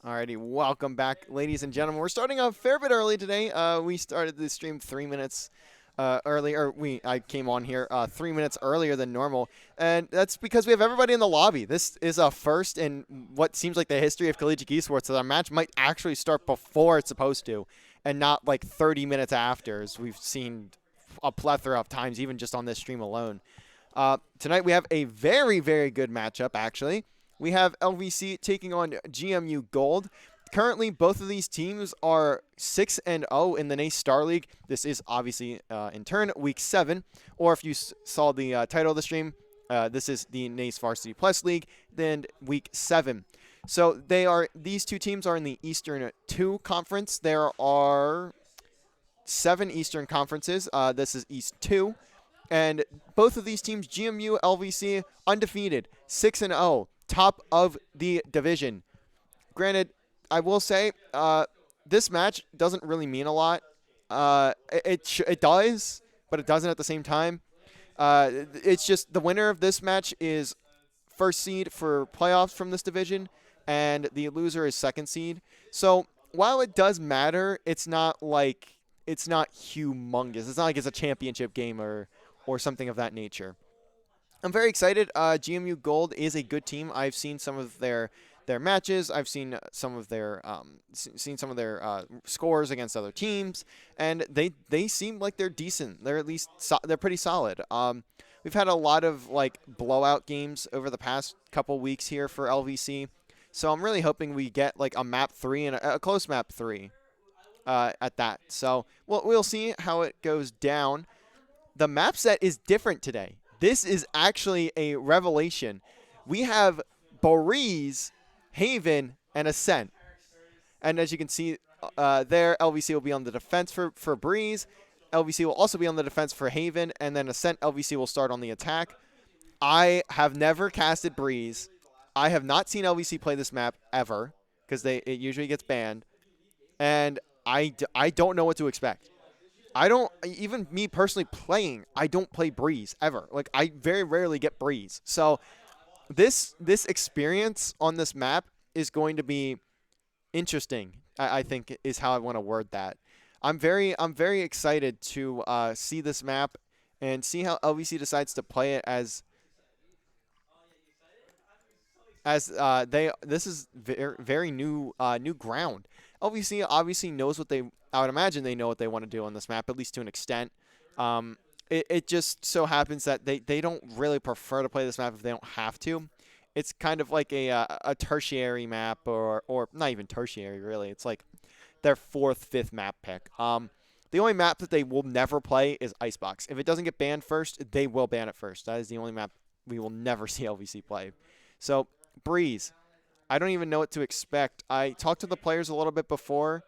Alrighty, welcome back, ladies and gentlemen. We're starting a fair bit early today. We started the stream 3 minutes earlier. I came on here 3 minutes earlier than normal, and that's because we have everybody in the lobby. This is a first in what seems like the history of collegiate esports. So our match might actually start before it's supposed to, and not like 30 minutes after, as we've seen a plethora of times, even just on this stream alone. Tonight we have a very, very good matchup, actually. We have LVC taking on GMU Gold. Currently, both of these teams are 6-0 in the NACE Star League. This is obviously, in turn, Week 7. Or if you saw the title of the stream, this is the NACE Varsity Plus League, then Week 7. So these two teams are in the Eastern 2 Conference. There are 7 Eastern Conferences. This is East 2. And both of these teams, GMU, LVC, undefeated, 6-0. Top of the division. Granted, I will say this match doesn't really mean a lot. It does, but it doesn't at the same time. It's just the winner of this match is first seed for playoffs from this division, and the loser is second seed. So while it does matter, it's not humongous. It's not like it's a championship game or something of that nature. I'm very excited. GMU Gold is a good team. I've seen some of their matches. I've seen some of their scores against other teams, and they seem like they're decent. They're at least they're pretty solid. We've had a lot of like blowout games over the past couple weeks here for LVC, so I'm really hoping we get like a map 3 and a close map 3 at that. So we'll see how it goes down. The map set is different today. This is actually a revelation. We have Breeze, Haven, and Ascent. And as you can see there, LVC will be on the defense for Breeze. LVC will also be on the defense for Haven. And then Ascent, LVC will start on the attack. I have never casted Breeze. I have not seen LVC play this map ever because it usually gets banned. And I don't know what to expect. Even me personally playing, I don't play Breeze ever. Like, I very rarely get Breeze. So this experience on this map is going to be interesting, I think is how I want to word that. I'm very excited to see this map and see how LVC decides to play it as this is very new ground. LVC obviously knows what I would imagine they know what they want to do on this map, at least to an extent. It just so happens that they don't really prefer to play this map if they don't have to. It's kind of like a tertiary map, or not even tertiary, really. It's like their 4th, 5th map pick. The only map that they will never play is Icebox. If it doesn't get banned first, they will ban it first. That is the only map we will never see LVC play. So, Breeze. I don't even know what to expect. I talked to the players a little bit before,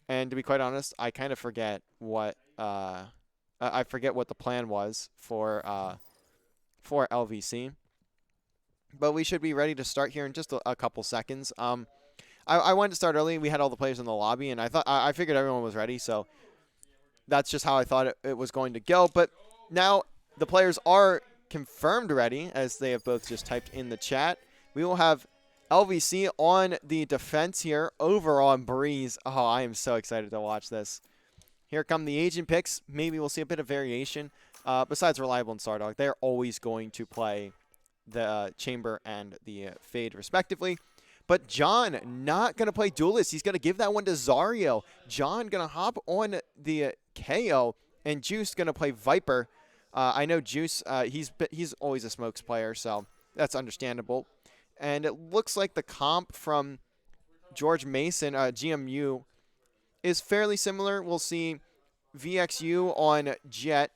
and to be quite honest, I kind of forget what the plan was for LVC. But we should be ready to start here in just a couple seconds. I wanted to start early. We had all the players in the lobby, and I figured everyone was ready, so that's just how I thought it was going to go. But now the players are confirmed ready, as they have both just typed in the chat. We will have LVC on the defense here over on Breeze. Oh, I am so excited to watch this. Here come the agent picks. Maybe we'll see a bit of variation. Besides Reliable and Stardog, they're always going to play the Chamber and the Fade respectively. But John not going to play Duelist. He's going to give that one to Zario. John going to hop on the KO, and Juice going to play Viper. I know Juice, he's always a smokes player, so that's understandable. And it looks like the comp from George Mason, GMU, is fairly similar. We'll see VXU on Jet,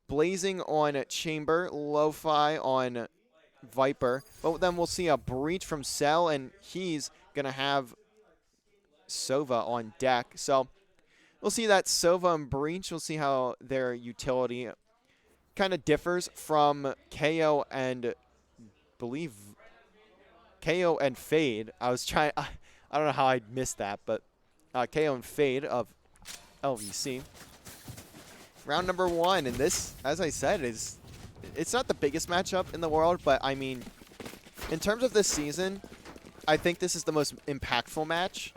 Blazing on Chamber, Lo-Fi on Viper. But then we'll see a Breach from Cell, and he's going to have Sova on deck. So we'll see that Sova and Breach. We'll see how their utility kind of differs from KO and KO and Fade. I don't know how I missed that, but KO and Fade of LVC. Round number 1, and this, as I said, it's not the biggest matchup in the world, but I mean, in terms of this season, I think this is the most impactful match.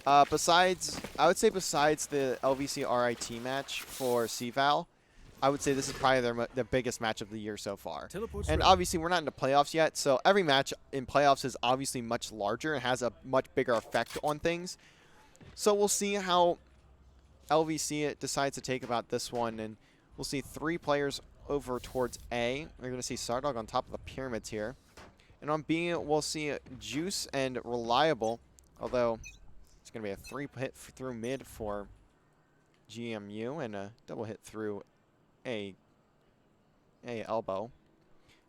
I would say besides the LVC RIT match for CVAL, I would say this is probably their biggest match of the year so far. And obviously, we're not in the playoffs yet, so every match in playoffs is obviously much larger and has a much bigger effect on things. So we'll see how LVC decides to take about this one, and we'll see 3 players over towards A. We're going to see Stardog on top of the pyramids here. And on B, we'll see Juice and Reliable, although it's going to be a 3 hit through mid for GMU and a double hit through A elbow.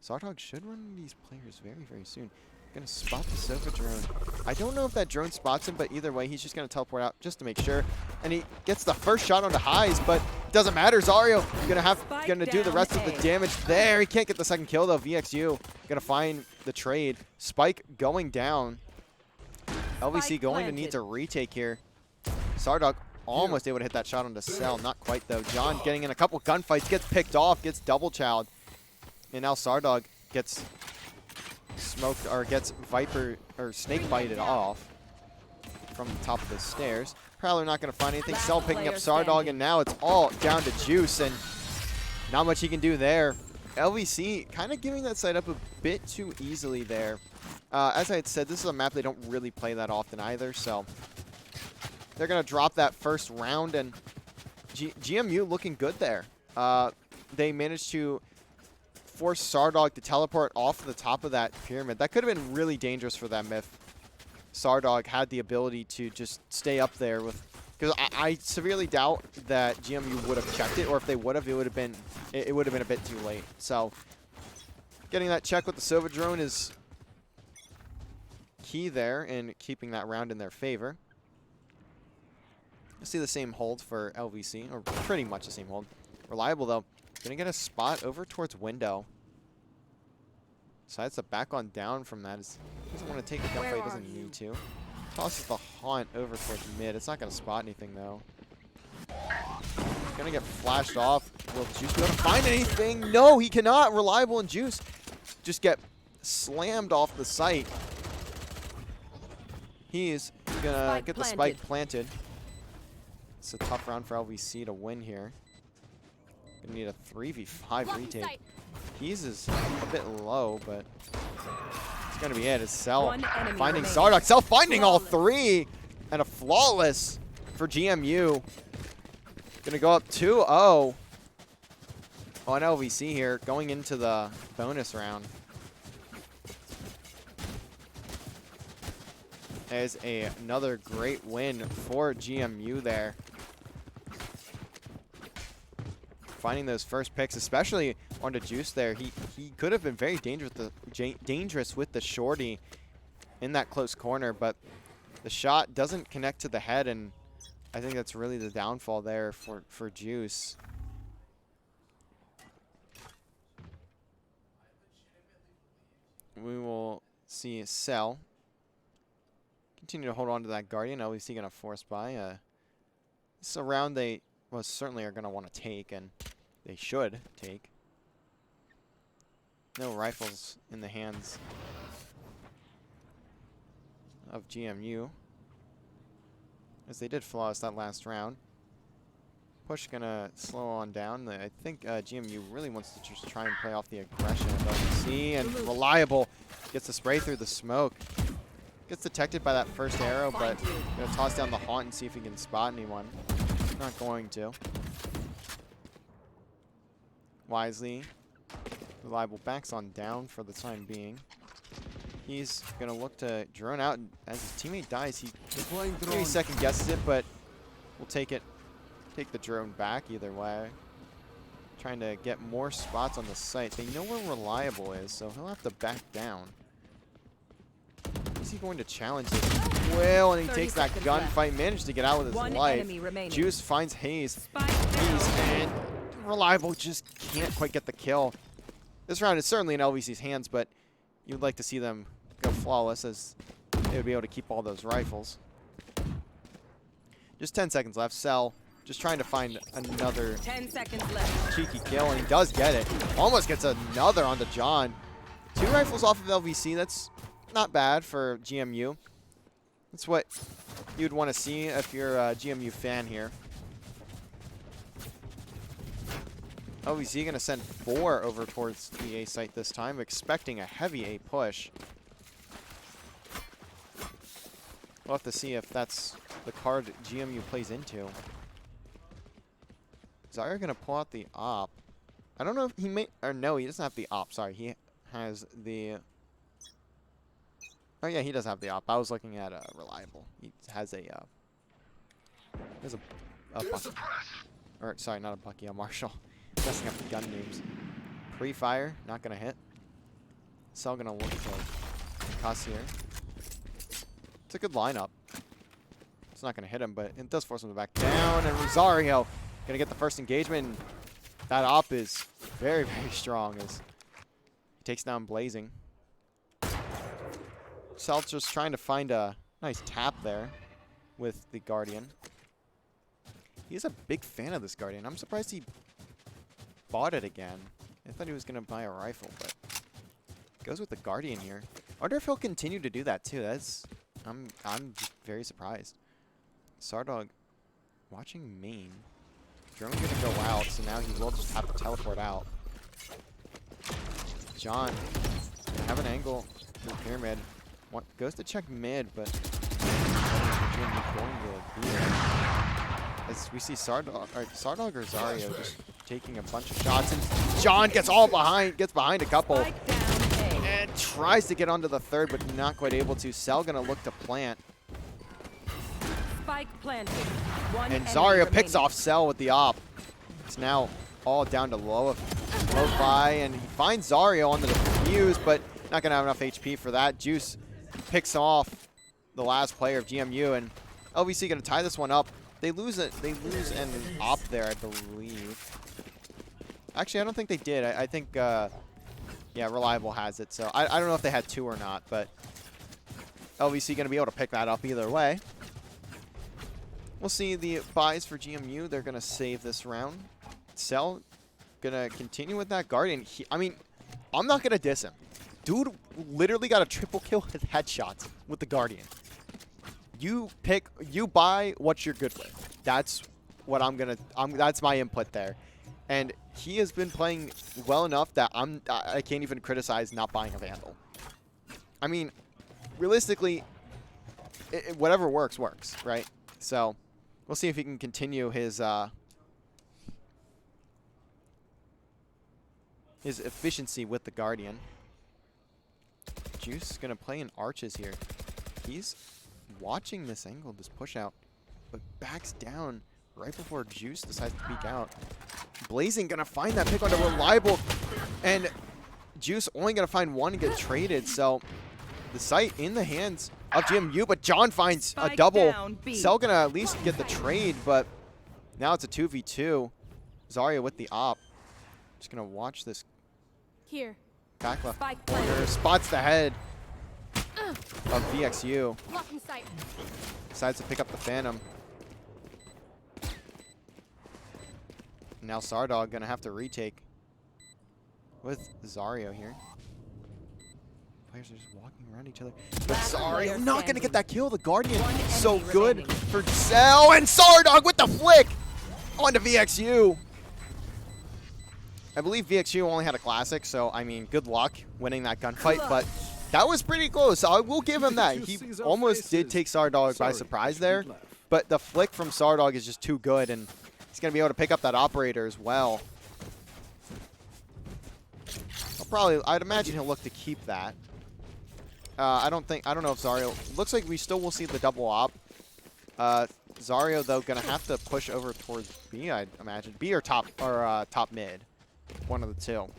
Stardog should run these players very, very soon. Going to spot the Sova drone. I don't know if that drone spots him, but either way, he's just going to teleport out just to make sure. And he gets the first shot onto Highs, but it doesn't matter. Zario going to do the rest of the damage there. He can't get the second kill, though. VXU going to find the trade. Spike going down. LVC going to need to retake here. Sardog almost able to hit that shot onto Cell. Not quite, though. John getting in a couple gunfights, gets picked off, gets double chowed. And now Sardog gets smoked, or gets Viper, or Snake bited off from the top of the stairs. Prowler not going to find anything. Cell picking up Sardog, and now it's all down to Juice, and not much he can do there. LVC kind of giving that side up a bit too easily there. As I had said, this is a map they don't really play that often either, so they're going to drop that first round, and GMU looking good there. They managed to force Sardog to teleport off the top of that pyramid. That could have been really dangerous for them if Sardog had the ability to just stay up there with, because I severely doubt that GMU would have checked it, or if they would have, it would have been a bit too late. So getting that check with the Sova drone is key there in keeping that round in their favor. I see the same hold for LVC, or pretty much the same hold. Reliable though, gonna get a spot over towards window. Decides to back on down from that. Doesn't want to take a gunfight, doesn't need to. Tosses the haunt over towards mid. It's not going to spot anything, though. Going to get flashed off. Will Juice be able to find anything? No, he cannot. Reliable and Juice just get slammed off the site. He's going to get the spike planted. It's a tough round for LVC to win here. Going to need a 3v5 retake. Keys is a bit low, but it's going to be it. It's Cell finding Sardog. Cell finding all three, and a flawless for GMU. Going to go up 2-0 on LVC here, going into the bonus round. There's another great win for GMU there. Finding those first picks, especially onto Juice there. He could have been very dangerous with the shorty in that close corner, but the shot doesn't connect to the head, and I think that's really the downfall there for Juice. We will see Cell continue to hold on to that Guardian. LVC going to force by. This is a round they most certainly are going to want to take, and they should take. No rifles in the hands of GMU, as they did flawless that last round. Push going to slow on down. I think GMU really wants to just try and play off the aggression of LVC, and Reliable gets the spray through the smoke. Gets detected by that first arrow, but going to toss down the haunt and see if he can spot anyone. Not going to. Wisely, Reliable backs on down for the time being. He's going to look to drone out, and as his teammate dies, he maybe second guesses it, but we'll take it. Take the drone back either way. Trying to get more spots on the site. They know where Reliable is, so he'll have to back down. Is he going to challenge it? Well, and he takes that gunfight, managed to get out with his life. Juice finds Hayes. And Reliable just can't quite get the kill. This round is certainly in LVC's hands, but you'd like to see them go flawless, as they would be able to keep all those rifles. Just 10 seconds left. Cell just trying to find another 10 seconds left. Cheeky kill, and he does get it. Almost gets another onto John. 2 rifles off of LVC. That's not bad for GMU. That's what you'd want to see if you're a GMU fan here. LVC going to send 4 over towards the A site this time, expecting a heavy A push. We'll have to see if that's the card GMU plays into. Zyra going to pull out the op. I don't know if he may, or no, he doesn't have the op. Sorry, he has the. Oh yeah, he does have the op. I was looking at Reliable. He has a. Bucky. Or sorry, not a Bucky, a Marshall. Messing up the gun names. Pre-fire, not gonna hit. Cell gonna look to cuss here. It's a good lineup. It's not gonna hit him, but it does force him to back down. And Rosario gonna get the first engagement. That op is very, very strong as he takes down Blazing. Cell's just trying to find a nice tap there with the Guardian. He's a big fan of this Guardian. I'm surprised he bought it again. I thought he was going to buy a rifle, but goes with the Guardian here. I wonder if he'll continue to do that too. I'm just very surprised. Sardog watching main. Drone's going to go out, so now he will just have to teleport out. John have an angle to the pyramid. Goes to check mid, but going to be as we see Sardog or Zario just taking a bunch of shots, and John gets behind a couple, and tries to get onto the third, but not quite able to. Cell gonna look to plant. Spike planted. And Zario picks off Cell with the op. It's now all down to Lo-Fi, and he finds Zario on the defuse, but not gonna have enough HP for that. Juice picks off the last player of GMU, and LVC gonna tie this one up. They lose an op there, I believe. Actually, I don't think they did. I think, yeah, Reliable has it. So I don't know if they had two or not, but LVC going to be able to pick that up either way. We'll see the buys for GMU. They're going to save this round. Cell going to continue with that Guardian. I mean, I'm not going to diss him. Dude literally got a triple kill with headshots with the Guardian. You buy what you're good with. That's what that's my input there. And he has been playing well enough that I can't even criticize not buying a Vandal. I mean, realistically, whatever works, right? So we'll see if he can continue his efficiency with the Guardian. Juice is going to play in arches here. He's watching this angle, this push out, but backs down right before Juice decides to peek out. Blazing gonna find that pick onto Reliable, and Juice only gonna find one and get traded. So the site in the hands of GMU, but John finds a double. Cell gonna at least get the trade, but now it's a 2v2. Zario with the op. Just gonna watch this. Here. Back left corner, spots the head of VXU. Decides to pick up the Phantom. Now Sardog gonna have to retake with Zario here. Players are just walking around each other. But Zario not gonna get that kill. The Guardian so good for Cell, and Sardog with the flick onto VXU. I believe VXU only had a classic, so I mean, good luck winning that gunfight, but that was pretty close. I will give him that. He almost did take Sardog by surprise there, but the flick from Sardog is just too good, and he's going to be able to pick up that operator as well. I'd imagine he'll look to keep that. I don't know if Zario, looks like we still will see the double op. Zario though going to have to push over towards B, I'd imagine. B or top mid. One of the two.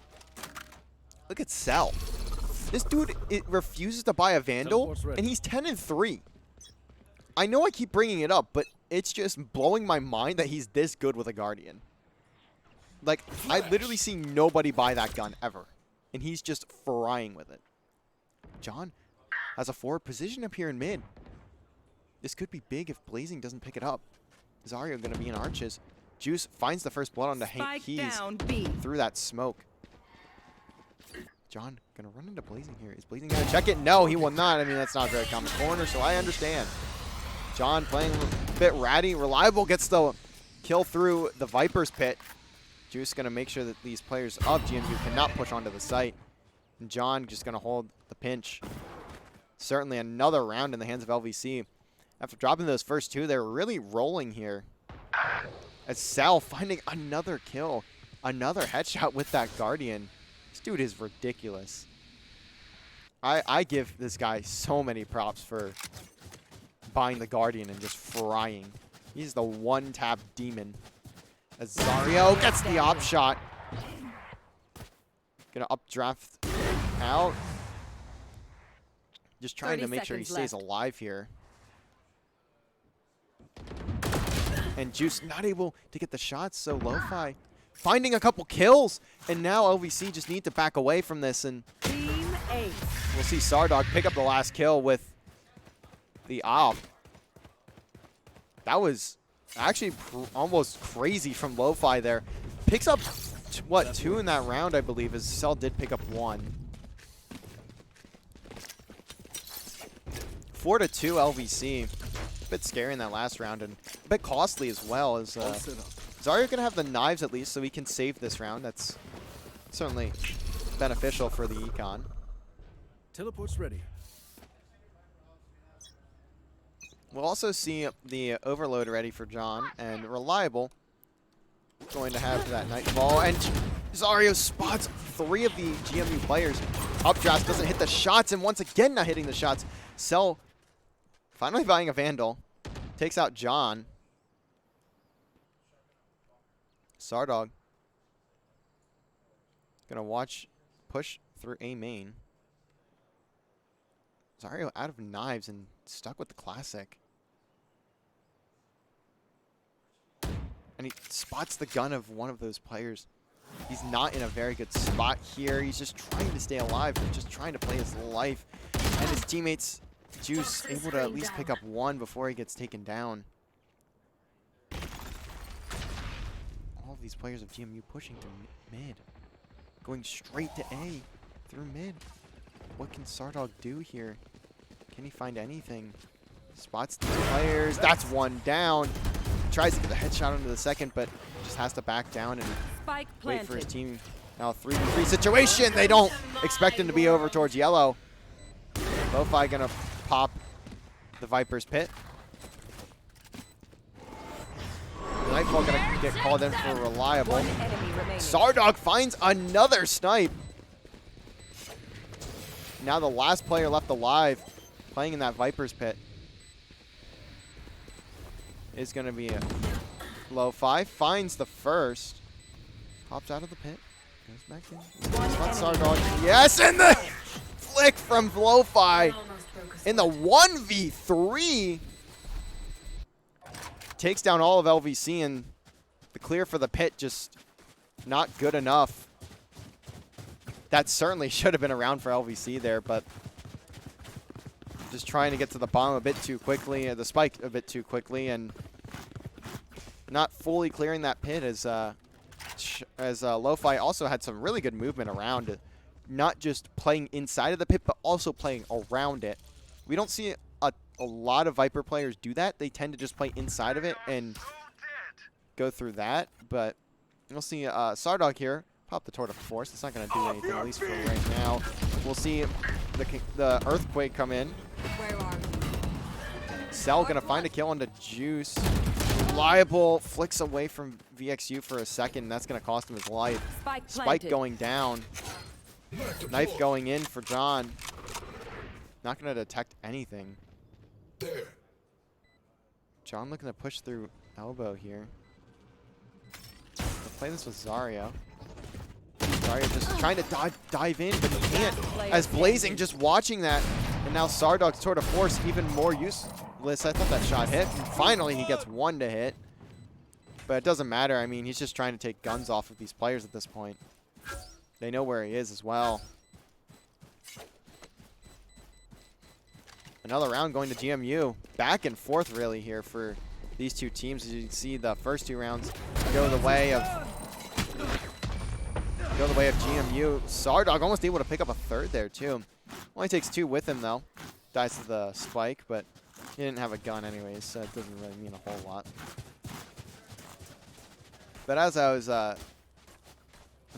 Look at Cell. This dude refuses to buy a Vandal, and he's 10-3. I know I keep bringing it up, but it's just blowing my mind that he's this good with a Guardian. Like, I literally see nobody buy that gun ever, and he's just frying with it. John has a forward position up here in mid. This could be big if Blazing doesn't pick it up. Zario going to be in arches. Juice finds the first blood on the keys through that smoke. John going to run into Blazing here. Is Blazing going to check it? No, he will not. I mean, that's not a very common corner, so I understand. John playing a bit ratty. Reliable gets the kill through the Viper's pit. Juice going to make sure that these players of GMU cannot push onto the site. And John just going to hold the pinch. Certainly another round in the hands of LVC. After dropping those first two, they're really rolling here. As Cell finding another kill. Another headshot with that Guardian. This dude is ridiculous. I give this guy so many props for buying the Guardian and just frying. He's the one-tap demon. As Zario gets the op shot. Gonna updraft out. Just trying to make sure he stays alive here. And Juice not able to get the shots, so Lo-Fi finding a couple kills. And now LVC just need to back away from this. And we'll see Sardog pick up the last kill with the op. That was actually almost crazy from Lo-Fi there. Picks up, what, 2 in that round, I believe, as Cell did pick up 1. 4-2 LVC. A bit scary in that last round, and a bit costly as well. As Zarya going to have the knives at least, so he can save this round. That's certainly beneficial for the econ. Teleport's ready. We'll also see the overload ready for John, and Reliable going to have that Nightfall, and Zarya spots 3 of the GMU players. Updraft doesn't hit the shots, and once again not hitting the shots. Cell finally buying a Vandal, takes out John. Sardog gonna watch push through A main. Zarya out of knives and stuck with the classic. And he spots the gun of one of those players. He's not in a very good spot here. He's just trying to stay alive, just trying to play his life. And his teammates, Juice, able to at least pick up 1 before he gets taken down. All of these players of GMU pushing through mid. Going straight to A through mid. What can Sardog do here? Can he find anything? Spots 2 players. That's 1 down. Tries to get the headshot into the second, but just has to back down and wait for his team. Now 3v3 situation. They don't expect him to be over towards yellow. Lo-Fi gonna pop the Viper's pit. Nightfall gonna get called in for Reliable. Sardog finds another snipe. Now the last player left alive playing in that Viper's pit is going to be a Lo-Fi. Finds the first. Pops out of the pit. Goes back in. Sardog. Yes, and the flick from Lo-Fi in the 1v3. Takes down all of LVC, and the clear for the pit just not good enough. That certainly should have been around for LVC there, but just trying to get to the bomb a bit too quickly, the spike a bit too quickly, and not fully clearing that pit as Lo-Fi also had some really good movement around it. Not just playing inside of the pit, but also playing around it. We don't see a lot of Viper players do that. They tend to just play inside of it and go through that, but we'll see Sardog here. Pop the Tour de Force. It's not going to do anything, at least for right now. We'll see the Earthquake come in. Cell going to find a kill onto Juice. Reliable flicks away from VXU for a second. That's going to cost him his life. Spike going down. Knife going in for John. Not going to detect anything. John looking to push through elbow here. We'll play this with Zarya. Zarya just trying to dive in, but he can't. As Blazing just watching that, and now Sardog's Tour de Force even more useless. I thought that shot hit. And finally, he gets 1 to hit. But it doesn't matter. I mean, he's just trying to take guns off of these players at this point. They know where he is as well. Another round going to GMU. Back and forth, really, here for these two teams. As you can see, the first 2 rounds go the way of GMU. Sardog almost able to pick up a 3rd there, too. Only takes 2 with him, though. Dies to the spike, but he didn't have a gun anyways, so it doesn't really mean a whole lot. But as I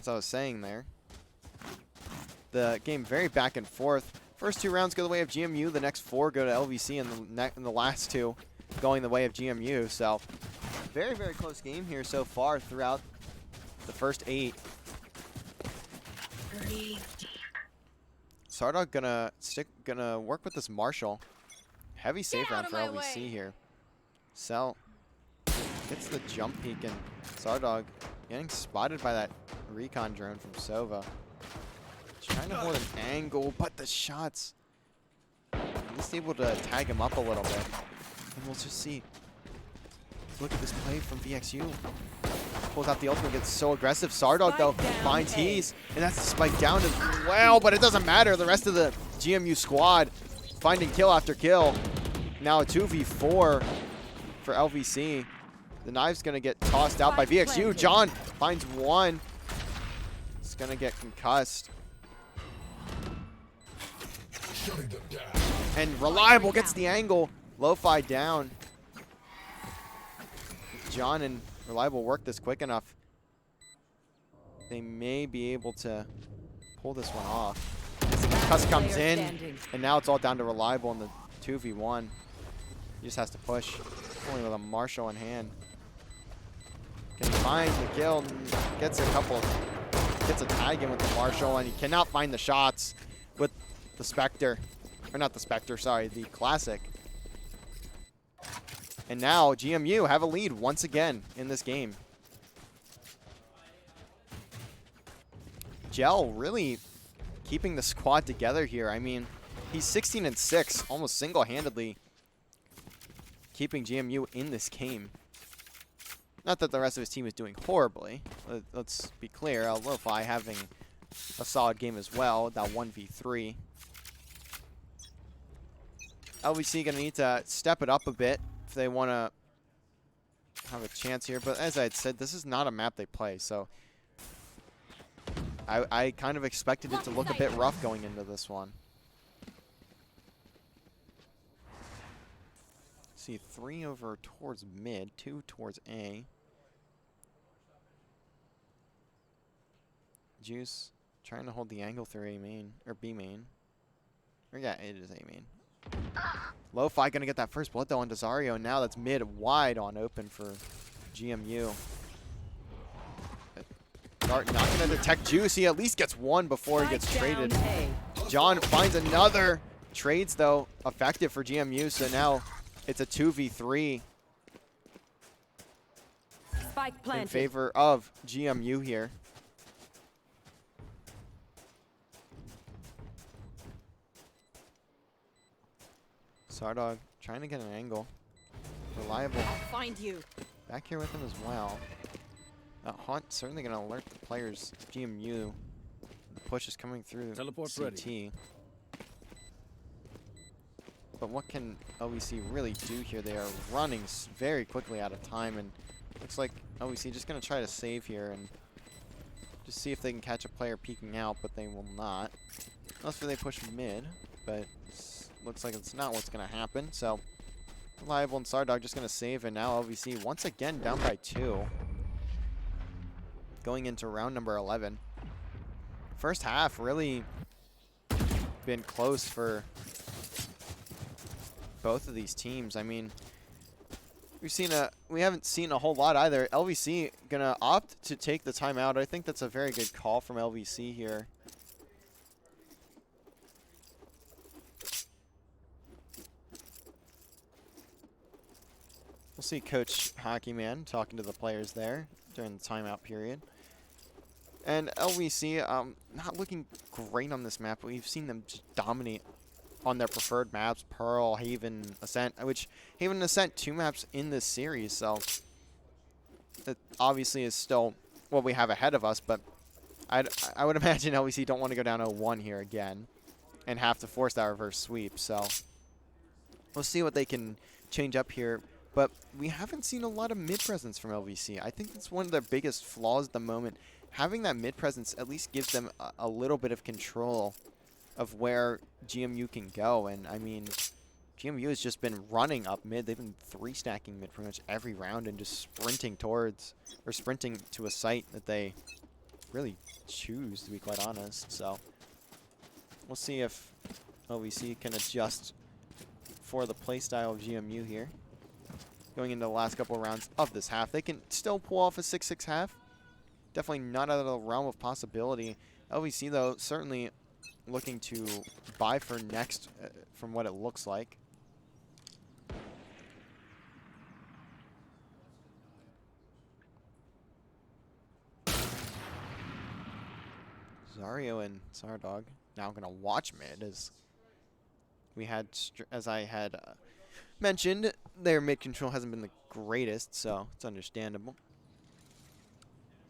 was saying there, the game very back and forth. First 2 rounds go the way of GMU. The next 4 go to LVC, and the last 2 going the way of GMU. So very, very close game here so far throughout the first 8. Sardog gonna work with this Marshall. Heavy save round for LVC here. Cell gets the jump peek, and Sardog getting spotted by that recon drone from Sova. Trying to hold an angle, but the shots at least able to tag him up a little bit. And we'll just see. Look at this play from VXU. Pulls out the ultimate, gets so aggressive. Sardog, though, finds He's, and that's the spike down as well, but it doesn't matter. The rest of the GMU squad finding kill after kill. Now a 2v4 for LVC. The knife's going to get tossed out by VXU. John finds one. It's going to get concussed. And Reliable gets the angle. Lo-Fi down. John and Reliable work this quick enough. They may be able to pull this one off. As the concuss comes in, and now it's all down to Reliable in the 2v1. He just has to push, only with a Marshall in hand. Can he find the kill? Gets a tag in with the Marshall, and he cannot find the shots with the Spectre. Or not the Spectre, sorry, the Classic. And now GMU have a lead once again in this game. Gel really keeping the squad together here. I mean, he's 16-6, almost single-handedly keeping GMU in this game. Not that the rest of his team is doing horribly. Let's be clear. Lo-Fi having a solid game as well. That 1v3. LVC going to need to step it up a bit if they want to have a chance here. But as I had said, this is not a map they play. So I kind of expected it to look a bit rough going into this one. See, 3 over towards mid, 2 towards A. Juice trying to hold the angle through A main, or B main. Or yeah, it is A main. Lo-Fi gonna get that first blood though on Desario. Now that's mid wide on open for GMU. Dart not gonna detect Juice. He at least gets one before he gets traded. John finds another. Trades though effective for GMU, so now it's a 2v3 in favor of GMU here. Sardog trying to get an angle. Reliable. I'll find you. Back here with him as well. Haunt certainly going to alert the players. GMU. The push is coming through Teleport's CT. ready. But what can LVC really do here? They are running very quickly out of time, and looks like LVC just going to try to save here and just see if they can catch a player peeking out, but they will not. Unless they push mid, but looks like it's not what's going to happen. So Reliable and Sardog just going to save, and now LVC once again down by 2. Going into round number 11. First half really been close for both of these teams. I mean, we haven't seen a whole lot either. LVC gonna opt to take the timeout. I think that's a very good call from LVC here. We'll see Coach Hockey Man talking to the players there during the timeout period. And LVC, not looking great on this map, but we've seen them just dominate on their preferred maps, Pearl, Haven, Ascent, which Haven and Ascent, 2 maps in this series, so it obviously is still what we have ahead of us, but I would imagine LVC don't want to go down 0-1 here again and have to force that reverse sweep, so we'll see what they can change up here. But we haven't seen a lot of mid presence from LVC. I think that's one of their biggest flaws at the moment. Having that mid presence at least gives them a little bit of control of where GMU can go. And I mean, GMU has just been running up mid. They've been 3-stacking mid pretty much every round and just sprinting towards, or sprinting to a site that they really choose, to be quite honest. So we'll see if LVC can adjust for the playstyle of GMU here. Going into the last couple of rounds of this half, they can still pull off a 6-6 half. Definitely not out of the realm of possibility. LVC, though, certainly looking to buy for next from what it looks like. Zario and Sardog now going to watch mid as we had, as I had mentioned, their mid control hasn't been the greatest, so it's understandable.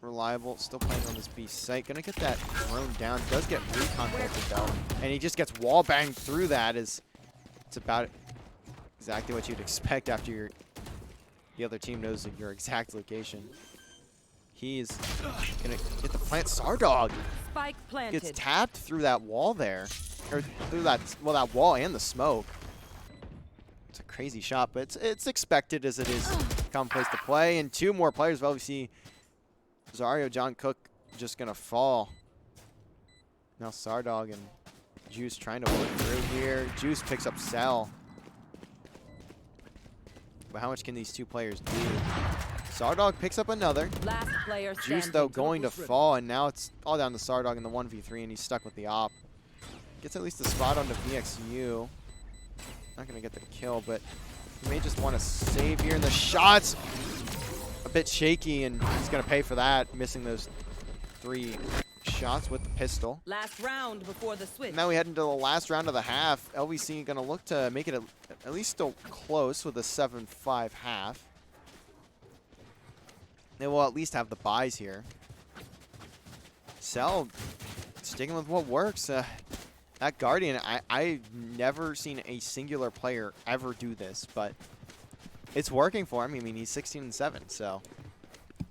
Reliable, still playing on this B site. Gonna get that drone down. Does get recon filtered though, and he just gets wall banged through that. It's about exactly what you'd expect after your the other team knows your exact location. He's gonna get the plant. Sardog Spike planted. gets tapped through that wall there, or through that wall and the smoke. It's a crazy shot, but it's expected as it is commonplace to play. And 2 more players of LVC. Zario, John Cook just gonna fall. Now Sardog and Juice trying to work through here. Juice picks up Cell. But how much can these 2 players do? Sardog picks up another. Last player Juice, standing. though, going to fall, and now it's all down to Sardog in the 1v3, and he's stuck with the op. Gets at least a spot onto VXU. Not going to get the kill, but he may just want to save here. And the shot's a bit shaky, and he's going to pay for that, missing those 3 shots with the pistol. Last round before the switch. Now we head into the last round of the half. LVC going to look to make it at least still close with a 7-5 half. They will at least have the buys here. Cell sticking with what works. That Guardian, I've never seen a singular player ever do this, but it's working for him. I mean, he's 16-7, so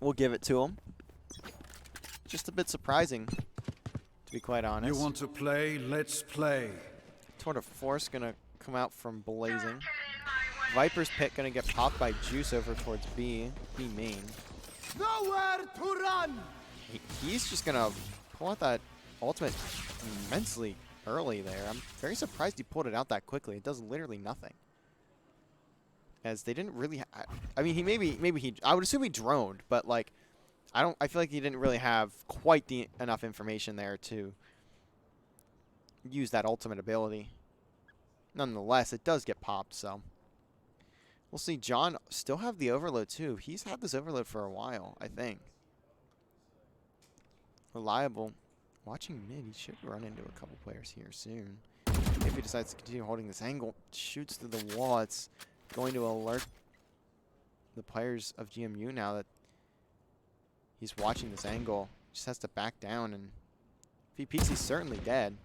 we'll give it to him. Just a bit surprising, to be quite honest. You want to play? Let's play. Tour de Force gonna come out from Blazing. Viper's Pit gonna get popped by Juice over towards B main. Nowhere to run! He's just gonna pull out that ultimate immensely early there. I'm very surprised he pulled it out that quickly. It does literally nothing. As they didn't really I mean, he maybe he, I would assume he droned, but like I feel like he didn't really have quite enough information there to use that ultimate ability. Nonetheless, it does get popped, so we'll see. John still have the overload too. He's had this overload for a while, I think. Reliable. Watching mid, he should run into a couple players here soon. If he decides to continue holding this angle, shoots through the wall. It's going to alert the players of GMU now that he's watching this angle. Just has to back down, and if he peeks, he's certainly dead.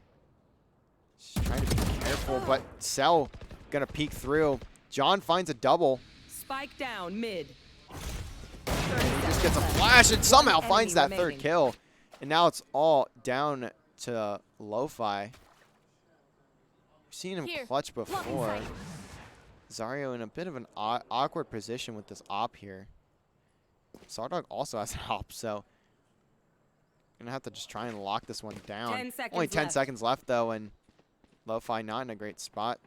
Just trying to be careful, but Cell gonna peek through. John finds a double. Spike down mid. He just gets a flash and somehow finds that third kill. And now it's all down to Lo-Fi. We've seen him clutch before. Zario in a bit of an awkward position with this op here. Sardog also has an op, so gonna have to just try and lock this one down. 10 seconds Only 10 left. seconds left though, and Lo-Fi not in a great spot.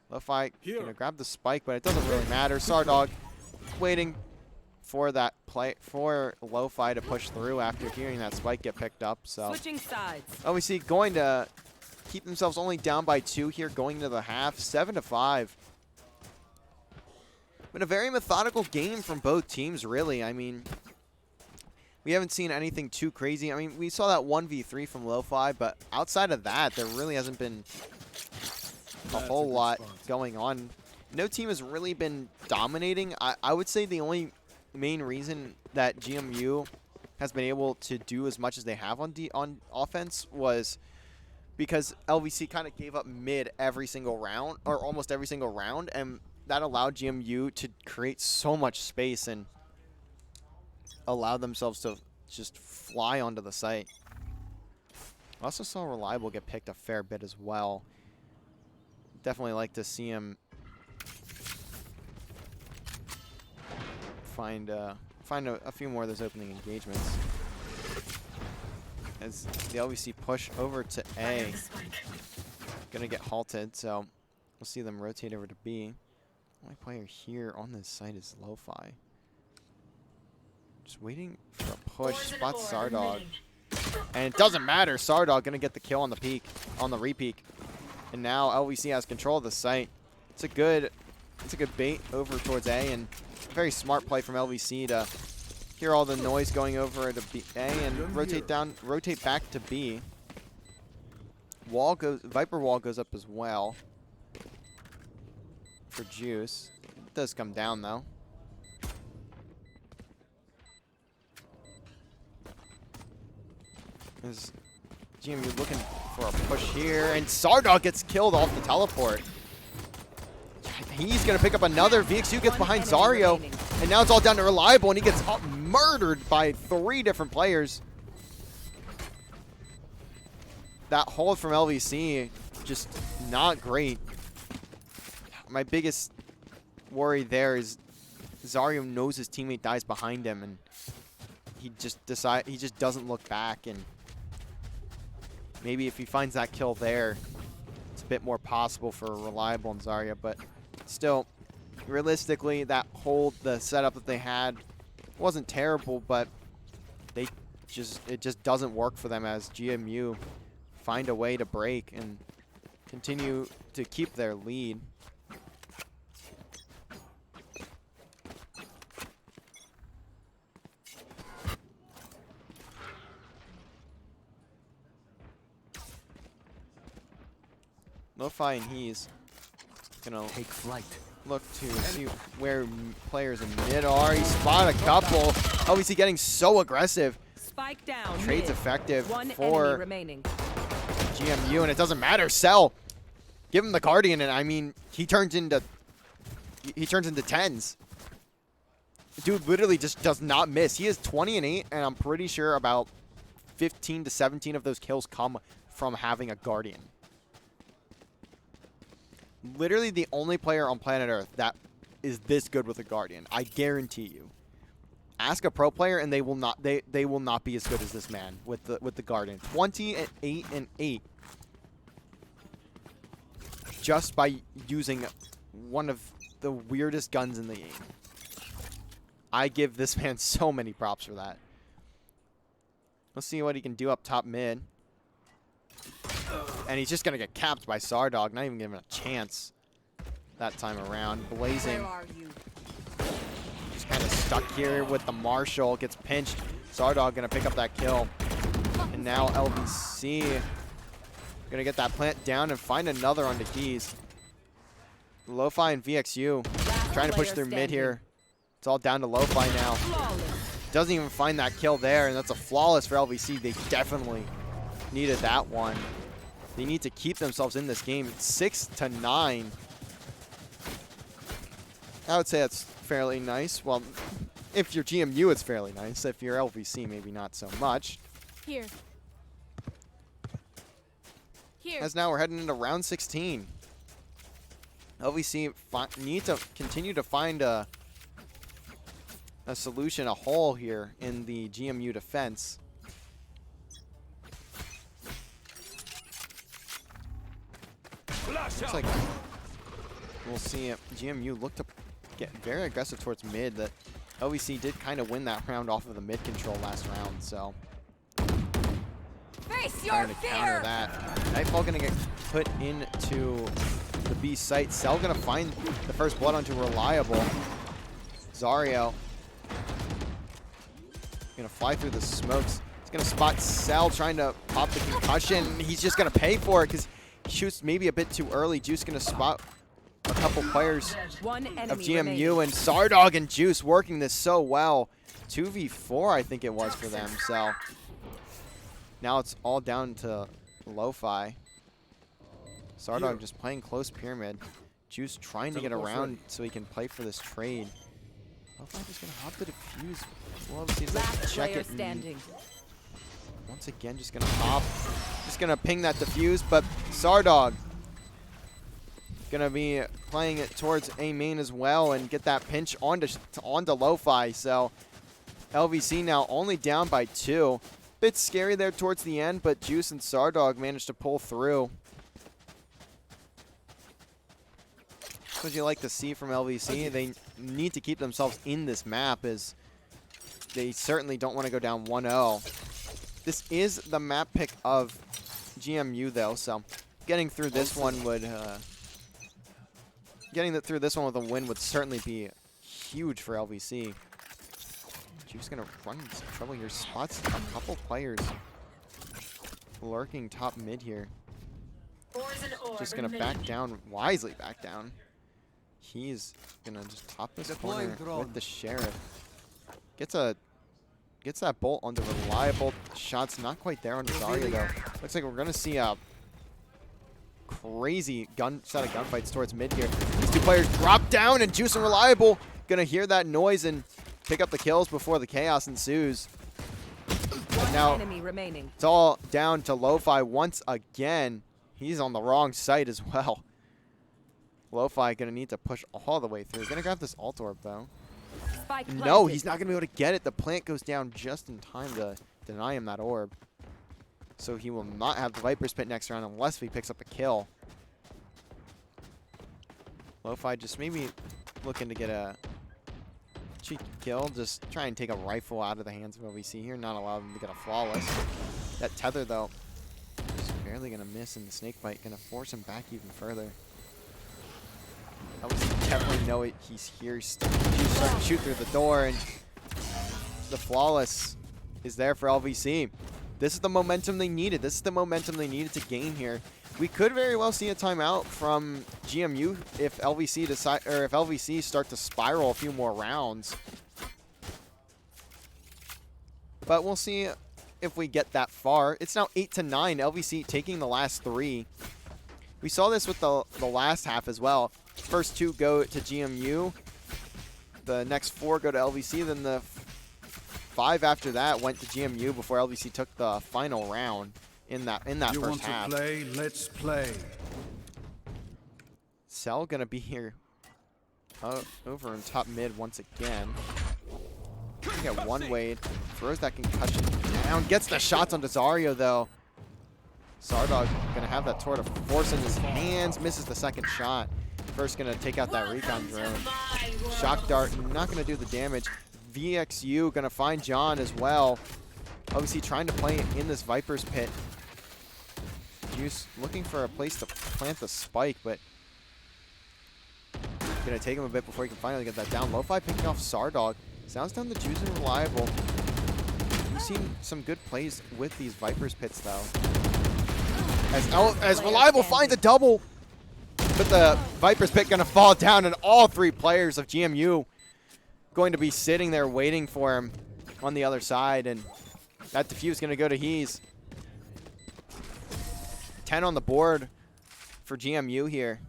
Lo-Fi gonna grab the spike, but it doesn't really matter. Sardog waiting for that play for Lo-Fi to push through after hearing that spike get picked up. So Switching sides. LVC going to keep themselves only down by 2 here going into the half, 7-5. Been a very methodical game from both teams, really. I mean, we haven't seen anything too crazy. I mean, we saw that 1v3 from Lo-Fi, but outside of that, there really hasn't been a whole lot going on. No team has really been dominating. I would say the only main reason that GMU has been able to do as much as they have on offense was because LVC kind of gave up mid every single round, or almost every single round, and that allowed GMU to create so much space and allow themselves to just fly onto the site. I also saw Reliable get picked a fair bit as well. Definitely like to see him find a few more of those opening engagements. As the LVC push over to A, gonna get halted, so we'll see them rotate over to B. Only player here on this site is Lo-Fi. Just waiting for a push, spots Sardog. And it doesn't matter, Sardog gonna get the kill on the peak, on the re-peak. And now LVC has control of the site. It's a good bait over towards A, and a very smart play from LVC to hear all the noise going over to A and rotate back to B. Viper wall goes up as well for Juice. It does come down though. Is GMU looking for a push here, and Sardog gets killed off the teleport. He's gonna pick up another. VXU gets behind Zario. And now it's all down to Reliable, and he gets murdered by 3 different players. That hold from LVC, just not great. My biggest worry there is Zario knows his teammate dies behind him, and he just doesn't look back. And maybe if he finds that kill there, it's a bit more possible for Reliable and Zarya. But still, realistically, that hold, the setup that they had, wasn't terrible, but it just doesn't work for them as GMU find a way to break and continue to keep their lead. Lo-Fi and he's gonna Take flight. look to see where players in mid are. He spotted a couple. LVC getting so aggressive. Spike down. Trade's mid. effective One enemy for remaining. GMU, and it doesn't matter. Cell, give him the Guardian, and I mean, he turns into tens. Dude literally just does not miss. He is 20 and 8, and I'm pretty sure about 15 to 17 of those kills come from having a Guardian. Literally the only player on planet Earth that is this good with a Guardian. I guarantee you. Ask a pro player, and they will not be as good as this man with the Guardian. 20 and 8 and 8, just by using one of the weirdest guns in the game. I give this man so many props for that. Let's see what he can do up top mid. And he's just going to get capped by Sardog, not even giving him a chance that time around. Blazing. Just kind of stuck here with the Marshall. Gets pinched. Sardog going to pick up that kill. And now LVC going to get that plant down and find another on the keys. Lo-Fi and VXU trying to push through mid here. It's all down to Lo-Fi now. Doesn't even find that kill there, and that's a flawless for LVC. They definitely needed that one. They need to keep themselves in this game. It's 6-9. I would say that's fairly nice. Well, if you're GMU, it's fairly nice. If you're LVC, maybe not so much. Here. As now we're heading into round 16. LVC need to continue to find a solution, a hole here in the GMU defense. Looks like we'll see it. GMU look to get very aggressive towards mid. That LVC did kind of win that round off of the mid control last round, so Face your trying to counter that. Nightfall gonna get put into the B site. Cell gonna find the first blood onto Reliable. Zario gonna fly through the smokes. He's gonna spot Cell trying to pop the concussion. He's just gonna pay for it because he shoots maybe a bit too early. Juice gonna spot a couple players One enemy of GMU, remaining. and Sardog and Juice working this so well. 2v4 I think it was for them, so now it's all down to Lo-Fi. Sardog just playing close pyramid. Juice trying to get around so he can play for this trade. Lo-Fi just gonna hop the defuse. We'll see if they can Last check player it. And standing. once again, just gonna hop. Just gonna ping that defuse, but Sardog gonna be playing it towards A main as well and get that pinch onto Lo-Fi. So LVC now only down by 2. Bit scary there towards the end, but Juice and Sardog managed to pull through. That's what you like to see from LVC. They need to keep themselves in this map, as they certainly don't want to go down 1-0. This is the map pick of GMU though, so getting through this one would through this one with a win would certainly be huge for LVC. Juice gonna run into some trouble here. Spots a couple players lurking top mid here. Just gonna back down, wisely back down. He's gonna just top this corner with the Sheriff. Gets that bolt onto Reliable. Shots not quite there on Zarya though. Looks like we're gonna see a crazy set of gunfights towards mid here. These two players drop down, and Juice and Reliable gonna hear that noise and pick up the kills before the chaos ensues. One Now, enemy remaining. it's all down to Lo-Fi once again. He's on the wrong side as well. Lo-Fi gonna need to push all the way through. Gonna grab this ult orb though. Spike planted. No, he's not gonna be able to get it. The plant goes down just in time to deny him that orb. So he will not have the Viper's Pit next round unless he picks up a kill. Lo-Fi just maybe looking to get a cheeky kill. Just try and take a rifle out of the hands of LVC here. Not allow them to get a flawless. That tether though, just barely gonna miss, and the snake bite gonna force him back even further. LVC definitely know it. He's here. He's starting to shoot through the door, and the flawless is there for LVC. This is the momentum they needed. This is the momentum they needed to gain here. We could very well see a timeout from GMU if LVC start to spiral a few more rounds. But we'll see if we get that far. It's now 8-9. LVC taking the last 3. We saw this with the last half as well. First 2 go to GMU. The next 4 go to LVC. Then the 5 after that went to GMU before LVC took the final round in that You first want half. to play? Let's play. Cell gonna be here over in top mid once again. We got one Wade, throws that concussion down, gets the shots on Dazario though. Sardog gonna have that Torta Force in his hands, misses the second shot. First gonna take out that recon drone. Shock dart not gonna do the damage. VXU gonna find John as well. Obviously trying to play in this Viper's Pit. Juice looking for a place to plant the spike, but gonna take him a bit before he can finally get that down. Lo-Fi picking off Sardog. Sounds down the Juice and Reliable. We've seen some good plays with these Viper's Pits though. As Reliable finds a double, but the Viper's Pit gonna fall down, and all 3 players of GMU going to be sitting there waiting for him on the other side, and that defuse gonna go to Hees. 10 on the board for GMU here.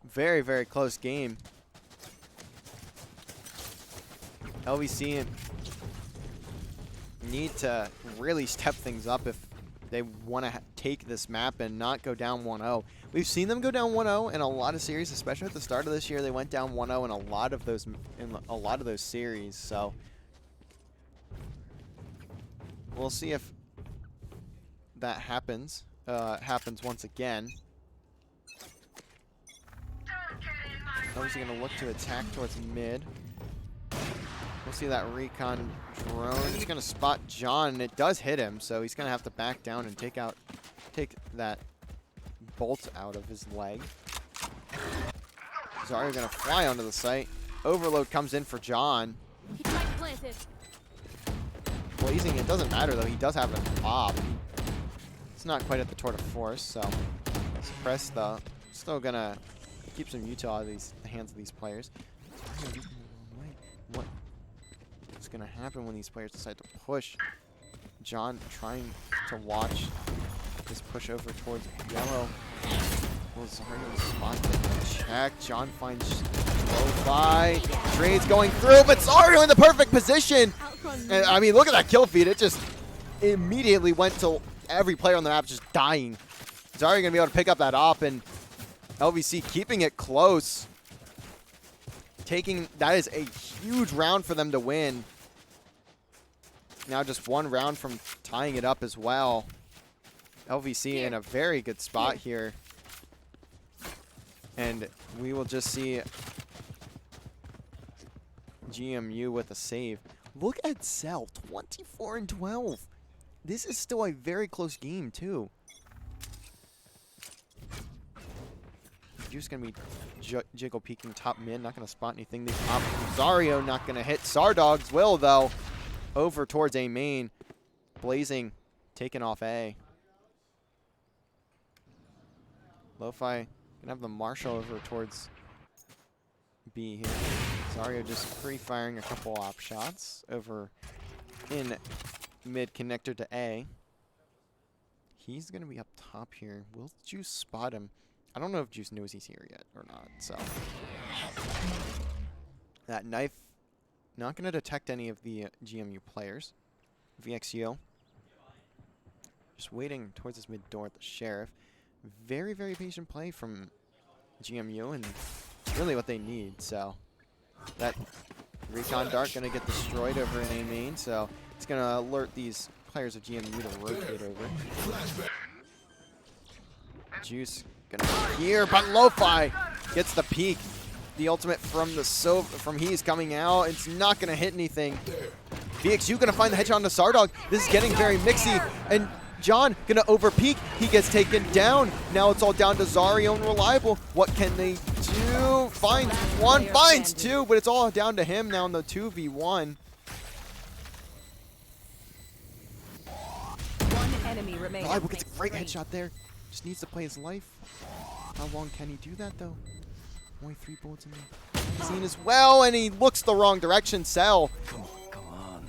Very, very close game. LVC need to really step things up if they want to take this map and not go down 1-0. We've seen them go down 1-0 in a lot of series, especially at the start of this year. They went down 1-0 in a lot of those series. So we'll see if that happens once again. Obviously going to look to attack towards mid. We'll see that recon drone. He's going to spot John, and it does hit him, so he's going to have to back down and take that bolt out of his leg. Zarya going to fly onto the site. Overload comes in for John. Blazing, it doesn't matter though. He does have an op. It's not quite at the Torta Force, so suppress though. Still going to keep some util out of the hands of these players. What's going to happen when these players decide to push? John trying to watch this push over towards yellow. Will Zarya spot the check? John finds Lo-Fi. Trades going through, but Zarya in the perfect position. And, I mean, look at that kill feed. It just immediately went to every player on the map just dying. Zarya going to be able to pick up that op, and LVC keeping it close. That is a huge round for them to win. Now just one round from tying it up as well. LVC in a very good spot here. And we will just see GMU with a save. Look at Cell, 24-12. This is still a very close game too. Just gonna be jiggle peeking top mid, not gonna spot anything. The op Dazario not gonna hit. Sardog's will though. Over towards A main. Blazing taking off A. Lo-Fi gonna have the Marshall over towards B here. Dazario just pre-firing a couple op shots over in mid connector to A. He's gonna be up top here. Will Juice spot him? I don't know if Juice knows he's here yet or not, so. That knife, not going to detect any of the GMU players. VXU. Just waiting towards this mid door at the Sheriff. Very, very patient play from GMU, and really what they need, so. That Recon Dart going to get destroyed over in A main, so it's going to alert these players of GMU to rotate over. Juice going to here, but Lo-Fi gets the peek. The ultimate from the from He's coming out. It's not going to hit anything. VXU going to find the headshot on the Sardog. This is getting very mixy, and John going to overpeak. He gets taken down. Now it's all down to Zario and Reliable. What can they do? Finds one, finds two, but it's all down to him now in the 2v1. One enemy remaining. Reliable gets a great headshot there. Just needs to play his life. How long can he do that, though? Only 3 bullets in the magazine as well, and he looks the wrong direction. Cell.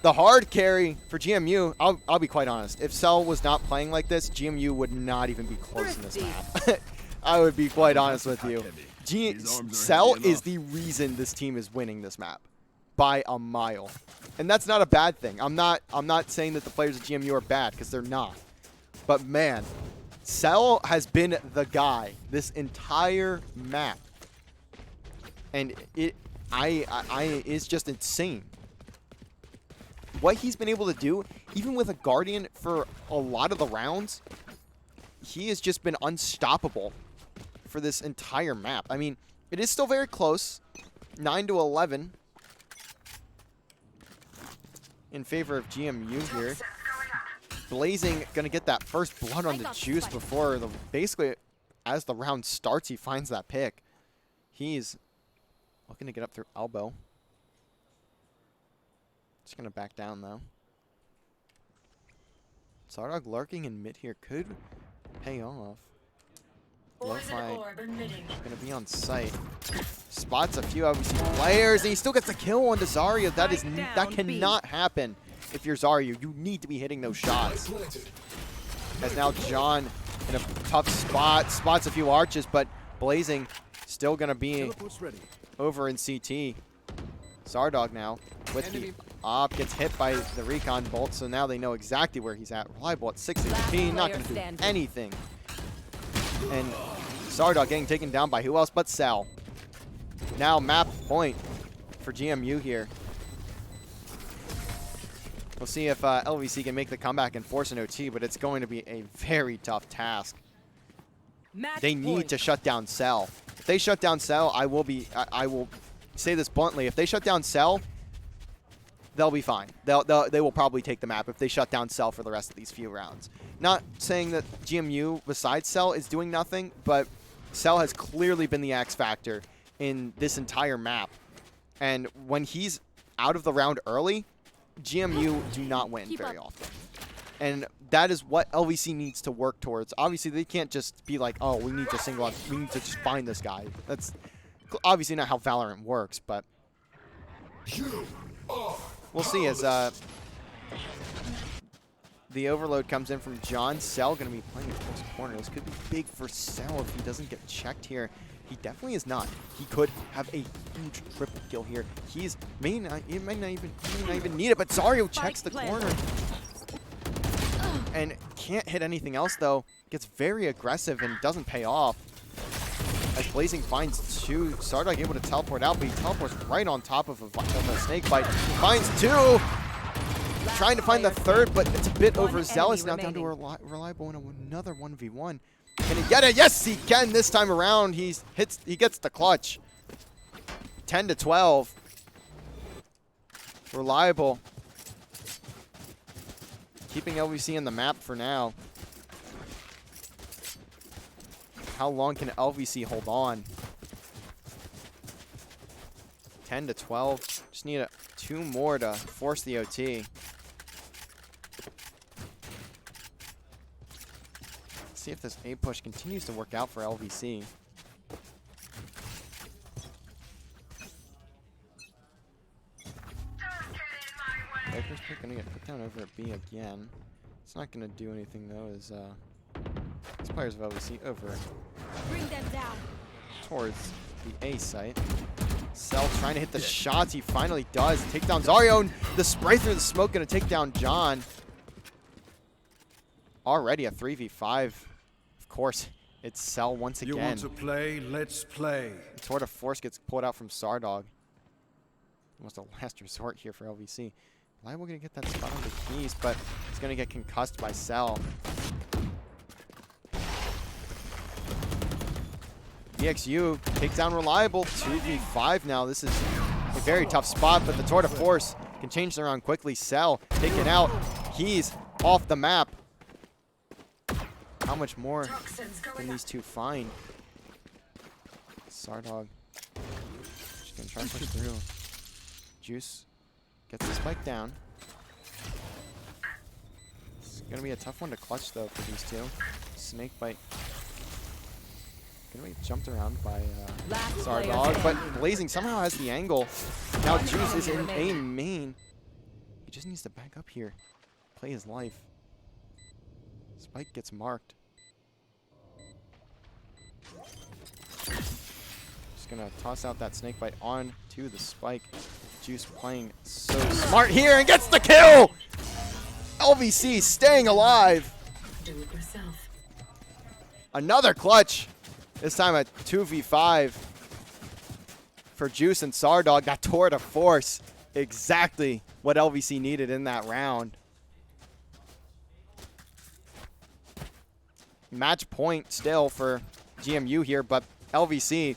The hard carry for GMU, I'll be quite honest. If Cell was not playing like this, GMU would not even be close in this map. I would be quite honest with you. Cell is the reason this team is winning this map by a mile. And that's not a bad thing. I'm not saying that the players of GMU are bad, because they're not. But man, Cell has been the guy this entire map. And it's just insane. What he's been able to do, even with a Guardian for a lot of the rounds, he has just been unstoppable for this entire map. I mean, it is still very close. 9-11 in favor of GMU here. Blazing gonna get that first blood on the Juice before basically as the round starts, he finds that pick. He's looking to get up through elbow. Just going to back down, though. Sardog lurking in mid here could pay off. Lo-Fi going to be on site. Spots a few LVC players, and he still gets the kill on Zario. That cannot happen if you're Zario. You need to be hitting those shots. As now John in a tough spot. Spots a few arches, but Blazing still going to be over in CT. Sardog now with the op gets hit by the recon bolt, so now they know exactly where he's at. Reliable at 6 HP, not going to do anything. And Sardog getting taken down by who else but Sal. Now map point for GMU here. We'll see if LVC can make the comeback and force an OT, but it's going to be a very tough task. They need to shut down Cell. If they shut down Cell, I will say this bluntly. If they shut down Cell, they'll be fine. They will probably take the map if they shut down Cell for the rest of these few rounds. Not saying that GMU, besides Cell, is doing nothing, but Cell has clearly been the X factor in this entire map. And when he's out of the round early, GMU do not win very often. And that is what LVC needs to work towards. Obviously, they can't just be like, oh, we need to single out. We need to just find this guy. That's obviously not how Valorant works, but we'll see as the overload comes in from John. Cell going to be playing in close corner. This could be big for Cell if he doesn't get checked here. He definitely is not. He could have a huge triple kill here. He may not even need it, but Zario checks the corner. And can't hit anything else, though. Gets very aggressive and doesn't pay off. As Blazing finds two, Sardog able to teleport out, but he teleports right on top of a snake bite. Finds two! Trying to find the third, but it's a bit overzealous. Now down to a Reliable in another 1v1. Can he get it? Yes, he can this time around. He gets the clutch. 10-12. Reliable. Keeping LVC in the map for now. How long can LVC hold on? 10-12. Just need 2 more to force the OT. Let's see if this A push continues to work out for LVC. Viper's pick gonna get put down over at B again. It's not gonna do anything though, as these players of LVC over Bring them down. towards the A site. Cell trying to hit the shots. He finally does. Take down Zaryo. And the spray through the smoke going to take down John. Already a 3v5. Of course, it's Cell once again. You want to play? Let's play. Tour de Force gets pulled out from Sardog. Almost a last resort here for LVC. Liable going to get that spot on the keys, but he's going to get concussed by Cell. EXU takes down Reliable. 2v5 now. This is a very tough spot, but the Tour de Force can change it around quickly. Cell taken out. Keys off the map. How much more can these two find? Sardog just gonna try and push through. Juice gets the spike down. It's gonna be a tough one to clutch though for these two. Snakebite gonna be jumped around by Sardog, but Blazing somehow has the angle. Now Juice is in a main. He just needs to back up here, play his life. Spike gets marked. Just gonna toss out that snakebite on to the spike. Juice playing so smart here and gets the kill! LVC staying alive. Do it yourself. Another clutch. This time a 2v5 for Juice and Sardog. That Tour de Force. Exactly what LVC needed in that round. Match point still for GMU here, but LVC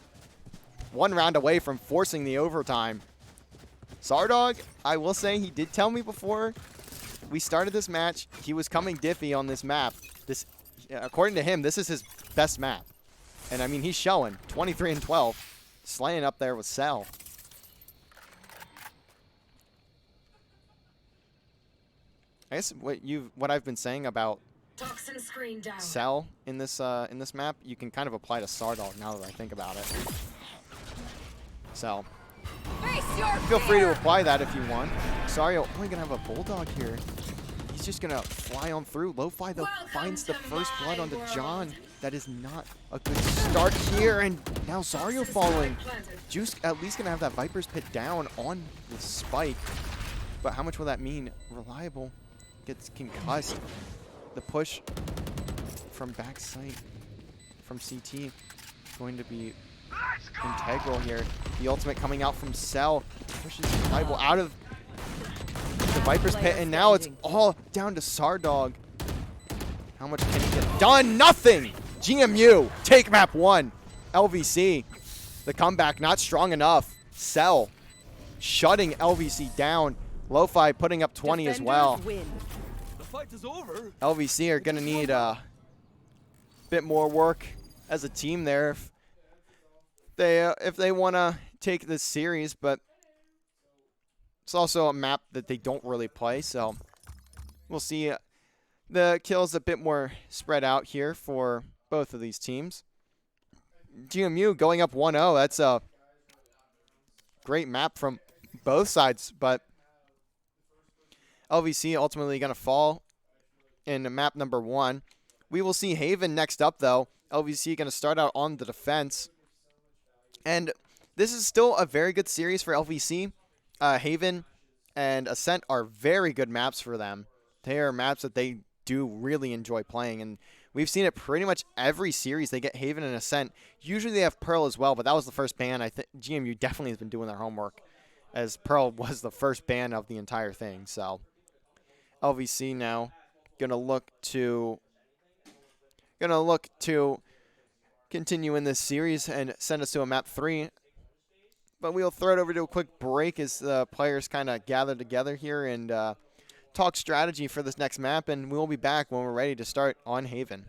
one round away from forcing the overtime. Sardog, I will say, he did tell me before we started this match, he was coming diffy on this map. This, according to him, this is his best map. And I mean, he's showing 23 and 12, slaying up there with Cell. I guess what I've been saying about Toxin screen down. Cell in this map, you can kind of apply to Sardog now that I think about it. So feel free to apply that if you want. Zaryo only gonna have a Bulldog here. He's just gonna fly on through. Lo-Fi though finds the first blood onto John. That is not a good start here, and now Zaryo falling. Juice at least gonna have that Viper's Pit down on the spike. But how much will that mean? Reliable gets concussed. The push from backside from CT going to be integral here. The ultimate coming out from Cell pushes Reliable out of the Viper's Pit, and now it's all down to Sardog. How much can he get done? Nothing! GMU take map 1. LVC, the comeback not strong enough. Cell shutting LVC down. Lo-Fi putting up 20 as well. Fight is over. LVC are going to need a bit more work as a team there if they want to take this series, but it's also a map that they don't really play, so we'll see. The kills a bit more spread out here for both of these teams. GMU going up 1-0. That's a great map from both sides, but LVC ultimately going to fall in map number 1. We will see Haven next up, though. LVC going to start out on the defense. And this is still a very good series for LVC. Haven and Ascent are very good maps for them. They are maps that they do really enjoy playing. And we've seen it pretty much every series. They get Haven and Ascent. Usually they have Pearl as well, but that was the first ban. I think GMU definitely has been doing their homework, as Pearl was the first ban of the entire thing. So LVC now gonna look to continue in this series and send us to a map 3. But we'll throw it over to a quick break as the players kind of gather together here and talk strategy for this next map, and we'll be back when we're ready to start on Haven.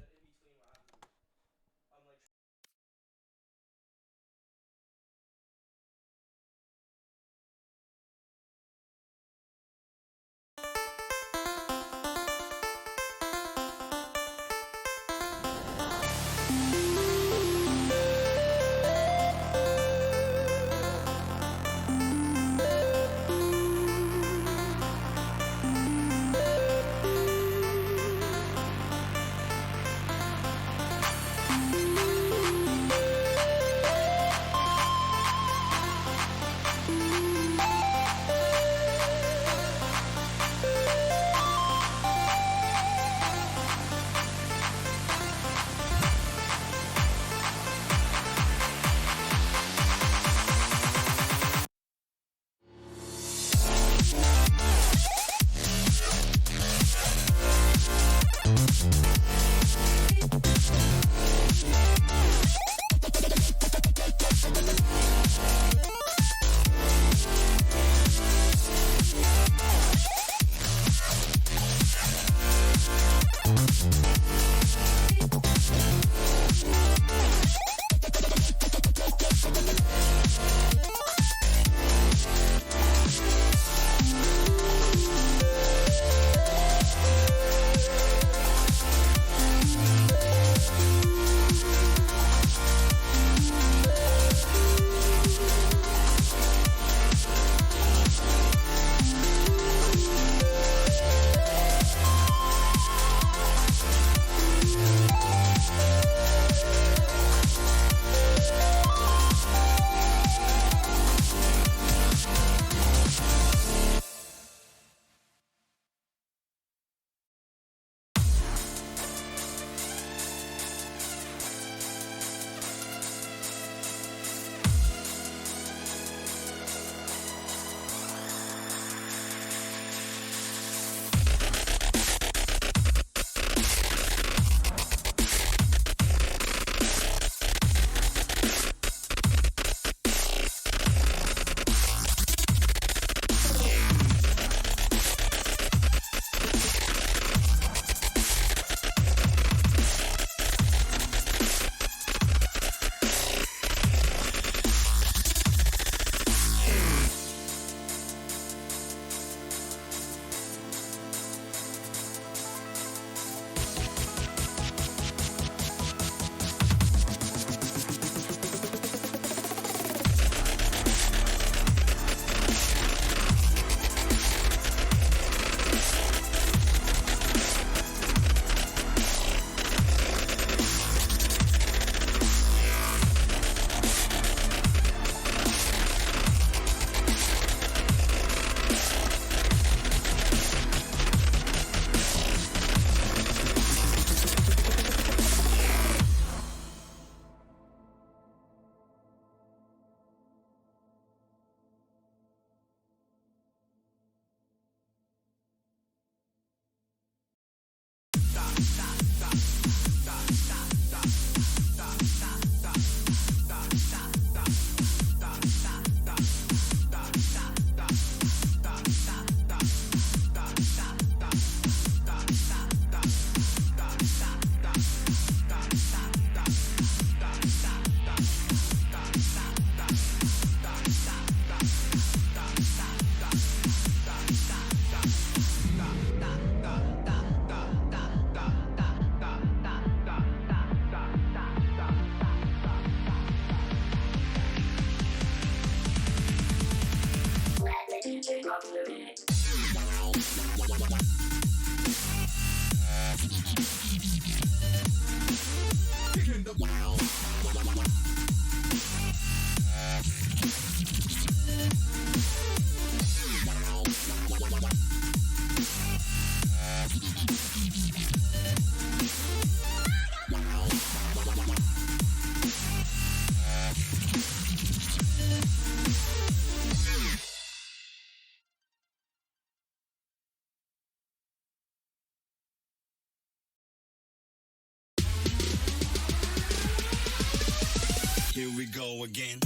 Here we go again.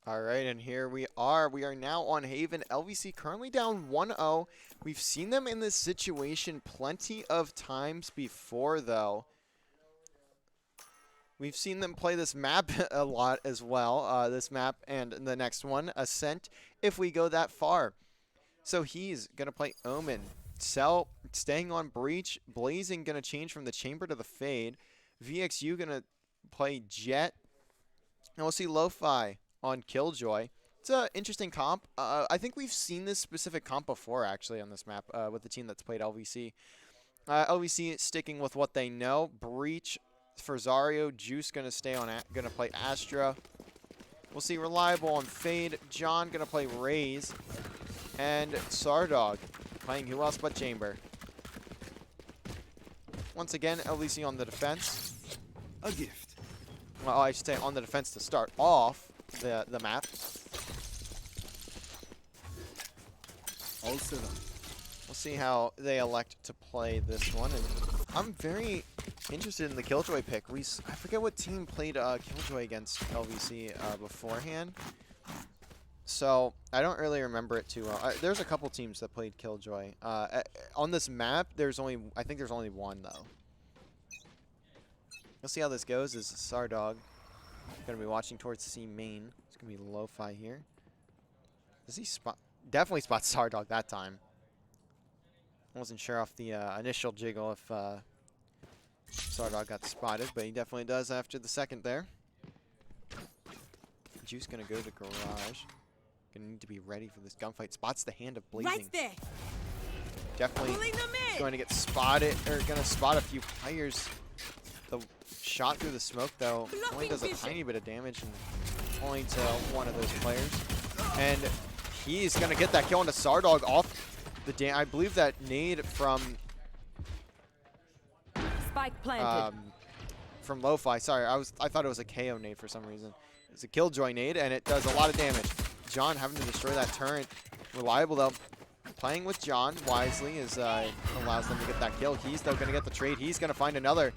All right, and here we are. We are now on Haven. LVC currently down 1-0. We've seen them in this situation plenty of times before, though. We've seen them play this map a lot as well. This map and the next one, Ascent, if we go that far. So he's going to play Omen. Cell staying on Breach. Blazing going to change from the Chamber to the Fade. VXU going to play Jet. And we'll see Lo-Fi on Killjoy. It's an interesting comp. I think we've seen this specific comp before, actually, on this map with the team that's played LVC. LVC sticking with what they know. Breach for Zario. Juice going to stay on, going to play Astra. We'll see Reliable on Fade. John going to play Raze. And Sardog playing who else but Chamber. Once again, LVC on the defense. A gift. Well, I should say on the defense to start off the map. All set up. We'll see how they elect to play this one. And I'm very interested in the Killjoy pick. I forget what team played Killjoy against LVC beforehand. So I don't really remember it too well. There's a couple teams that played Killjoy. On this map, I think there's only one though. We'll see how this goes. This is Sardog Gonna be watching towards C main. It's gonna be Lo-Fi here. Does he spot? Definitely spot Stardog that time. I wasn't sure off the initial jiggle if Stardog got spotted, but he definitely does after the second there. Juice gonna go to garage. Gonna need to be ready for this gunfight. Spots the hand of Blazing. Right there. Definitely Pulling them in. going to get spotted, or gonna spot a few players. The shot through the smoke though only does a tiny bit of damage, and only to one of those players. And he's gonna get that kill into Stardog off the I believe that nade from Spike planted. from Lo-Fi. Sorry, I thought it was a KO nade for some reason. It's a killjoy nade, and it does a lot of damage. John having to destroy that turret. Reliable though. Playing with John wisely is allows them to get that kill. He's though gonna get the trade. He's gonna find another.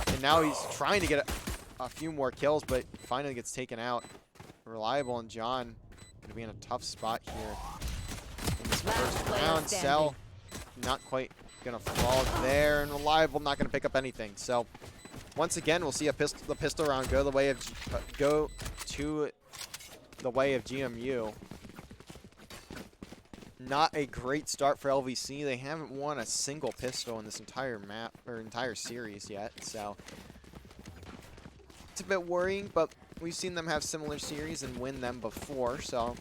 And now he's trying to get a few more kills, but finally gets taken out. Reliable and John gonna be in a tough spot here in this first round. Cell not quite gonna fall there, and Reliable not gonna pick up anything. So once again, we'll see the pistol round go to the way of GMU. Not a great start for LVC. They haven't won a single pistol in this entire map or entire series yet, so it's a bit worrying, but we've seen them have similar series and win them before, so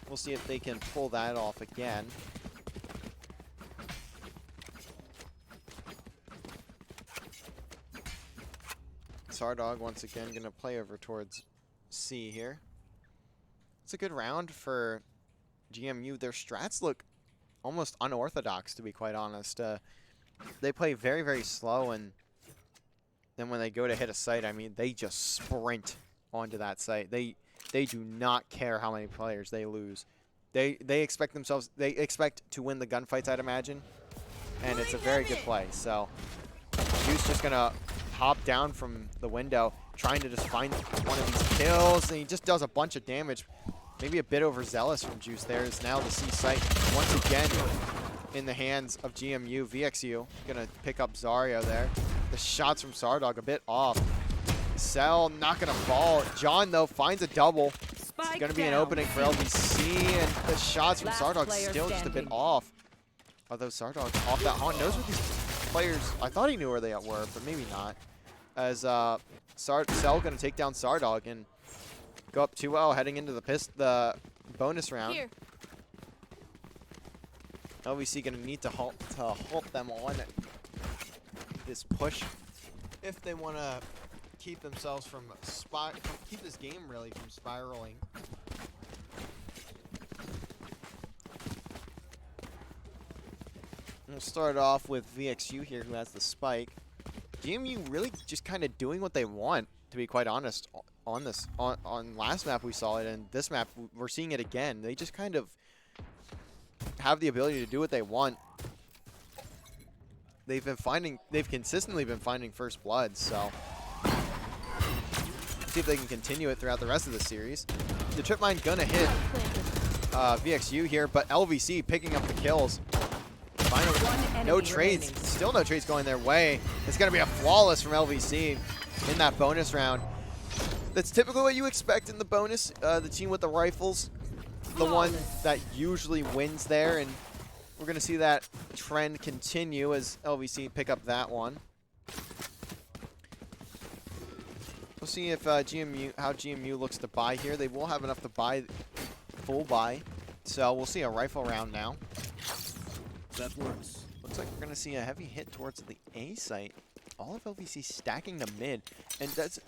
we'll see if they can pull that off again. Stardog once again going to play over towards C here. It's a good round for GMU. Their strats look almost unorthodox, to be quite honest. They play very, very slow, and then when they go to hit a site, I mean, they just sprint onto that site. They do not care how many players they lose. They expect to win the gunfights, I'd imagine, and it's a very good play. So Juice just gonna hop down from the window, trying to just find one of these kills, and he just does a bunch of damage. Maybe a bit overzealous from Juice there. Is now the C site once again in the hands of GMU. VXU gonna pick up Zarya there. The shots from Stardog a bit off. Cell not gonna fall. John though finds a double. It's gonna be an opening for LVC, and the shots from Stardog still just a bit off. Although Stardog off that haunt knows what these players. I thought he knew where they were, but maybe not. As Cell gonna take down Stardog and go up 2-0 heading into the bonus round. Here. LVC gonna need to halt them on this push if they want to keep themselves from keep this game really from spiraling. We'll start off with VXU here, who has the spike. GMU really just kind of doing what they want, to be quite honest. On last map we saw it, and this map we're seeing it again. They just kind of have the ability to do what they want. They've consistently been finding first blood, so see if they can continue it throughout the rest of the series. The trip mine gonna hit VXU here, but LVC picking up the kills. Finally, no trades. Still no trades going their way. It's gonna be a flawless from LVC in that bonus round. That's typically what you expect in the bonus. The team with the rifles, the one that usually wins there, and we're going to see that trend continue as LVC pick up that one. We'll see if how GMU looks to buy here. They will have enough to buy full buy, so we'll see a rifle round now. That works. Looks like we're going to see a heavy hit towards the A site. All of LVC stacking the mid, and that's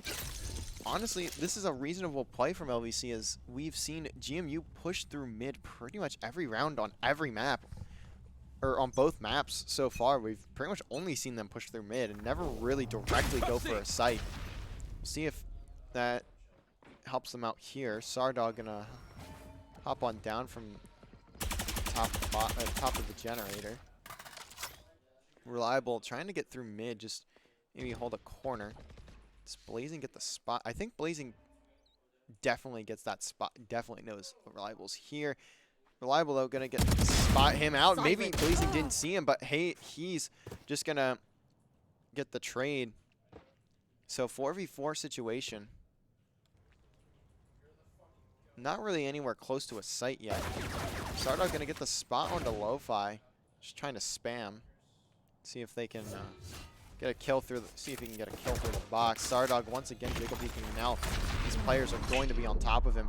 honestly, this is a reasonable play from LVC, as we've seen GMU push through mid pretty much every round on every map, or on both maps so far. We've pretty much only seen them push through mid and never really directly go for a site. We'll see if that helps them out here. Stardog gonna hop on down from top of the generator. Reliable trying to get through mid, just maybe hold a corner. Does Blazing get the spot? I think Blazing definitely gets that spot. Definitely knows Reliable's here. Reliable though gonna spot him out. Maybe Blazing didn't see him, but hey, he's just gonna get the trade. So 4v4 situation. not really anywhere close to a site yet. Sardog gonna get the spot onto Lo-Fi. Just trying to spam. See if they can get a kill through. See if he can get a kill through the box. Sardog once again jiggle peeking. Now these players are going to be on top of him.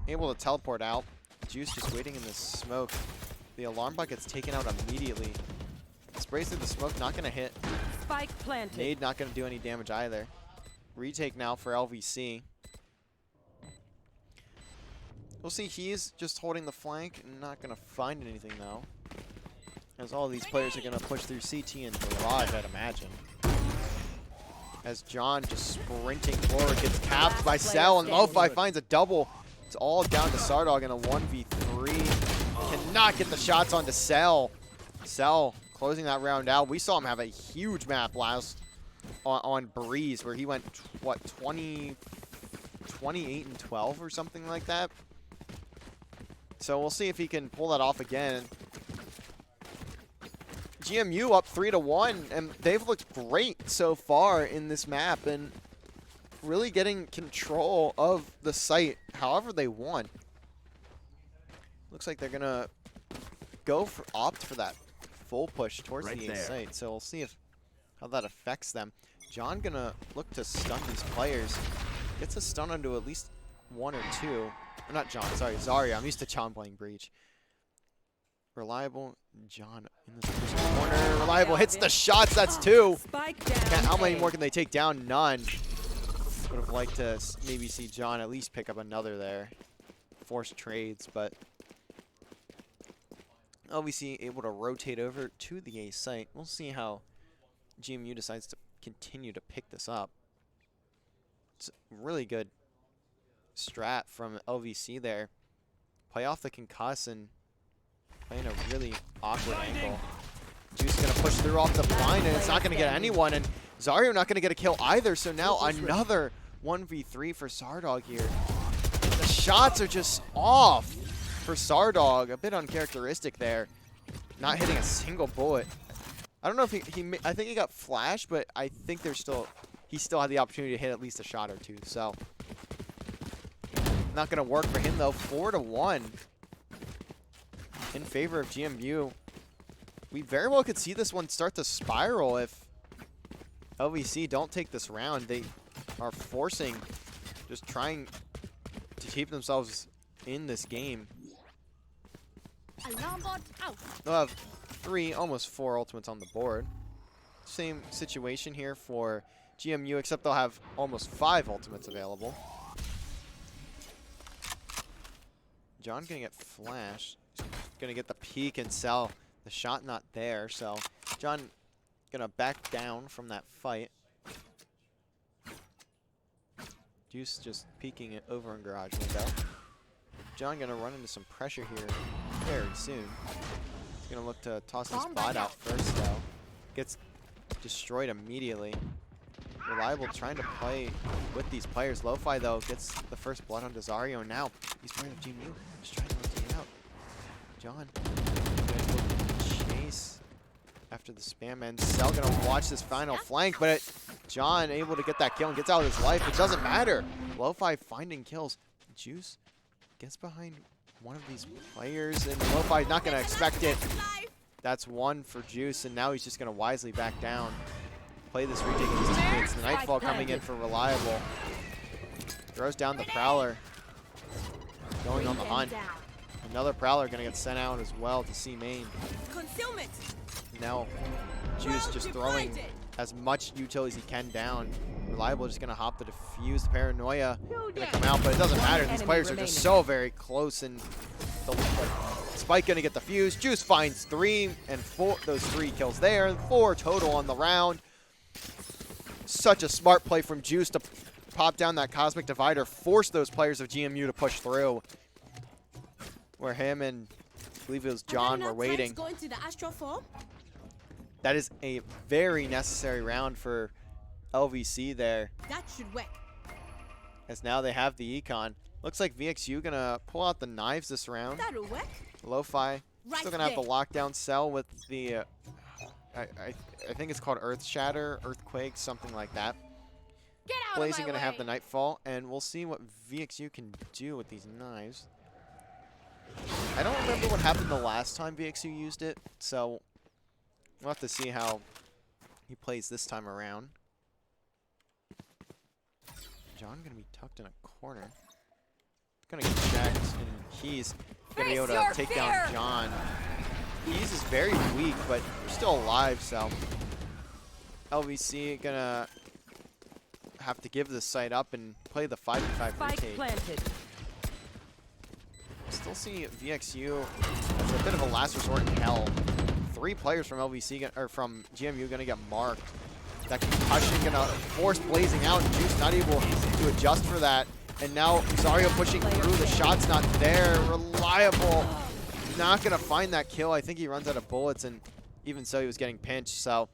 Able to teleport out. Juice just waiting in the smoke. The alarm bot gets taken out immediately. Sprays through the smoke, not gonna hit. Spike planted. Nade not gonna do any damage either. Retake now for LVC. We'll see, he's just holding the flank and not gonna find anything though. As all these players are gonna push through CT and Barrage, I'd imagine. As John just sprinting forward, gets capped by Cell, and Lo-Fi finds a double. It's all down to Sardog in a 1v3. Cannot get the shots onto Cell. Cell closing that round out. We saw him have a huge map last on Breeze, where he went, what, 28 and 12 or something like that. So we'll see if he can pull that off again. GMU up 3-1, and they've looked great so far in this map, and really getting control of the site however they want. Looks like they're gonna opt for that full push towards the A site. So we'll see how that affects them. John gonna look to stun these players. Gets a stun onto at least one or two. Or not John, sorry, Zarya. I'm used to John playing Breach. Reliable, John in the corner. Reliable hits the shots, that's two. Spike down. How many more can they take down? None. Would have liked to maybe see John at least pick up another there. Force trades, but LVC able to rotate over to the A site. We'll see how GMU decides to continue to pick this up. It's a really good strat from LVC there. Play off the concuss and play in a really awkward angle. Juice gonna push through off the blind, and it's not gonna get anyone, and Zarya not gonna get a kill either, so now another 1v3 for Sardog here. The shots are just off for Sardog, a bit uncharacteristic there. Not hitting a single bullet. I don't know if I think he got flashed, but I think he still had the opportunity to hit at least a shot or two, so. Not gonna work for him though, 4-1 in favor of GMU. We very well could see this one start to spiral if LVC don't take this round. They are forcing, just trying to keep themselves in this game. Alarm bot out. They'll have 3, almost 4 ultimates on the board. Same situation here for GMU, except they'll have almost 5 ultimates available. John gonna get flashed. Gonna get the peek and sell. The shot not there, so John gonna back down from that fight. Juice just peeking it over in garage window. John gonna run into some pressure here very soon. He's gonna look to toss this bot out first though. Gets destroyed immediately. Reliable trying to play with these players. Lo-Fi though gets the first blood on Zarya, and now he's playing with GMU. Just trying to rotate out. John gonna chase after the spam ends. Cell gonna watch this final flank, but John able to get that kill and gets out of his life. It doesn't matter. Lo-Fi finding kills. Juice gets behind one of these players, and Lo-Fi not gonna expect it. That's one for Juice, and now he's just gonna wisely back down. Play this retake of his teammates. The Nightfall coming in for Reliable. Throws down the Prowler. Going on the hunt. Another Prowler gonna get sent out as well to C main. Concealment. Now Juice just throwing as much util as he can down. Reliable just gonna hop the defuse. The Paranoia gonna come out, but it doesn't matter. These players are just so very close, and the Spike gonna get the fuse. Juice finds 3 and 4. Those 3 kills there. 4 total on the round. Such a smart play from Juice to pop down that Cosmic Divider, force those players of GMU to push through. Where him and I believe it was John were waiting. Going to the astral form? That is a very necessary round for LVC there. That should work. As now they have the Econ. Looks like VXU gonna pull out the knives this round. That'll work. Lo-Fi Right still gonna have the there. lockdown cell with the I think it's called Earth Shatter, Earthquake, something like that. Get out Blazing of my gonna have way. the Nightfall, and we'll see what VXU can do with these knives. I don't remember what happened the last time VXU used it, so we'll have to see how he plays this time around. John gonna be tucked in a corner. Gonna get checked, and he's gonna be able to take down John. He's is very weak, but still alive, so LVC gonna have to give this site up and play the 5v5 Spike retake. planted. Still see VXU as a bit of a last resort in hell. 3 players from LVC or from GMU gonna get marked. That concussion gonna force Blazing out, and Juice not able to adjust for that. And now Zario pushing through, the shot's not there. Reliable, not gonna find that kill. I think he runs out of bullets, and even so, he was getting pinched. So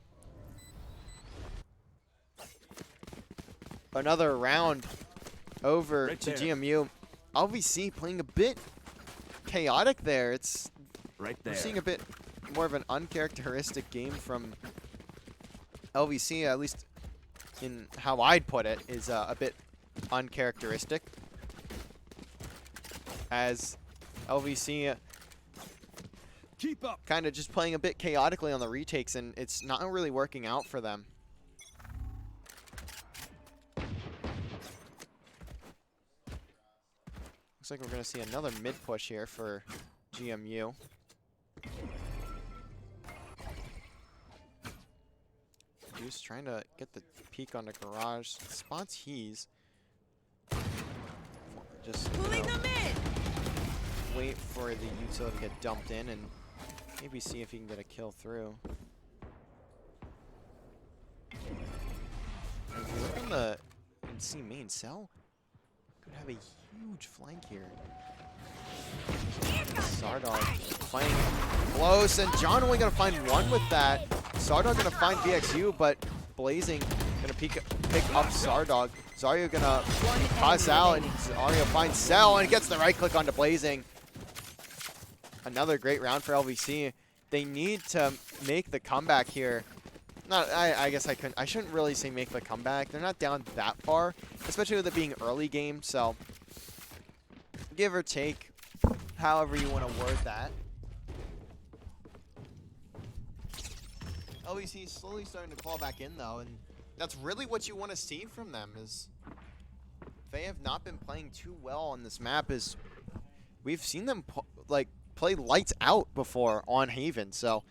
another round over Right to there. GMU. LVC playing a bit chaotic there. It's Right we're there. seeing a bit more of an uncharacteristic game from LVC, at least in how I'd put it, is a bit uncharacteristic. As LVC Keep up. kind of just playing a bit chaotically on the retakes, and it's not really working out for them. Looks like we're going to see another mid push here for GMU. Juice trying to get the peek on the garage. Spots he's just Pulling them in. wait for the utility to get dumped in and maybe see if he can get a kill through. And if you look on the NC main cell, could have a huge flank here. Sardog playing close, and John only gonna find one with that. Sardog gonna find VXU, but Blazing gonna pick up Sardog. Zario gonna pass out, and Zario finds Cell and gets the right click onto Blazing. Another great round for LVC. They need to make the comeback here. I guess I shouldn't really say make the comeback. They're not down that far, especially with it being early game. So give or take, however you want to word that. LVC is slowly starting to claw back in though, and that's really what you want to see from them. Is they have not been playing too well on this map. Is we've seen them play lights out before on Haven, so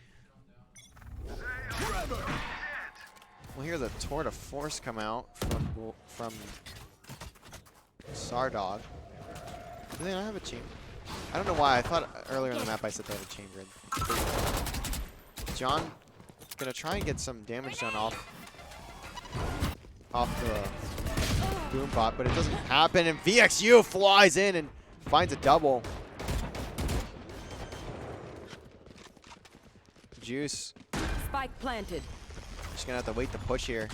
we'll hear the tour de force come out from Sardog. Do they not have a chain? I don't know why. I thought earlier in the map I said they had a chain grid. John gonna try and get some damage done off the boom bot, but it doesn't happen, and VXU flies in and finds a double. Juice Spike planted. just gonna have to wait to push here.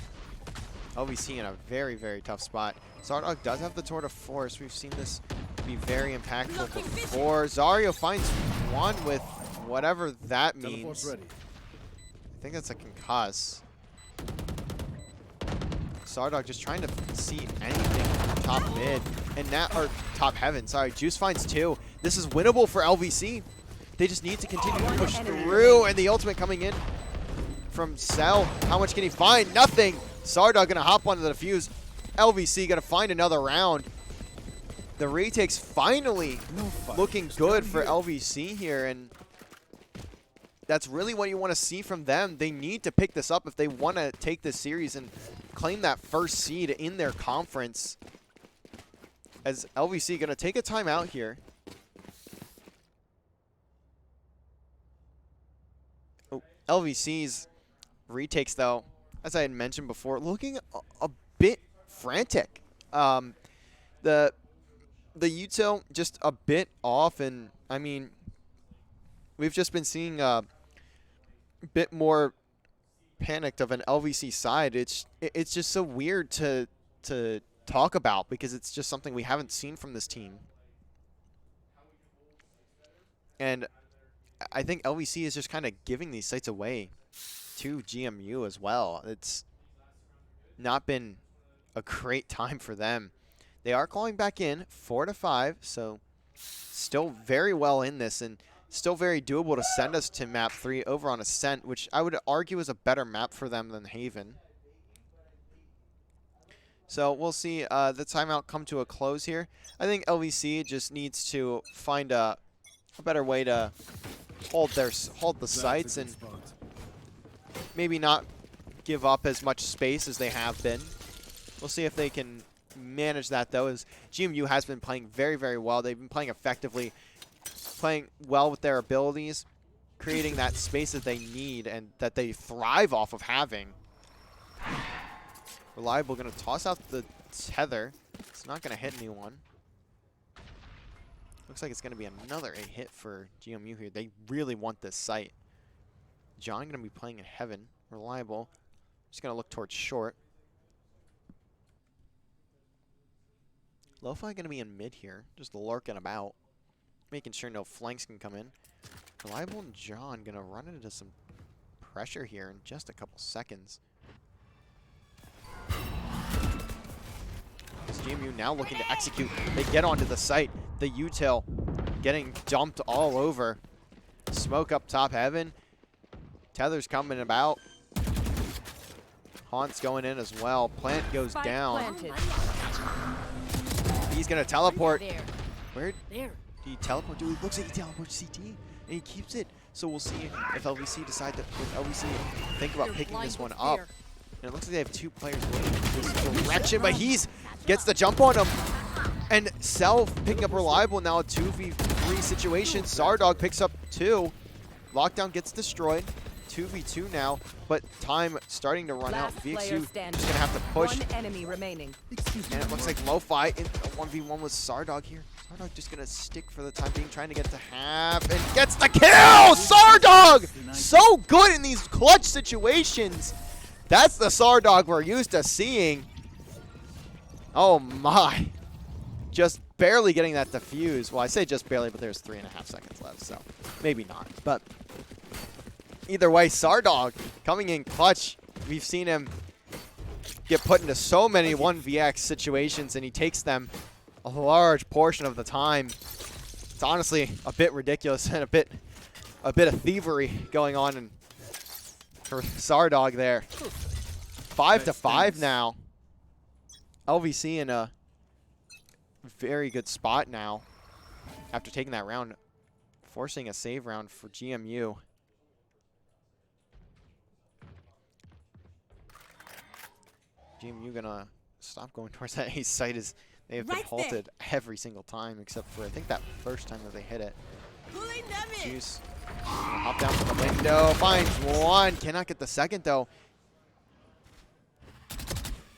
LVC in a very, very tough spot. Sardog does have the tour de force. We've seen this be very impactful before. Zario finds one with whatever that means. Ready. I think that's a concuss. Sardog just trying to see anything from top mid. And now, or top heaven, sorry. Juice finds 2. This is winnable for LVC. They just need to continue to push through, and the ultimate coming in from Cell. How much can he find? Nothing. Sardog gonna hop onto the defuse. LVC gonna find another round. The retake's finally looking good for LVC here, and that's really what you want to see from them. They need to pick this up if they want to take this series and claim that first seed in their conference. As LVC gonna take a timeout here. Oh, LVC's retakes, though, as I had mentioned before, looking a bit frantic. The util just a bit off, and I mean, we've just been seeing a bit more panicked of an LVC side. It's just so weird to talk about because it's just something we haven't seen from this team. And I think LVC is just kind of giving these sites away to GMU as well. It's not been a great time for them. They are calling back in 4-5, so still very well in this and still very doable to send us to map 3 over on Ascent, which I would argue is a better map for them than Haven. So we'll see the timeout come to a close here. I think LVC just needs to find a better way to hold the sites and maybe not give up as much space as they have been. We'll see if they can manage that, though, as GMU has been playing very, very well. They've been playing effectively, playing well with their abilities, creating that space that they need and that they thrive off of having. Reliable going to toss out the tether. It's not going to hit anyone. Looks like it's going to be another a hit for GMU here. They really want this site. John going to be playing in heaven. Reliable. Just going to look towards short. Lo-Fi going to be in mid here. Just lurking about. Making sure no flanks can come in. Reliable and John going to run into some pressure here in just a couple seconds. GMU now looking to execute. They get onto the site. The util getting dumped all over. Smoke up top heaven. Tether's coming about. Haunt's going in as well. Plant goes Spike down. planted. He's going to teleport. There. Where There. did he teleport? Dude, it looks like he teleports CT. And he keeps it. So we'll see if LVC decide to, if LVC think about picking this one up. And it looks like they have 2 players going in this direction, but he's gets the jump on him. And Self picking up Reliable, now a 2v3 situation. Zardog picks up 2. Lockdown gets destroyed. 2v2 now, but time starting to run out. Last player VXU standing. just gonna have to push. One enemy remaining. And it looks like Lo-Fi in a 1v1 with Zardog here. Zardog just gonna stick for the time being, trying to get to half, and gets the kill! Zardog! So good in these clutch situations. That's the Zardog we're used to seeing. Oh my. Just barely getting that defuse. Well, I say just barely, but there's 3.5 seconds left, so maybe not. But either way, Zardog coming in clutch. We've seen him get put into so many 1vx situations, and he takes them a large portion of the time. It's honestly a bit ridiculous and a bit of thievery going on in, for Zardog there. 5-5 now. LVC in a very good spot now after taking that round, forcing a save round for GMU. GMU gonna stop going towards that ace site as they have been Right there. halted every single time except for I think that first time that they hit it. Pulling them in. Juice hop down from the window, finds one, cannot get the second though.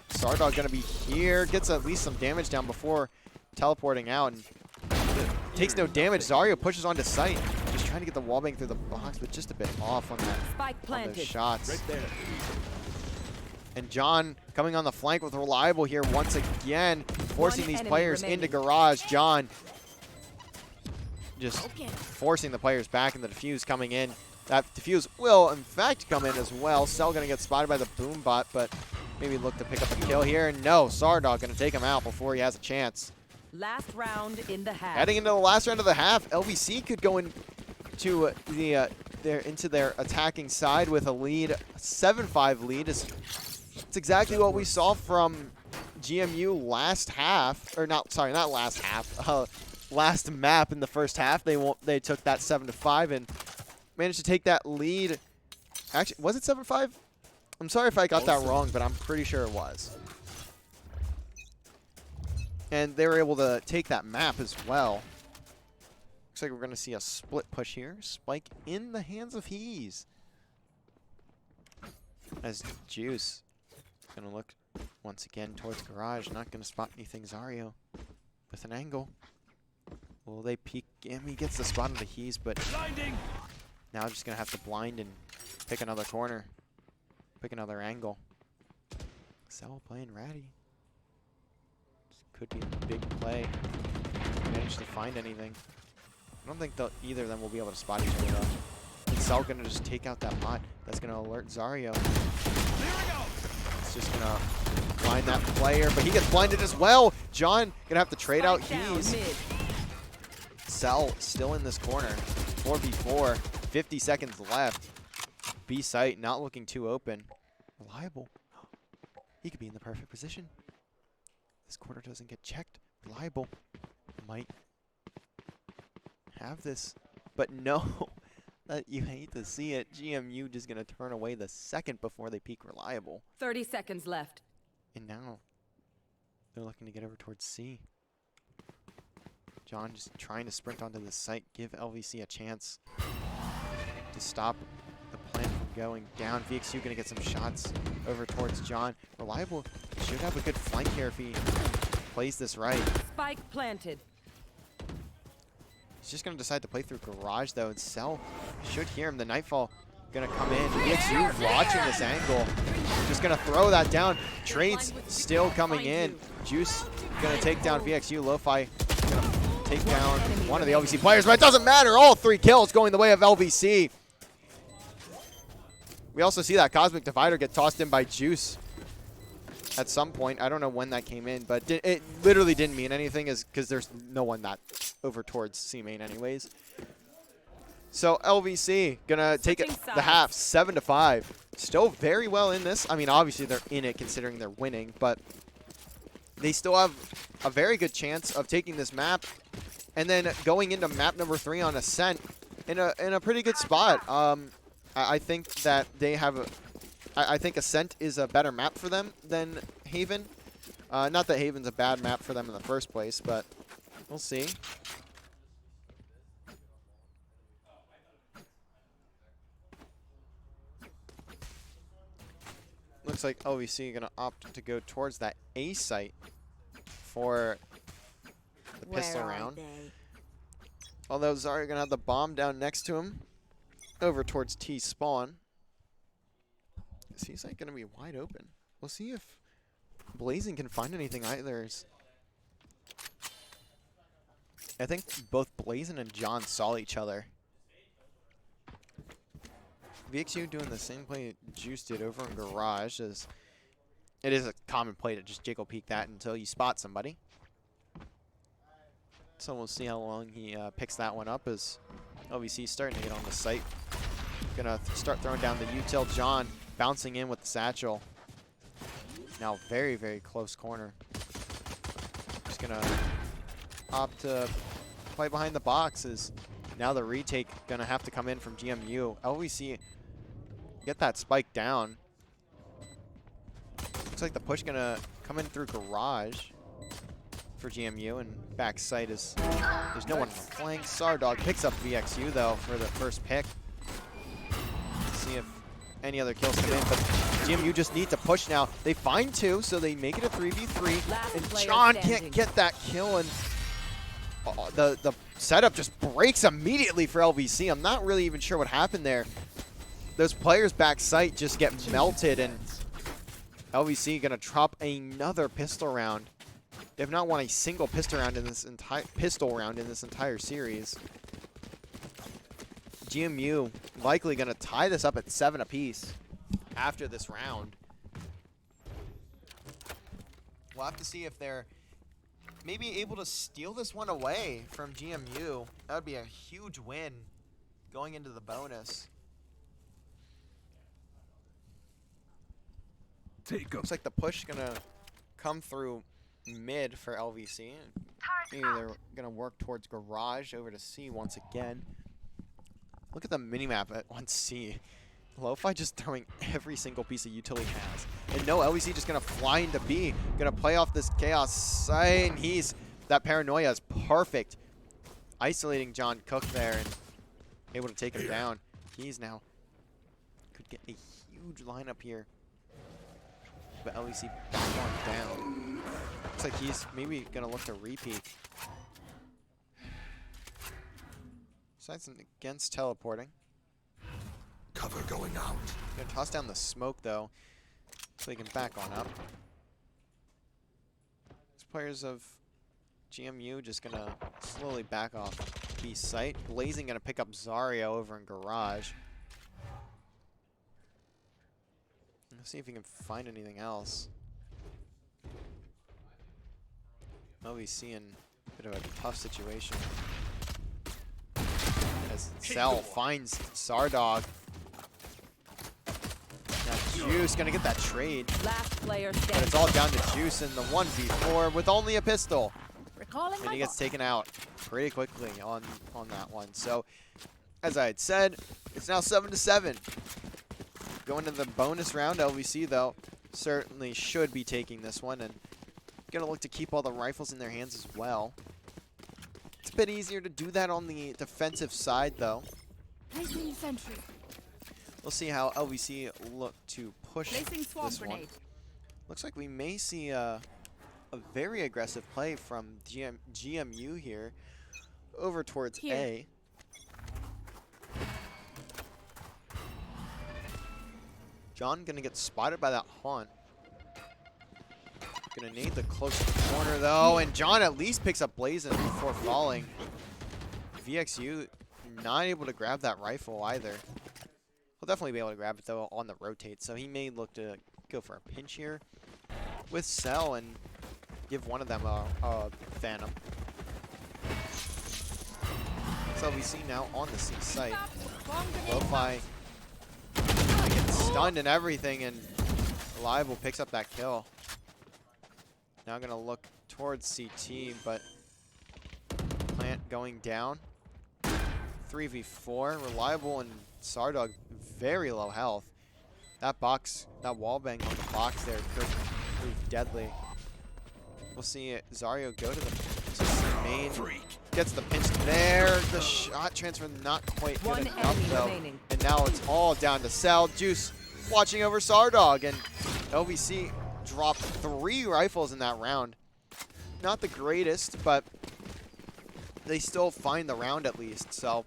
Zardog gonna be here, gets at least some damage down before teleporting out and takes no damage. Zarya pushes onto site, just trying to get the wallbang through the box, but just a bit off on that Spike on planted. those shots. Right there. And John coming on the flank with Reliable here once again, forcing One these enemy players remaining. into garage. John just Okay. forcing the players back, and the defuse coming in. That defuse will, in fact, come in as well. Cell going to get spotted by the boom bot, but maybe look to pick up a kill here. No, Zardog going to take him out before he has a chance. Last round in the half. Heading into the last round of the half, LVC could go into their attacking side with a lead, a 7-5 lead. It's exactly what we saw from GMU last half, or not last half. Last map in the first half, they took that 7-5 and managed to take that lead. Actually, was it 7-5? I'm sorry if I got that wrong, but I'm pretty sure it was. And they were able to take that map as well. Looks like we're going to see a split push here. Spike in the hands of Hees. As Juice is going to look once again towards garage. Not going to spot anything. Zario with an angle. Will they peek him? He gets the spot on the Hees, but Blinding. now just going to have to blind and pick another corner. Pick another angle. Cell playing ratty. Could be a big play. Manage to find anything. I don't think either of them will be able to spot each other though. And Cell gonna just take out that bot. That's gonna alert Zario. There we go. It's just gonna find that player, but he gets blinded as well. John gonna have to trade out Spike down keys. mid. Cell still in this corner. 4v4, 50 seconds left. B site not looking too open. Reliable. He could be in the perfect position. This quarter doesn't get checked. Reliable might have this, but no. You hate to see it. GMU just gonna turn away the second before they peak Reliable. 30 seconds left. And now they're looking to get over towards C. John just trying to sprint onto the site, give LVC a chance to stop the plan from going down. VXU gonna get some shots over towards John. Reliable should have a good flank here if he plays this right. Spike planted. He's just gonna decide to play through Garage though, and Cell should hear him. The Nightfall gonna come in. VXU watching this angle. Just gonna throw that down. Trades still coming in. Juice gonna take down VXU. Lo-Fi gonna take down one of the LVC players, but it doesn't matter. All 3 kills going the way of LVC. We also see that Cosmic Divider get tossed in by Juice at some point. I don't know when that came in, but it literally didn't mean anything because there's no one that over towards C main anyways. So LVC gonna take it the half 7-5. Still very well in this. I mean, obviously they're in it considering they're winning, but they still have a very good chance of taking this map and then going into map number 3 on Ascent in a pretty good spot. I think that they have I think Ascent is a better map for them than Haven. Not that Haven's a bad map for them in the first place, but we'll see. Looks like LVC gonna opt to go towards that A site for the pistol round. Although Zarya gonna have the bomb down next to him, over towards T spawn. Seems like gonna be wide open. We'll see if Blazing can find anything either. I think both Blazing and John saw each other. VXU doing the same play Juice did over in Garage. As it is a common play to just jiggle peek that until you spot somebody. So we'll see how long he picks that one up as LVC starting to get on the site. Gonna start throwing down the util. John bouncing in with the satchel. Now very, very close corner. Just gonna opt to play behind the boxes. Now the retake gonna have to come in from GMU. LVC get that spike down. Looks like the push gonna come in through Garage for GMU, and back site is there's no one on the flank. Sardog picks up VXU though for the first pick. See if any other kills come in, but GMU just need to push now. They find 2, so they make it a 3v3, and John can't get that kill, and the setup just breaks immediately for LVC. I'm not really even sure what happened there. Those players back site just get melted, and LVC gonna drop another pistol round. They have not won a single pistol round in this entire series. GMU likely gonna tie this up at 7 apiece after this round. We'll have to see if they're maybe able to steal this one away from GMU. That would be a huge win going into the bonus. Looks like the push gonna come through mid for LVC. Maybe they're gonna work towards Garage over to C once again. Look at the minimap at 1C. Lo-Fi just throwing every single piece of utility he has. And no, LVC just gonna fly into B. Gonna play off this chaos site, and that paranoia is perfect. Isolating John Cook there and able to take him down. He's now could get a huge lineup here. But LVC back on down. Looks like he's maybe gonna look to repeat. Besides against teleporting. Cover going out. Gonna toss down the smoke though, so they can back on up. These players of GMU just gonna slowly back off B site. Blazing gonna pick up Zarya over in Garage. Let's see if he can find anything else. LVC in a bit of a tough situation. As Cell finds Sardog. Now Juice gonna get that trade. Last player But standing. it's all down to Juice in the 1v4 with only a pistol. Recalling And my he gets boss. taken out pretty quickly on that one. So, as I had said, it's now 7-7. Going to the bonus round, LVC, though, certainly should be taking this one. And going to look to keep all the rifles in their hands as well. It's a bit easier to do that on the defensive side, though. Placing sentry. We'll see how LVC look to push Placing swamp this one. grenade. Looks like we may see a very aggressive play from GMU here over towards Here. A. John gonna get spotted by that Haunt. Gonna need the close corner though, and John at least picks up Blazin before falling. VXU not able to grab that rifle either. He'll definitely be able to grab it though on the rotate, so he may look to go for a pinch here with Cell and give one of them a Phantom. So we see now on the C site, Lo-Fi gets stunned and everything, and Reliable picks up that kill. Now gonna look towards CT, but Plant going down. 3v4, Reliable and Sardog very low health. That box, that wall bang on the box there could prove deadly. We'll see Zaryo go to the main. Gets the pinch there. The shot transfer not quite good One enough enemy though. remaining. And now it's all down to Cell. Juice watching over Sardog, and LVC dropped 3 rifles in that round. Not the greatest, but they still find the round at least. So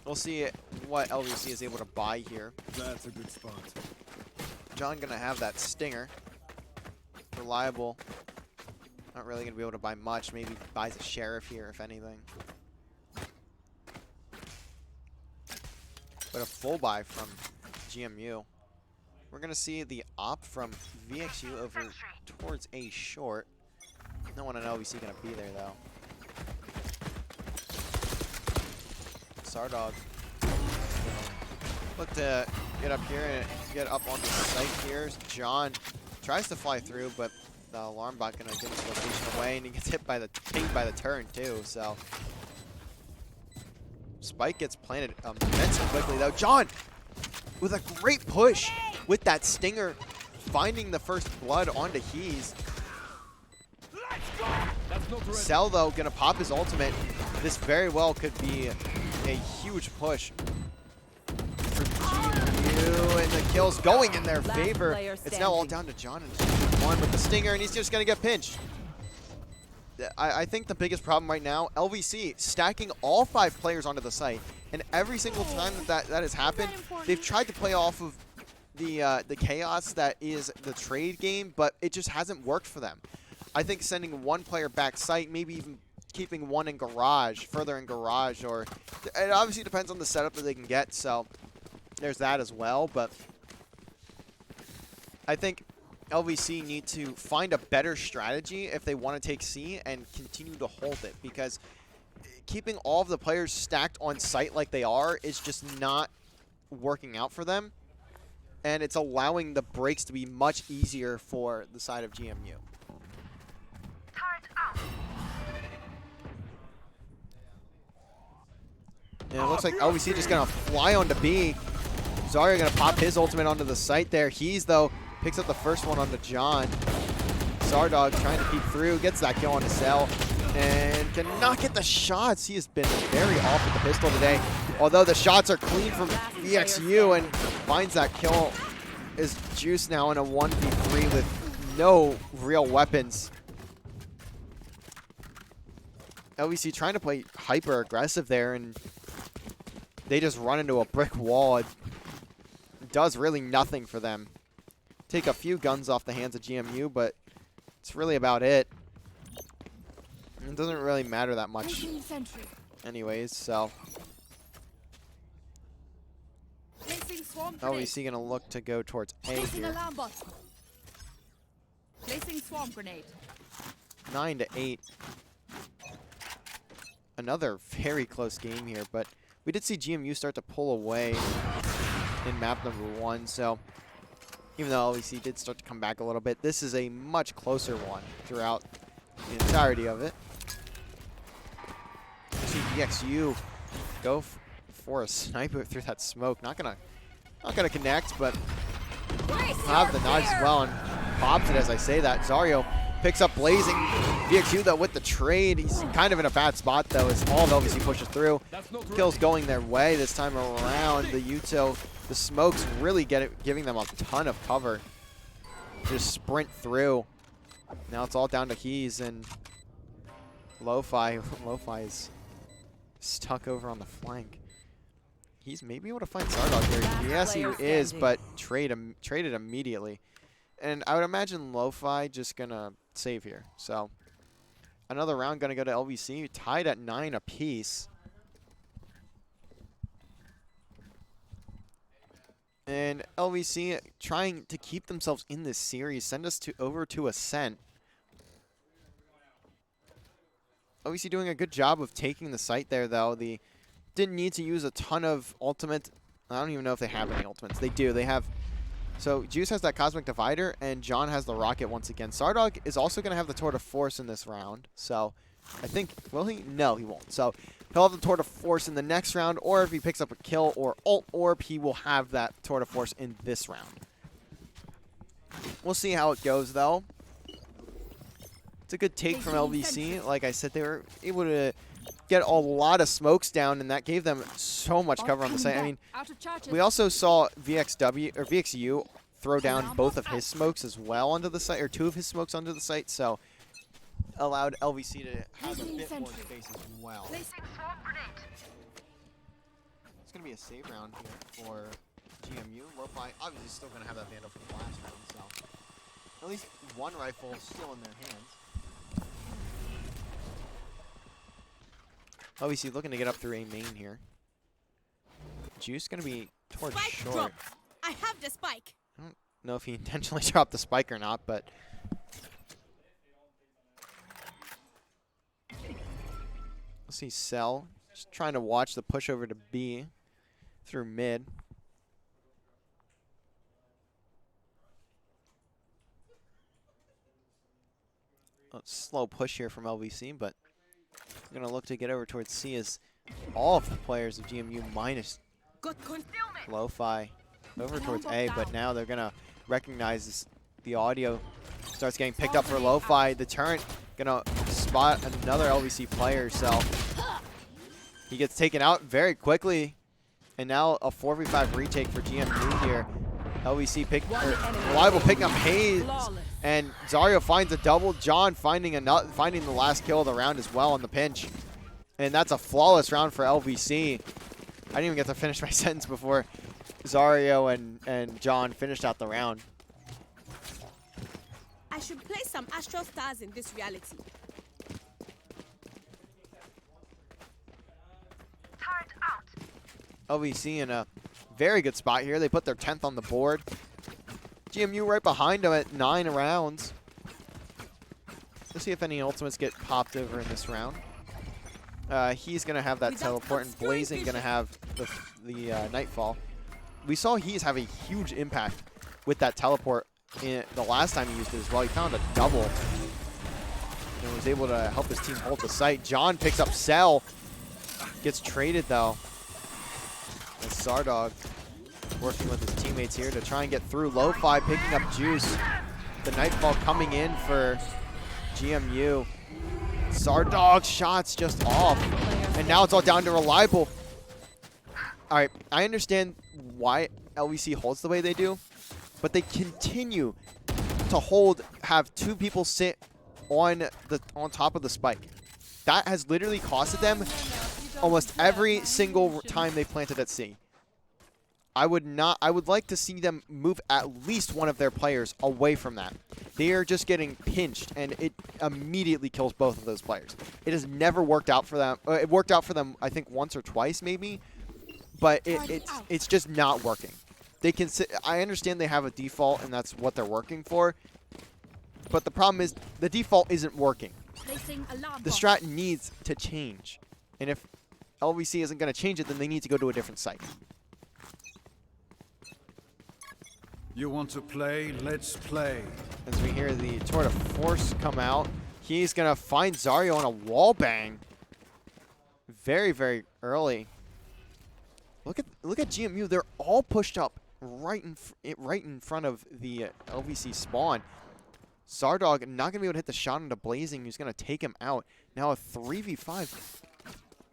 we'll see what LVC is able to buy here. That's a good spot. John gonna have that stinger. Reliable. Not really gonna be able to buy much. Maybe buys a sheriff here, if anything. But a full buy from GMU. We're gonna see the op from VXU over towards A short. No one on LVC gonna be there though. Sardog. Look to get up here and get up on the site here. John tries to fly through, but the alarm bot gonna give his location away, and he gets hit by the pinged by the turn too. So Spike gets planted immensely quickly though. John with a great push with that stinger, finding the first blood onto Hees. That's not ready. Cell though gonna pop his ultimate. This very well could be a huge push for GMU, and the kill's going in their Last favor. player It's now all standing. down to John and one with the stinger, and he's just gonna get pinched. I think the biggest problem right now, LVC stacking all 5 players onto the site, and every single time that has happened, they've tried to play off of the chaos that is the trade game, but it just hasn't worked for them. I think sending one player back site, maybe even keeping one in garage, further in garage, or it obviously depends on the setup that they can get, so there's that as well. But I think LVC need to find a better strategy if they want to take C and continue to hold it, because keeping all of the players stacked on site like they are is just not working out for them, and it's allowing the breaks to be much easier for the side of GMU. And it looks like LVC just gonna fly onto B. Zarya gonna pop his ultimate onto the site there. He's though picks up the first one onto John. Sardog trying to peek through, gets that kill onto Cell, and cannot get the shots. He has been very off with the pistol today. Although the shots are clean from VXU, and finds that kill. Is Juice now in a 1v3 with no real weapons. LVC trying to play hyper aggressive there, and they just run into a brick wall. It does really nothing for them. Take a few guns off the hands of GMU, but it's really about it. It doesn't really matter that much Placing sentry. anyways, so Placing swarm grenade. LVC gonna look to go towards A Placing here. alarm bot. Placing swarm grenade. 9-8. another very close game here, but we did see GMU start to pull away in map number 1, so even though LVC did start to come back a little bit, this is a much closer one throughout the entirety of it. You see VXU go for a sniper through that smoke. Not gonna connect, but have the knives as well and pops it as I say that. Zario picks up Blazing. VXU though with the trade. He's kind of in a bad spot though as all of LVC pushes through. Kills going their way this time around. The Yuto, the smokes really giving them a ton of cover. Just sprint through. Now it's all down to Keys and Lo-Fi. Lo-Fi is stuck over on the flank. He's maybe able to find Zardog here. Yes, he is, but traded immediately. And I would imagine Lo-Fi just gonna save here. So another round gonna go to LVC, tied at 9 apiece. And LVC trying to keep themselves in this series, send us over to Ascent. LVC doing a good job of taking the site there, though. They didn't need to use a ton of ultimate. I don't even know if they have any ultimates. They do. They have. So Juice has that Cosmic Divider, and John has the Rocket once again. Sardog is also going to have the Tour de Force in this round. So I think, will he? No, he won't. So he'll have the Tour de Force in the next round, or if he picks up a kill or ult orb, he will have that Tour de Force in this round. We'll see how it goes, though. It's a good take from LVC. Like I said, they were able to get a lot of smokes down, and that gave them so much cover on the site. I mean, we also saw VXU throw down both of his smokes as well onto the site, or 2 of his smokes onto the site, so allowed LVC to have a bit more space as well. It's going to be a save round here for GMU. Lo-Fi obviously still going to have that Vandal from the last round, so at least one rifle still in their hands. LVC looking to get up through A main here. Juice going to be towards Spike short. drop. I have the spike. I don't know if he intentionally dropped the spike or not, but let's see Cell just trying to watch the push over to B through mid. A slow push here from LVC, but we're going to look to get over towards C as all of the players of GMU minus Lo-Fi over towards A, but now they're going to recognize the audio starts getting picked up for Lo-Fi. The turret going to spot another LVC player, so he gets taken out very quickly. And now a 4v5 retake for GMU here. LVC Reliable picking up Hayes, and Zario finds a double. John finding the last kill of the round as well on the pinch. And that's a flawless round for LVC. I didn't even get to finish my sentence before Zario and John finished out the round. I should play some Astral Stars in this reality. LVC in a very good spot here. They put their 10th on the board. GMU right behind them at 9 rounds. Let's see if any ultimates get popped over in this round. He's going to have that teleport, and Blazing going to have the Nightfall. We saw He's have a huge impact with that teleport in the last time he used it as well. He found a double and was able to help his team hold the site. John picks up Cell. Gets traded, though. And Sardog working with his teammates here to try and get through. Lo-Fi picking up Juice. The Nightfall coming in for GMU. Sardog's shots just off. And now it's all down to Reliable. All right, I understand why LVC holds the way they do, but they continue to have 2 people sit on top of the spike. That has literally costed them almost every single time they planted at C. I would like to see them move at least one of their players away from that. They are just getting pinched, and it immediately kills both of those players. It has never worked out for them. It worked out for them, I think, once or twice maybe, but it's just not working. They can I understand they have a default, and that's what they're working for, but the problem is the default isn't working. The strat needs to change. And if LVC isn't going to change it, then they need to go to a different site. You want to play? Let's play. As we hear the tour de force come out, he's going to find Zario on a wall bang. Very, very early. Look at GMU. They're all pushed up right in front of the LVC spawn. Zardog not going to be able to hit the shot into Blazing. Who's going to take him out. Now a 3v5.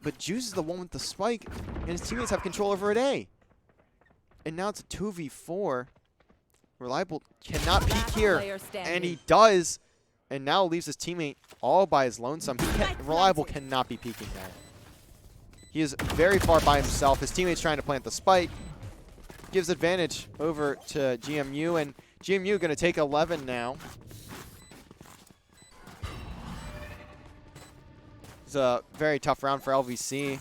But Juice is the one with the spike, and his teammates have control over it A. And now it's a 2v4. Reliable cannot peek here, and he does. And now leaves his teammate all by his lonesome. Reliable cannot be peeking there. He is very far by himself. His teammate's trying to plant the spike. Gives advantage over to GMU, and GMU going to take 11 now. It's a very tough round for LVC.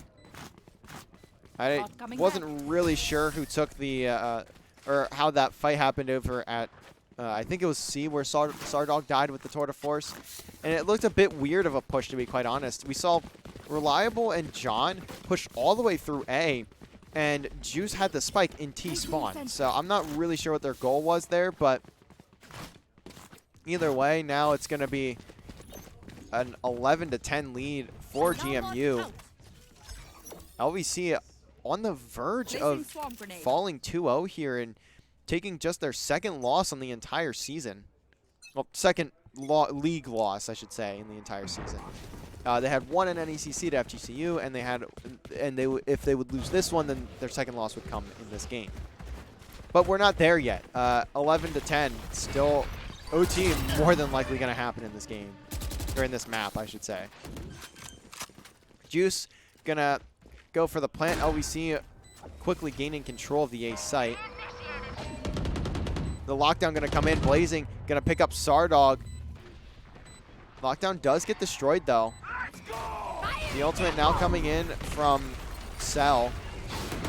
I wasn't really sure who took the, or how that fight happened over at, I think it was C, where Zardog died with the Tour de Force. And it looked a bit weird of a push, to be quite honest. We saw Reliable and John push all the way through A, and Juice had the spike in T spawn. So I'm not really sure what their goal was there, but either way, now it's going to be an 11-10 lead for GMU. LVC on the verge of falling 2-0 here and taking just their second loss on the entire season. Well, second league loss, I should say, in the entire season. They had one in NACE to FGCU, and if they would lose this one, then their second loss would come in this game. But we're not there yet. 11-10, still OT more than likely going to happen in this game, or in this map, I should say. Juice gonna go for the plant. LVC quickly gaining control of the A site. The lockdown gonna come in. Blazing gonna pick up Zardog. Lockdown does get destroyed though. The ultimate now coming in from Cell.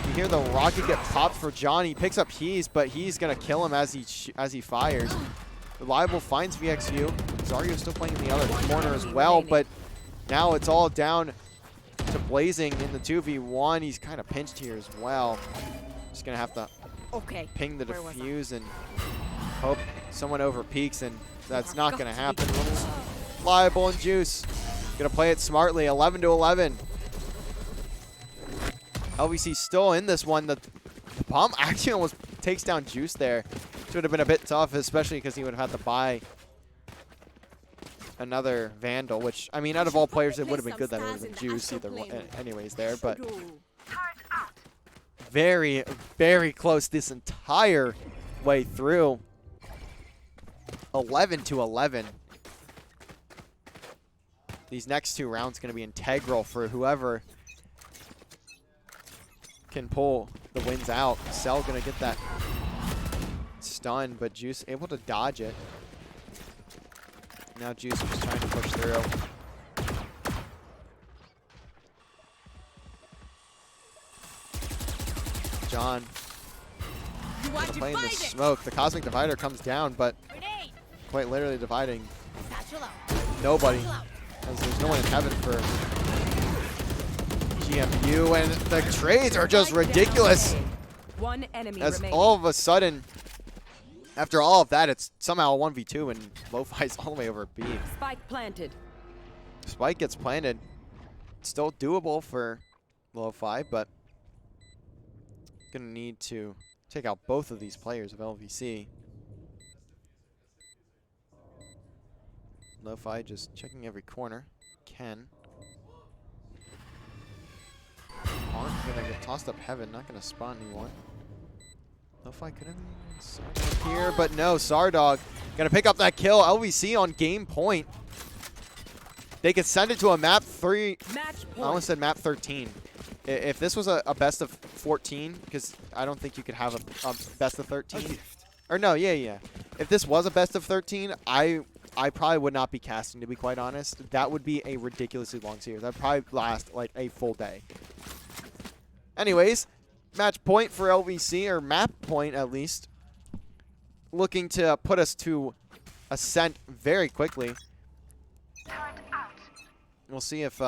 You hear the rocket get popped for John. He picks up He's, but he's gonna kill him as he fires. Reliable finds VXU. Zario still playing in the other corner as well, but now it's all down to Blazing in the 2v1. He's kind of pinched here as well. Just gonna have to ping the defuse and hope someone over peaks, and that's not gonna happen. Reliable and Juice gonna play it smartly. 11-11. LVC still in this one. The bomb actually almost takes down Juice there. This would have been a bit tough, especially because he would have had to buy another Vandal, which, I mean, out of all players, it would have been good that it would have been Juice either one, anyways there, but very, very close this entire way through. 11-11. These next two rounds going to be integral for whoever can pull the wins out. Cell going to get that stun, but Juice able to dodge it. Now Juice is trying to push through. John playing the smoke. The Cosmic Divider comes down, but quite literally dividing nobody, as there's no one in heaven for GMU, and the trades are just ridiculous. One enemy as remaining. all of a sudden, after all of that, it's somehow a 1v2 and Lo-Fi's all the way over B. Spike planted. Spike gets planted. Still doable for Lo-Fi, but gonna need to take out both of these players of LVC. Lo-Fi just checking every corner. Ken. Aren't gonna get tossed up heaven, not gonna spawn anyone. Lo-Fi could have been here, but no, Zardog gonna pick up that kill. LVC on game point. They could send it to a map 3. I almost said map 13. If this was a best of 14, because I don't think you could have a best of 13. Or no, yeah. If this was a best of 13, I probably would not be casting, to be quite honest. That would be a ridiculously long series. That would probably last like a full day. Anyways, match point for LVC, or map point at least. Looking to put us to ascent very quickly. We'll see if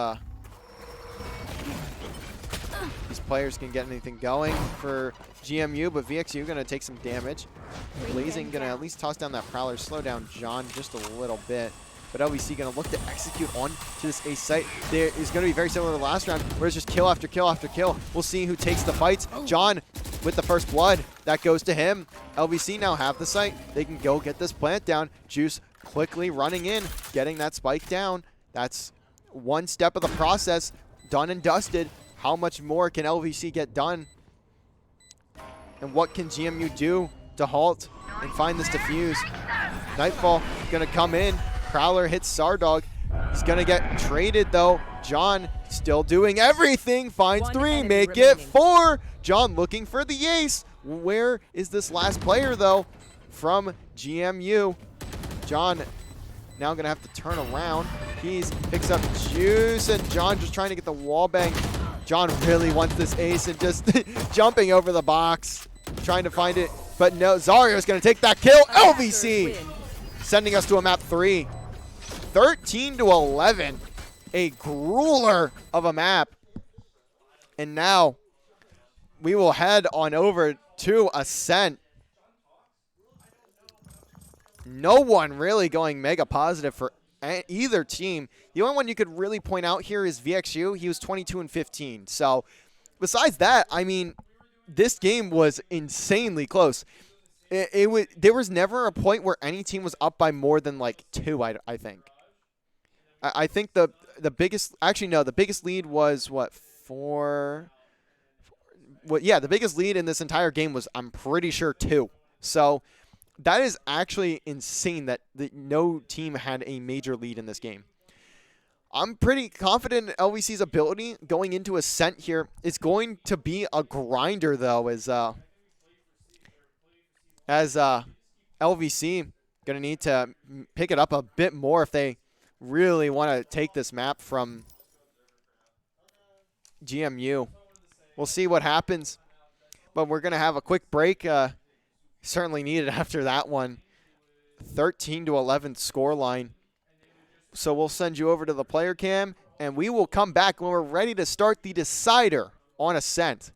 these players can get anything going for GMU, but VXU going to take some damage. Blazing going to at least toss down that Prowler, slow down John just a little bit. But LVC going to look to execute on to this ace site. There is going to be very similar to the last round, where it's just kill after kill after kill. We'll see who takes the fights. John with the first blood. That goes to him. LVC now have the site. They can go get this plant down. Juice quickly running in, getting that spike down. That's one step of the process. Done and dusted. How much more can LVC get done? And what can GMU do to halt and find this defuse? Nightfall going to come in. Prowler hits Sardog. He's going to get traded, though. John still doing everything. Finds 3. Make it 4. John looking for the ace. Where is this last player, though, from GMU? John now going to have to turn around. He picks up Juice, and John just trying to get the wall bang. John really wants this ace and just jumping over the box, trying to find it. But no, Zario's going to take that kill. LVC sending us to a map 3. 13-11. A grueler of a map. And now we will head on over to Ascent. No one really going mega positive for either team. The only one you could really point out here is VXU. He was 22-15. So besides that, I mean, this game was insanely close. There was never a point where any team was up by more than like 2, I think. I think the biggest, actually no, the biggest lead was what, 4? Well, yeah, the biggest lead in this entire game was, I'm pretty sure, 2. So that is actually insane that no team had a major lead in this game. I'm pretty confident in LVC's ability going into Ascent here. It's going to be a grinder, though, as LVC going to need to pick it up a bit more if they really want to take this map from GMU. We'll see what happens, but we're going to have a quick break. Certainly needed after that one. 13-11 scoreline. So we'll send you over to the player cam, and we will come back when we're ready to start the decider on Ascent.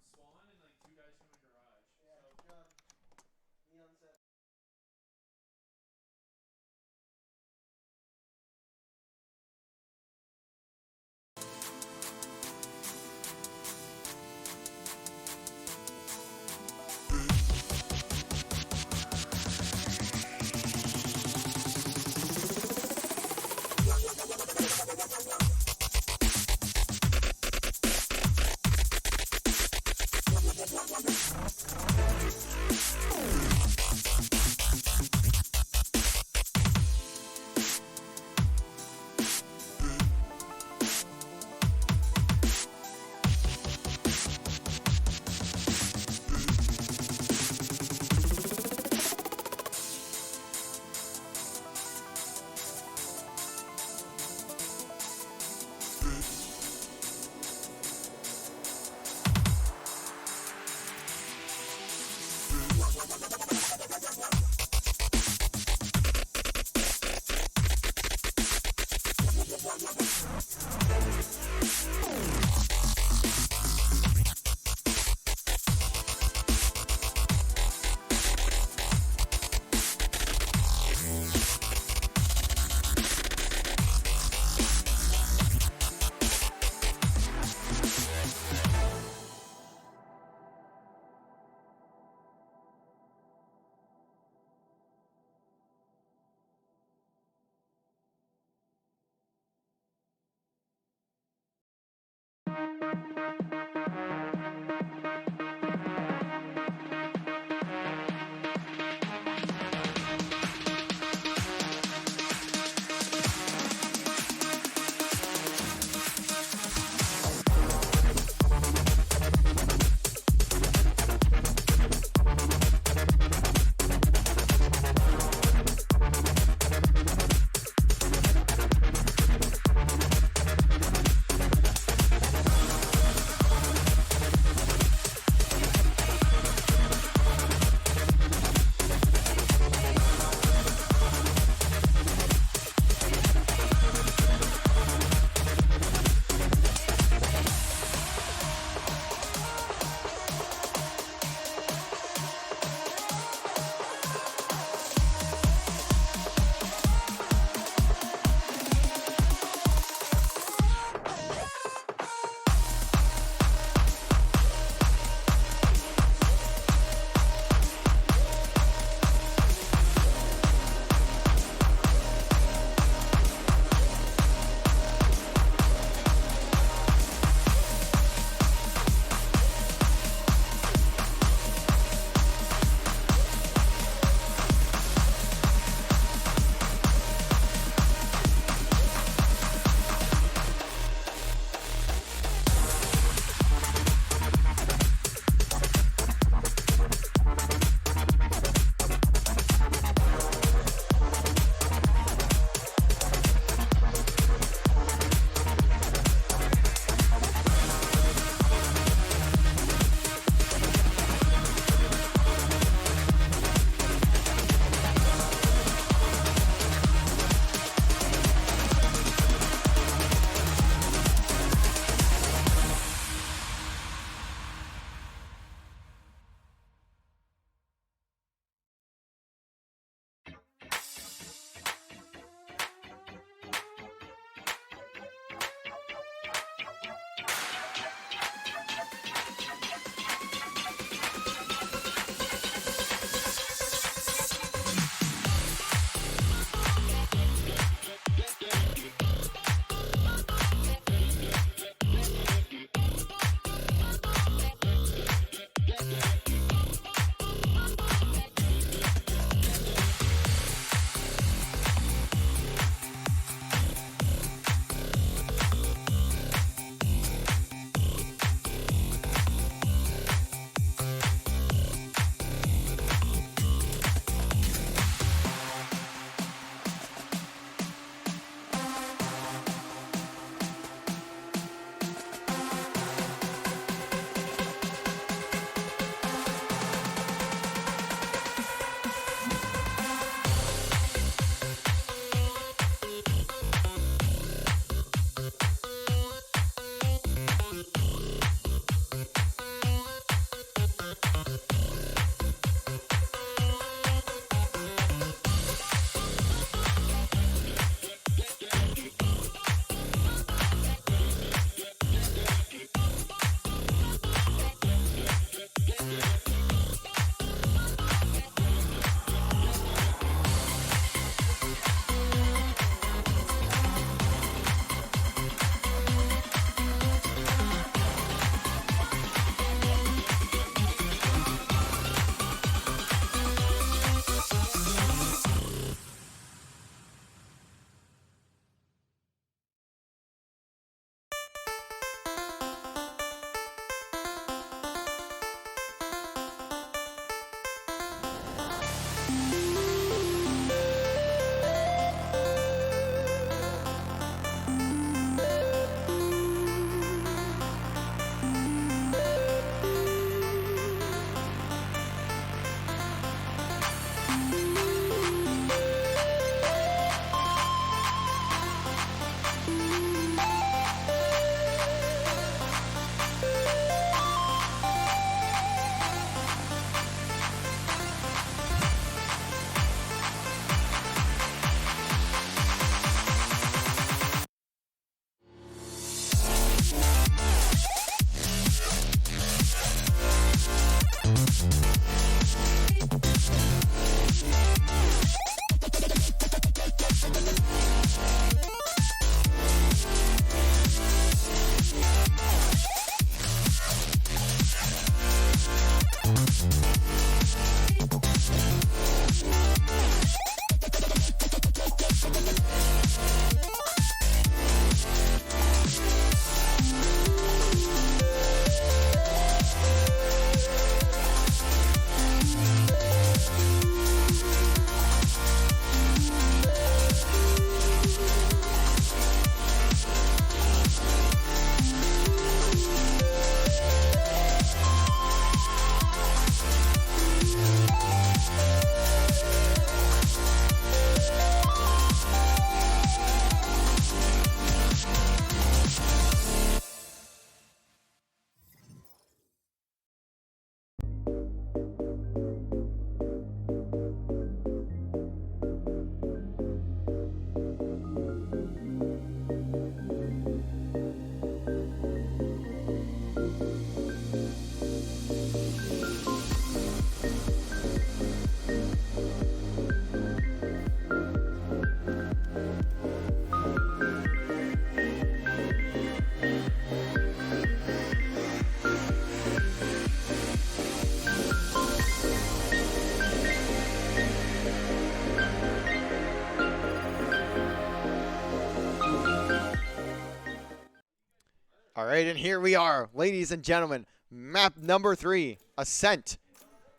All right, and here we are, ladies and gentlemen. Map number 3, Ascent,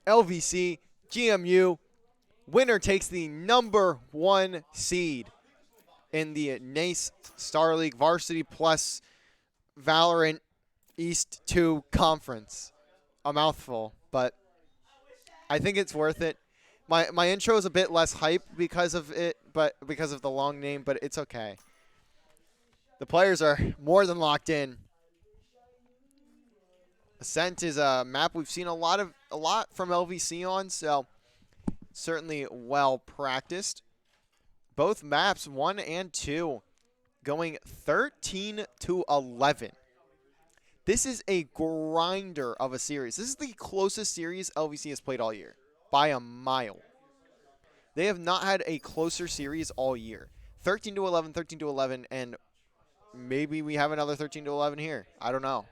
LVC, GMU. Winner takes the number 1 seed in the NACE Star League Varsity plus Valorant East 2 conference. A mouthful, but I think it's worth it. My intro is a bit less hype because of it, but because of the long name, but it's okay. The players are more than locked in. Ascent is a map we've seen a lot from LVC on, so certainly well practiced. Both maps, 1 and 2, going 13-11. This is a grinder of a series. This is the closest series LVC has played all year, by a mile. They have not had a closer series all year. 13-11, 13-11, and maybe we have another 13-11 here. I don't know.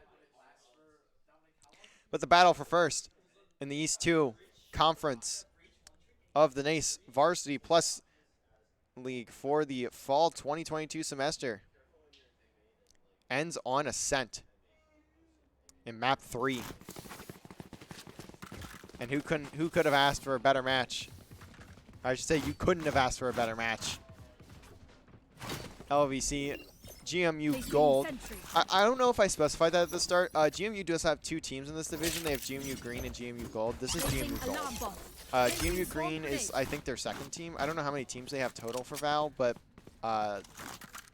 But the battle for first in the East 2 conference of the NACE Varsity Plus League for the fall 2022 semester ends on Ascent in map 3. And who could have asked for a better match? I should say you couldn't have asked for a better match. LVC, GMU Gold. I don't know if I specified that at the start. GMU does have 2 teams in this division. They have GMU Green and GMU Gold. This is GMU Gold. GMU Green is, I think, their second team. I don't know how many teams they have total for Val, but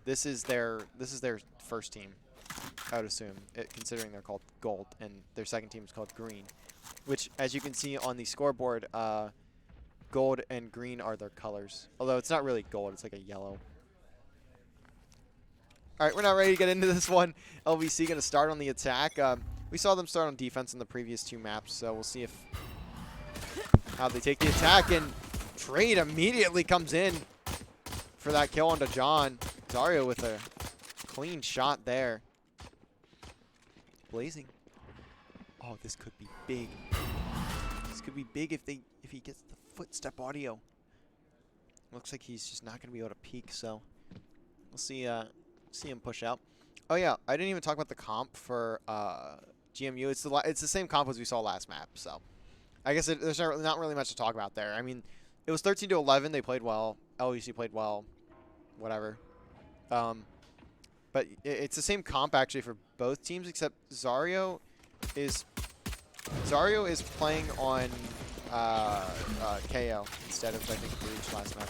this is their first team, I would assume, considering they're called Gold, and their second team is called Green, which, as you can see on the scoreboard, Gold and Green are their colors. Although it's not really gold, it's like a yellow. All right, we're not ready to get into this one. LVC going to start on the attack. We saw them start on defense in the previous 2 maps, so we'll see how they take the attack. And Trade immediately comes in for that kill onto John. Dario with a clean shot there. Blazing. Oh, this could be big. This could be big if he gets the footstep audio. Looks like he's just not going to be able to peek, so we'll see him push out. Oh yeah, I didn't even talk about the comp for GMU. It's the same comp as we saw last map, so I guess there's not really much to talk about there. I mean, it was 13-11. They played well. LVC played well. Whatever. But it's the same comp actually for both teams, except Zario is playing on KO instead of, I think, Breach last map.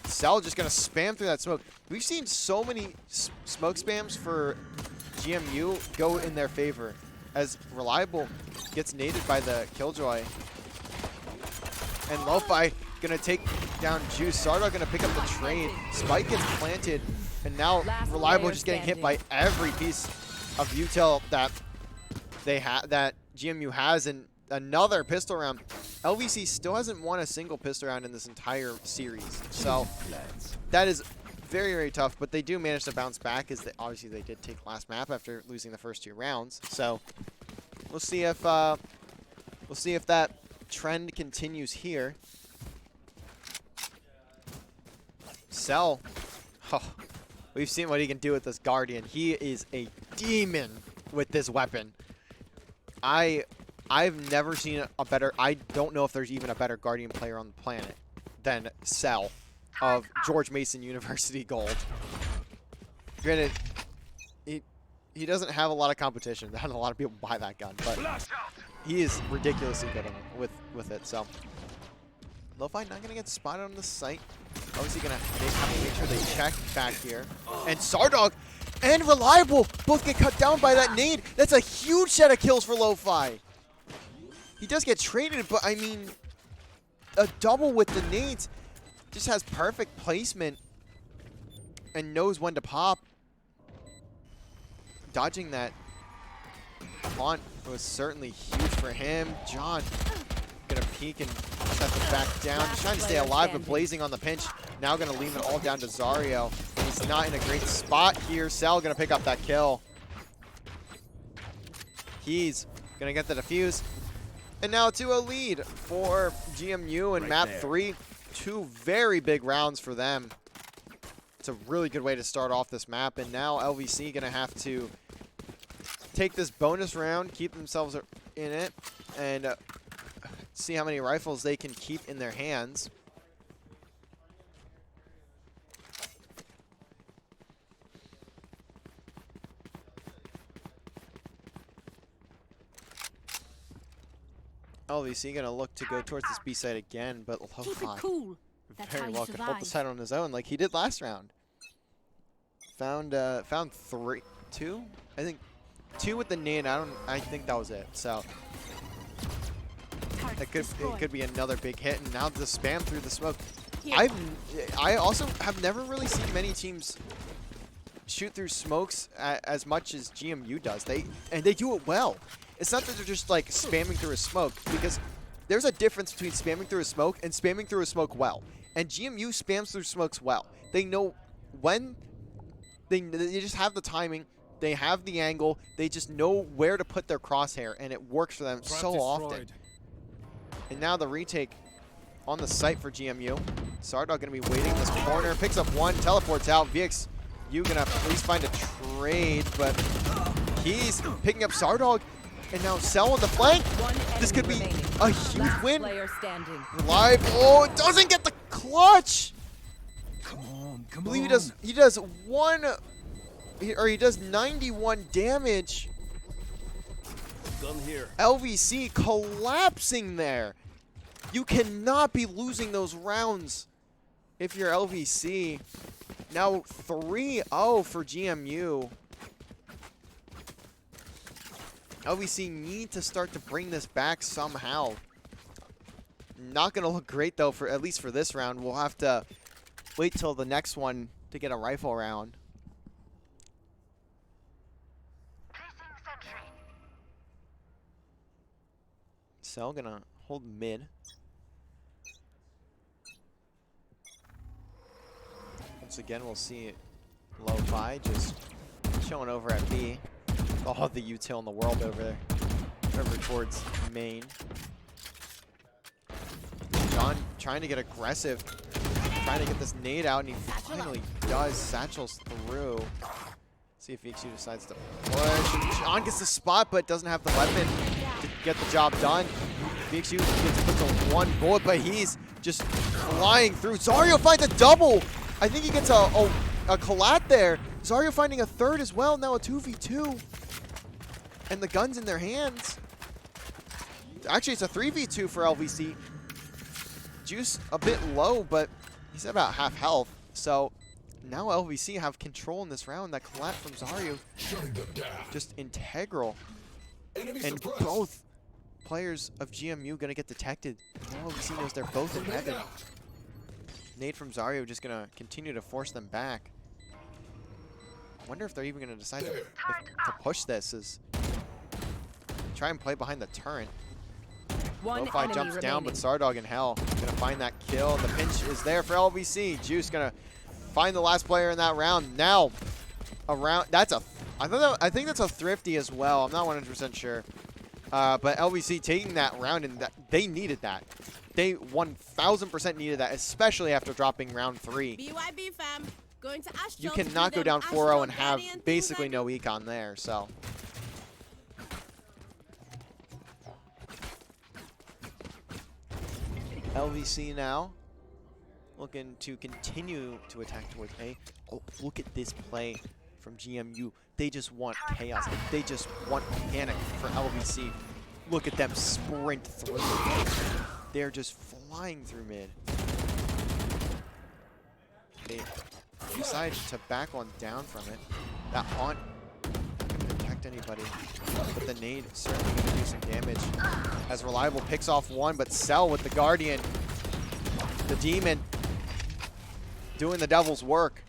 Cell just going to spam through that smoke. We've seen so many smoke spams for GMU go in their favor, as Reliable gets naded by the Killjoy. And Lo-Fi going to take down Juice. Sardo going to pick up the trade. Spike gets planted, and now Reliable just getting hit by every piece of util that that GMU has, and another pistol round. LVC still hasn't won a single pistol round in this entire series, so that is very, very tough. But they do manage to bounce back, as obviously they did take last map after losing the first 2 rounds. So we'll see if that trend continues here. Cell, oh, we've seen what he can do with this Guardian. He is a demon with this weapon. I've never seen a better, I don't know if there's even a better Guardian player on the planet than Cell of George Mason University Gold. Granted, he doesn't have a lot of competition. Not a lot of people buy that gun, but he is ridiculously good with it. So Lo-Fi not going to get spotted on the site. Obviously going to have to make sure they check back here. And Sardog and Reliable both get cut down by that nade. That's a huge set of kills for Lo-Fi. He does get traded, but I mean, a double with the nades. Just has perfect placement and knows when to pop. Dodging that taunt was certainly huge for him. John gonna peek and just have to back down. Just trying to stay alive, but Blazing on the pinch. Now gonna leave it all down to Zario. He's not in a great spot here. Cell gonna pick up that kill. He's gonna get the defuse. And now to a lead for GMU in map 3. 2 very big rounds for them. It's a really good way to start off this map. And now LVC going to have to take this bonus round, keep themselves in it, and see how many rifles they can keep in their hands. LVC gonna look to go towards this B side again, but Keep it cool. That's how very you well could hold the survive. side on his own like he did last round. Found two, I think, two with the nade. I think that was it. So Target it destroyed. could be another big hit, and now the spam through the smoke. Here. I also have never really seen many teams shoot through smokes as much as GMU does. They do it well. It's not that they're just like spamming through a smoke, because there's a difference between spamming through a smoke and spamming through a smoke well. And GMU spams through smokes well. They know when, they just have the timing, they have the angle, they just know where to put their crosshair, and it works for them so often. And now the retake on the site for GMU. Sardog gonna be waiting in this corner, picks up one, teleports out. VX, you gonna please find a trade, but he's picking up Sardog. And now Cell on the flank. This could be a huge Last win. player standing. Live. Oh, it doesn't get the clutch. Come on, I come believe on. he does 91 damage. Gun here. LVC collapsing there. You cannot be losing those rounds if you're LVC. Now 3-0 for GMU. LVC need to start to bring this back somehow. Not going to look great, though, for at least for this round. We'll have to wait till the next one to get a rifle round. Cell going to hold mid. Once again, we'll see Lo-Fi just showing over at B. All the util in the world over there. Over towards main. John trying to get aggressive. Trying to get this nade out, and he finally does. Satchel's through. See if VXU decides to push. And John gets the spot, but doesn't have the weapon to get the job done. VXU gets put to one bullet, but he's just flying through. Zario finds a double. I think he gets a collat there. Zario finding a third as well. Now a 2v2. And the gun's in their hands. Actually, it's a 3v2 for LVC. Juice a bit low, but he's at about half health. So now LVC have control in this round. That collat from Zario, just integral. And both players of GMU gonna get detected. Now LVC knows they're both in heaven. Nade from Zario just gonna continue to force them back. I wonder if they're even gonna decide to push this. Try and play behind the turret. Lo-Fi jumps down, but Sardog in hell gonna find that kill. The pinch is there for LVC. Juice gonna find the last player in that round. Now, I think that's a thrifty as well. I'm not 100% sure. But LVC taking that round, and they needed that. They 1000% needed that, especially after dropping round 3. BYB fam. Going to Astro. You cannot go down 4-0 and have basically no econ there, so. LVC now looking to continue to attack towards A. Oh, look at this play from GMU. They just want chaos. They just want panic for LVC. Look at them sprint through. They're just flying through mid. They decide to back on down from it. That haunt couldn't detect anybody, but the nade certainly going to do some damage. As Reliable picks off one, but Cell with the Guardian, the Demon, doing the devil's work,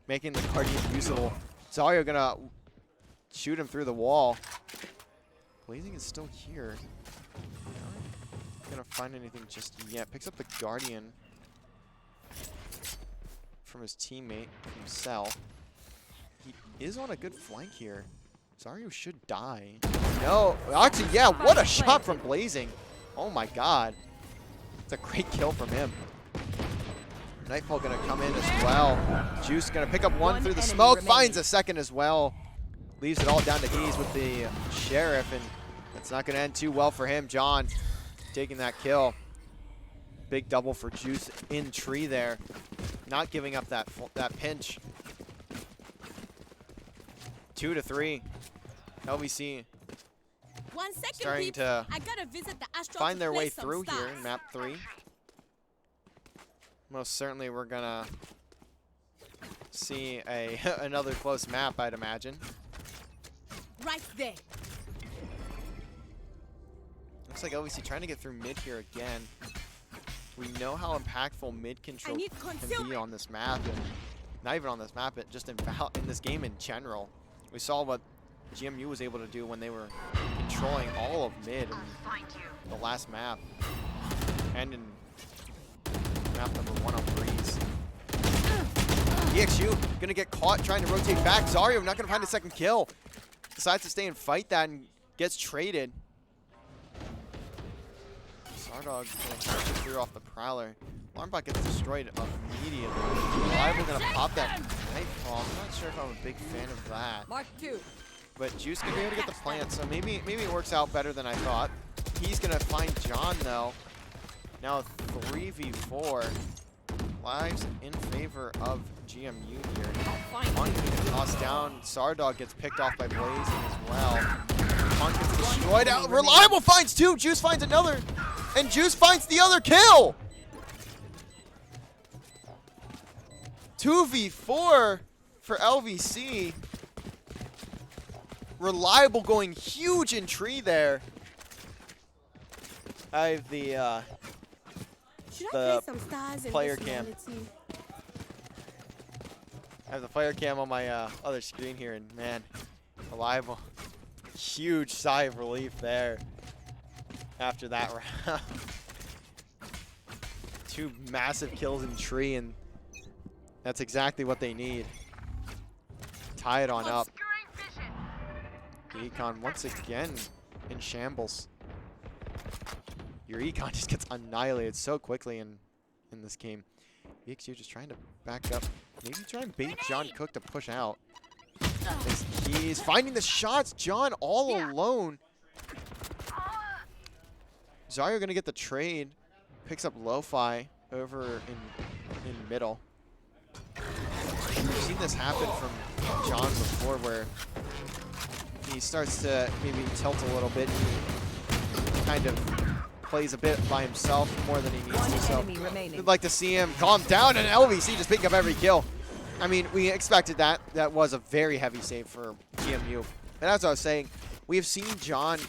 making the Guardian usable. Zario gonna shoot him through the wall. Blazing is still here. Not gonna find anything just yet. Picks up the Guardian from his teammate, from Cell. He is on a good flank here. Zario should die. No, actually, yeah, what a shot from Blazing. Oh my god. It's a great kill from him. Nightfall gonna come in as well. Juice gonna pick up one through the smoke, finds a second as well. leaves it all down to ease with the Sheriff, and it's not going to end too well for him. John taking that kill. Big double for Juice in tree there. Not giving up that pinch. 2-3. LVC 1 second, starting peeps. to I gotta visit the Astro find to their play way some through here stars. in map 3. Most certainly we're gonna see another close map, I'd imagine. Right there. Looks like LVC trying to get through mid here again. We know how impactful mid control need can be concealment. on this map, and not even on this map, but just in this game in general. We saw what GMU was able to do when they were controlling all of mid in the last map, and in map number 1 on Breeze. EXU gonna get caught trying to rotate back. Zario not gonna find a second kill. Decides to stay and fight that and gets traded. Sardog gonna catch it through off the Prowler. Alarmbot gets destroyed immediately. Reliable gonna pop that Nightfall. I'm not sure if I'm a big fan of that. Mark 2. But Juice gonna be able to get the plant, so maybe it works out better than I thought. He's gonna find John though. Now 3v4. Lives in favor of GMU here. Punk gets tossed down. Sardog gets picked off by Blazing as well. Punk gets destroyed out. Reliable finds 2. Juice finds another. And Juice finds the other kill. 2v4 for LVC. Reliable going huge in tree there. I have the Should I the play some stars in player this cam. reality? I have the player cam on my other screen here, and man, Reliable. Huge sigh of relief there after that round. 2 massive kills in tree, and that's exactly what they need. Tie it on up. The Econ once again in shambles. Your Econ just gets annihilated so quickly in this game. EXU just trying to back up. Maybe try and bait John Cook to push out. He's finding the shots. John all alone. Zario gonna get the trade. Picks up Lo-Fi over in middle. We've seen this happen from John before, where he starts to maybe tilt a little bit. He kind of plays a bit by himself more than he needs One to. So enemy remaining. we'd like to see him calm down, and LVC just picking up every kill. I mean, we expected that. That was a very heavy save for GMU. And as I was saying, we have seen John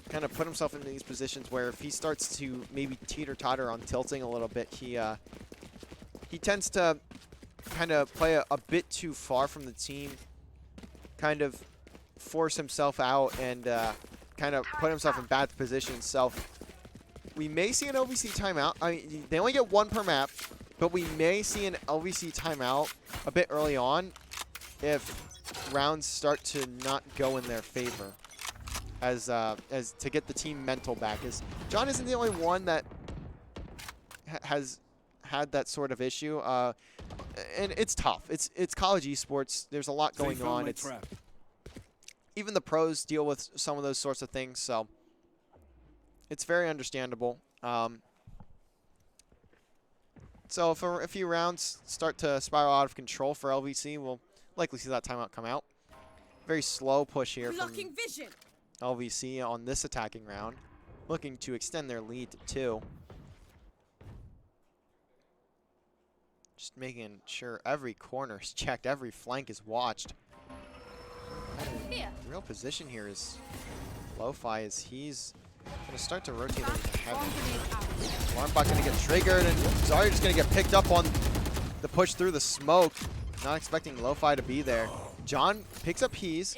kind of put himself in these positions where if he starts to maybe teeter-totter on tilting a little bit, he tends to kind of play a bit too far from the team, kind of force himself out, and kind of put himself in bad positions. So we may see an LVC timeout. I mean, they only get 1 per map, but we may see an LVC timeout a bit early on if rounds start to not go in their favor, as to get the team mental back. As John isn't the only one that has had that sort of issue, and it's tough. It's college esports. There's a lot going on. It's even the pros deal with some of those sorts of things, so it's very understandable. So if a few rounds start to spiral out of control for LVC, we'll likely see that timeout come out. Very slow push here from Blocking vision. LVC on this attacking round, looking to extend their lead to 2. Just making sure every corner is checked, every flank is watched. Here. The real position here is Lo-Fi, as he's going to start to rotate into heaven. Alarmbot going to get triggered, and Zarya just going to get picked up on the push through the smoke. Not expecting Lo-Fi to be there. John picks up He's.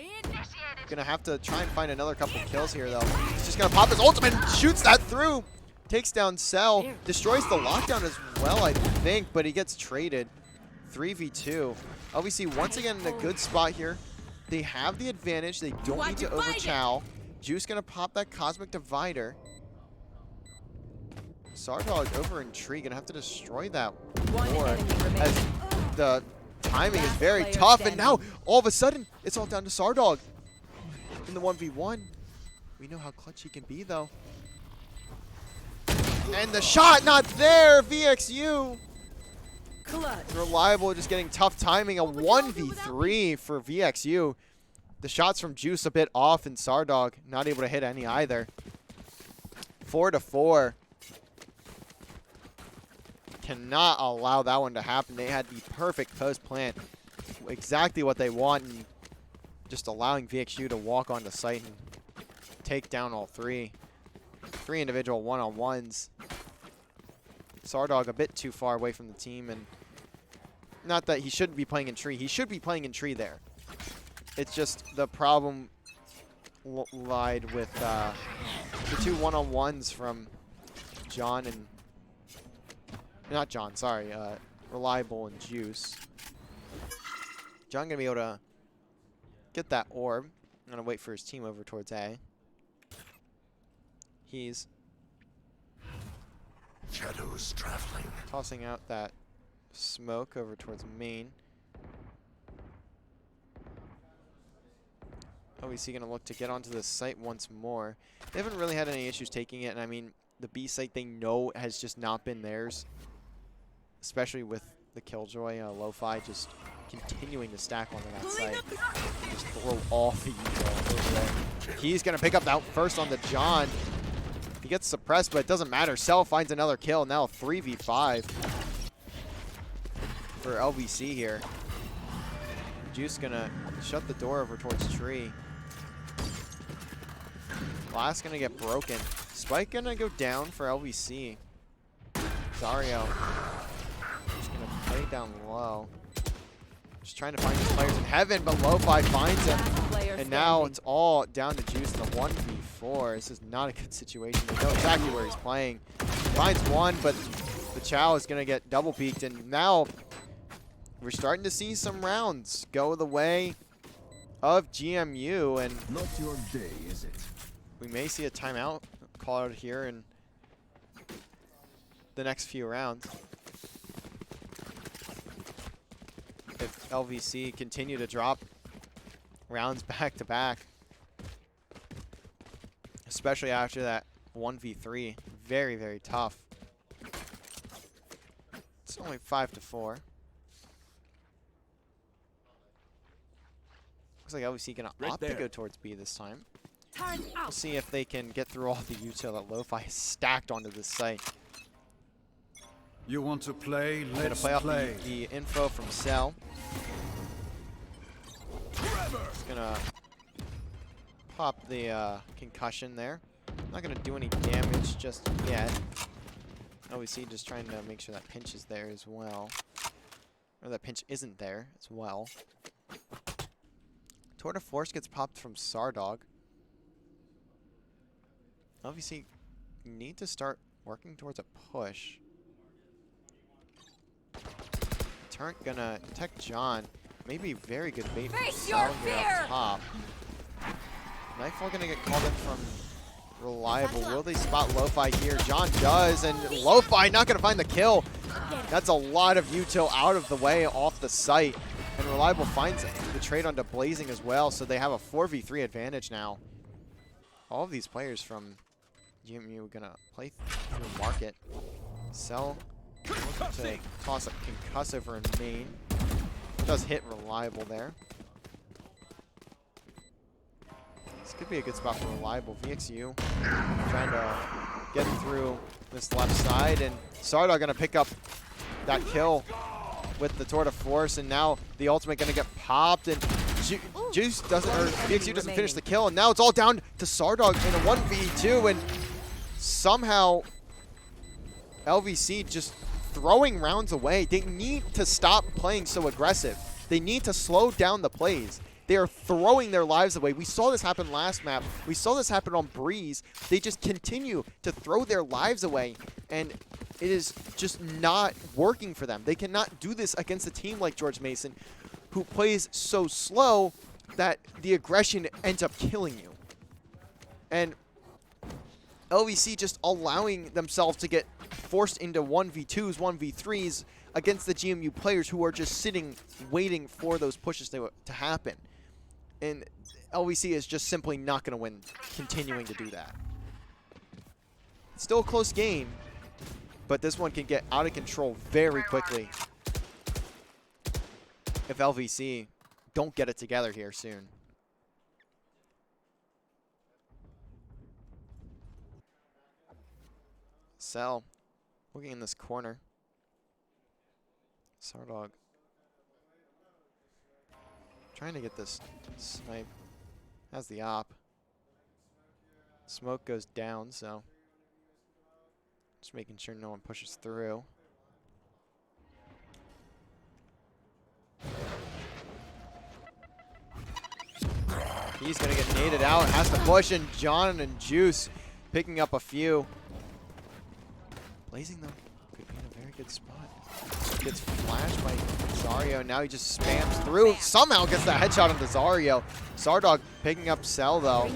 Going to have to try and find another couple kills here, though. He's just going to pop his ultimate and shoots that through. Takes down Cell. Destroys the lockdown as well, I think, but he gets traded. 3v2. LVC once again in a good spot here. They have the advantage. They don't need to overchow. Juice going to pop that Cosmic Divider. Sardog over in tree. Going to have to destroy that One ward enemy remaining. as the timing is Last very player tough, and now standing. all of a sudden it's all down to Sardog in the 1v1. We know how clutch he can be, though. And the shot not there. VXU. Clutch. Reliable, just getting tough timing. A 1v3 for VXU. The shots from Juice a bit off, and Sardog not able to hit any either. 4-4. Cannot allow that one to happen. They had the perfect post plant. Exactly what they want, and just allowing VXU to walk onto site and take down all three. 3 individual one-on-ones. Sardog a bit too far away from the team, and not that he shouldn't be playing in tree. He should be playing in tree there. It's just the problem lied with the 2 one-on-ones from John and... Not John, sorry. Reliable and Juice. John going to be able to get that orb. I'm going to wait for his team over towards A. He's Shadows traveling. tossing out that smoke over towards main. LVC going to look to get onto the site once more. They haven't really had any issues taking it, and I mean, the B site they know has just not been theirs, especially with the Killjoy Lo-Fi just continuing to stack onto that site. Just throw all the usual over there. He's going to pick up that first on the John. He gets suppressed, but it doesn't matter. Cell finds another kill. Now 3v5 for LVC here. Juice gonna shut the door over towards tree. Glass gonna get broken. Spike gonna go down for LVC. Dario just gonna play down low. Just trying to find these players in heaven, but Lo-Fi finds him. And now it's all down to Juice in the 1v4. This is not a good situation. They know exactly where he's playing. Finds one, but the Chow is going to get double peeked. And now we're starting to see some rounds go the way of GMU. And Not your day, is it? we may see a timeout called here in the next few rounds. If LVC continue to drop rounds back to back, especially after that 1v3, very, very tough. It's only 5-4. Looks like LVC gonna opt to go towards B this time. Turn We'll out. see if they can get through all the util that Lo-Fi has stacked onto this site. You want to play? Gonna Let's play off play. the info from Cell. Just gonna pop the concussion there. Not gonna do any damage just yet. LVC just trying to make sure that pinch is there as well. Or that pinch isn't there as well. Tour de Force gets popped from Sardog. LVC need to start working towards a push. Turn gonna detect John. Maybe very good bait from Face Cell your here fear! up top. Nightfall gonna get called in from Reliable. Will they spot Lo-Fi here? John does, and Lo-Fi not gonna find the kill. That's a lot of util out of the way off the site. And Reliable finds the trade onto Blazing as well, so they have a 4v3 advantage now. All of these players from GMU are gonna play through market. Cell looking to toss a concuss over in main. Does hit Reliable there. This could be a good spot for Reliable. VXU trying to get through this left side, and Sardog gonna pick up that kill with the Tour de Force, and now the ultimate gonna get popped, and Juice doesn't, or VXU doesn't finish the kill, and now it's all down to Sardog in a 1v2, and somehow LVC just throwing rounds away. They need to stop playing so aggressive. They need to slow down the plays. They are throwing their lives away. We saw this happen last map. We saw this happen on Breeze. They just continue to throw their lives away, and it is just not working for them. They cannot do this against a team like George Mason, who plays so slow that the aggression ends up killing you. And LVC just allowing themselves to get forced into 1v2s, 1v3s against the GMU players who are just sitting, waiting for those pushes to happen. And LVC is just simply not going to win continuing to do that. It's still a close game, but this one can get out of control very quickly if LVC don't get it together here soon. Cell looking in this corner. Sardog trying to get this snipe. Has the op. Smoke goes down, so just making sure no one pushes through. He's going to get naded out. Has to push, and John and Juice picking up a few. Blazing, though, could be in a very good spot. Gets flashed by Zario. Now he just spams through. Somehow gets that headshot onto Zario. Sardog picking up Cell, though.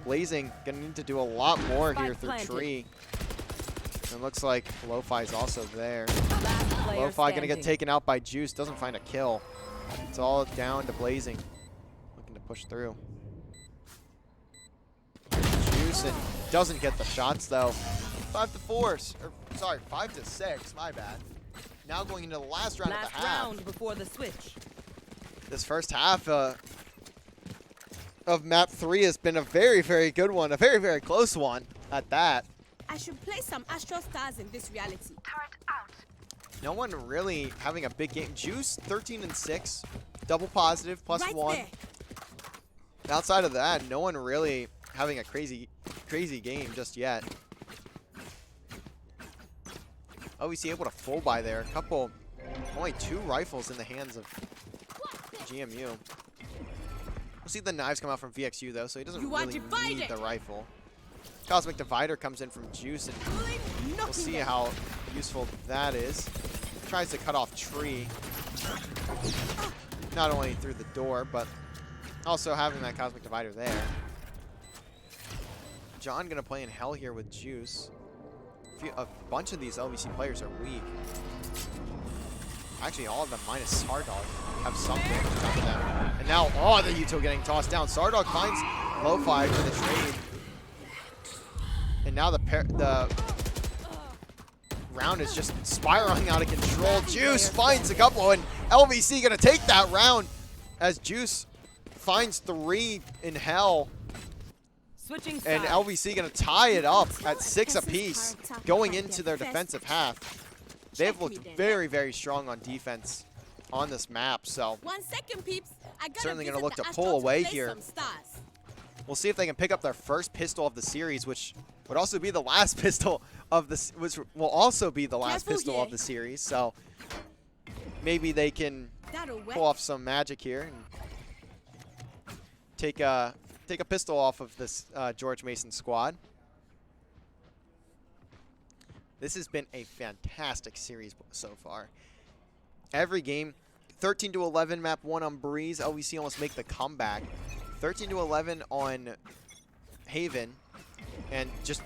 Blazing going to need to do a lot more here through Tree. And looks like Lo-Fi's also there. Lo-Fi going to get taken out by Juice. Doesn't find a kill. It's all down to Blazing. Looking to push through. Juice and doesn't get the shots, though. 5-4. Or, sorry, 5-6. My bad. Now going into the last round of the half. Round before the switch. This first half of map 3 has been a very, very good one. A very, very close one at that. I should play some Astral Stars in this reality. No one really having a big game. Juice 13-6, double positive, plus Right 1. there. Outside of that, no one really having a crazy game just yet. LVC able to full buy there. A couple, only 2 rifles in the hands of GMU. We'll see the knives come out from VXU though, so he doesn't really need the rifle. Cosmic Divider comes in from Juice, and we'll see how useful that is. Tries to cut off Tree. Not only through the door, but also having that Cosmic Divider there. John gonna play in Hell here with Juice. A bunch of these LVC players are weak. Actually, all of them minus Sardog have some damage on them. And now, oh, the Yuto getting tossed down. Sardog finds Lo-Fi for the trade. And now the round is just spiraling out of control. Juice finds a couple, and LVC gonna take that round as Juice finds 3 in Hell. Switching sides. And LVC going to tie it up at 6 apiece going into their defensive half. They've looked very, very strong on defense on this map, so 1 second, peeps. I gotta certainly going to visit look to the pull Astral away play here. some stars. We'll see if they can pick up their first pistol of the series, which would also be the last pistol of this, which will also be the last Careful pistol here. of the series. So maybe they can That'll wet. pull off some magic here and take a pistol off of this George Mason squad. This has been a fantastic series so far. Every game, 13-11 map 1 on Breeze. LVC almost make the comeback. 13-11 on Haven, and just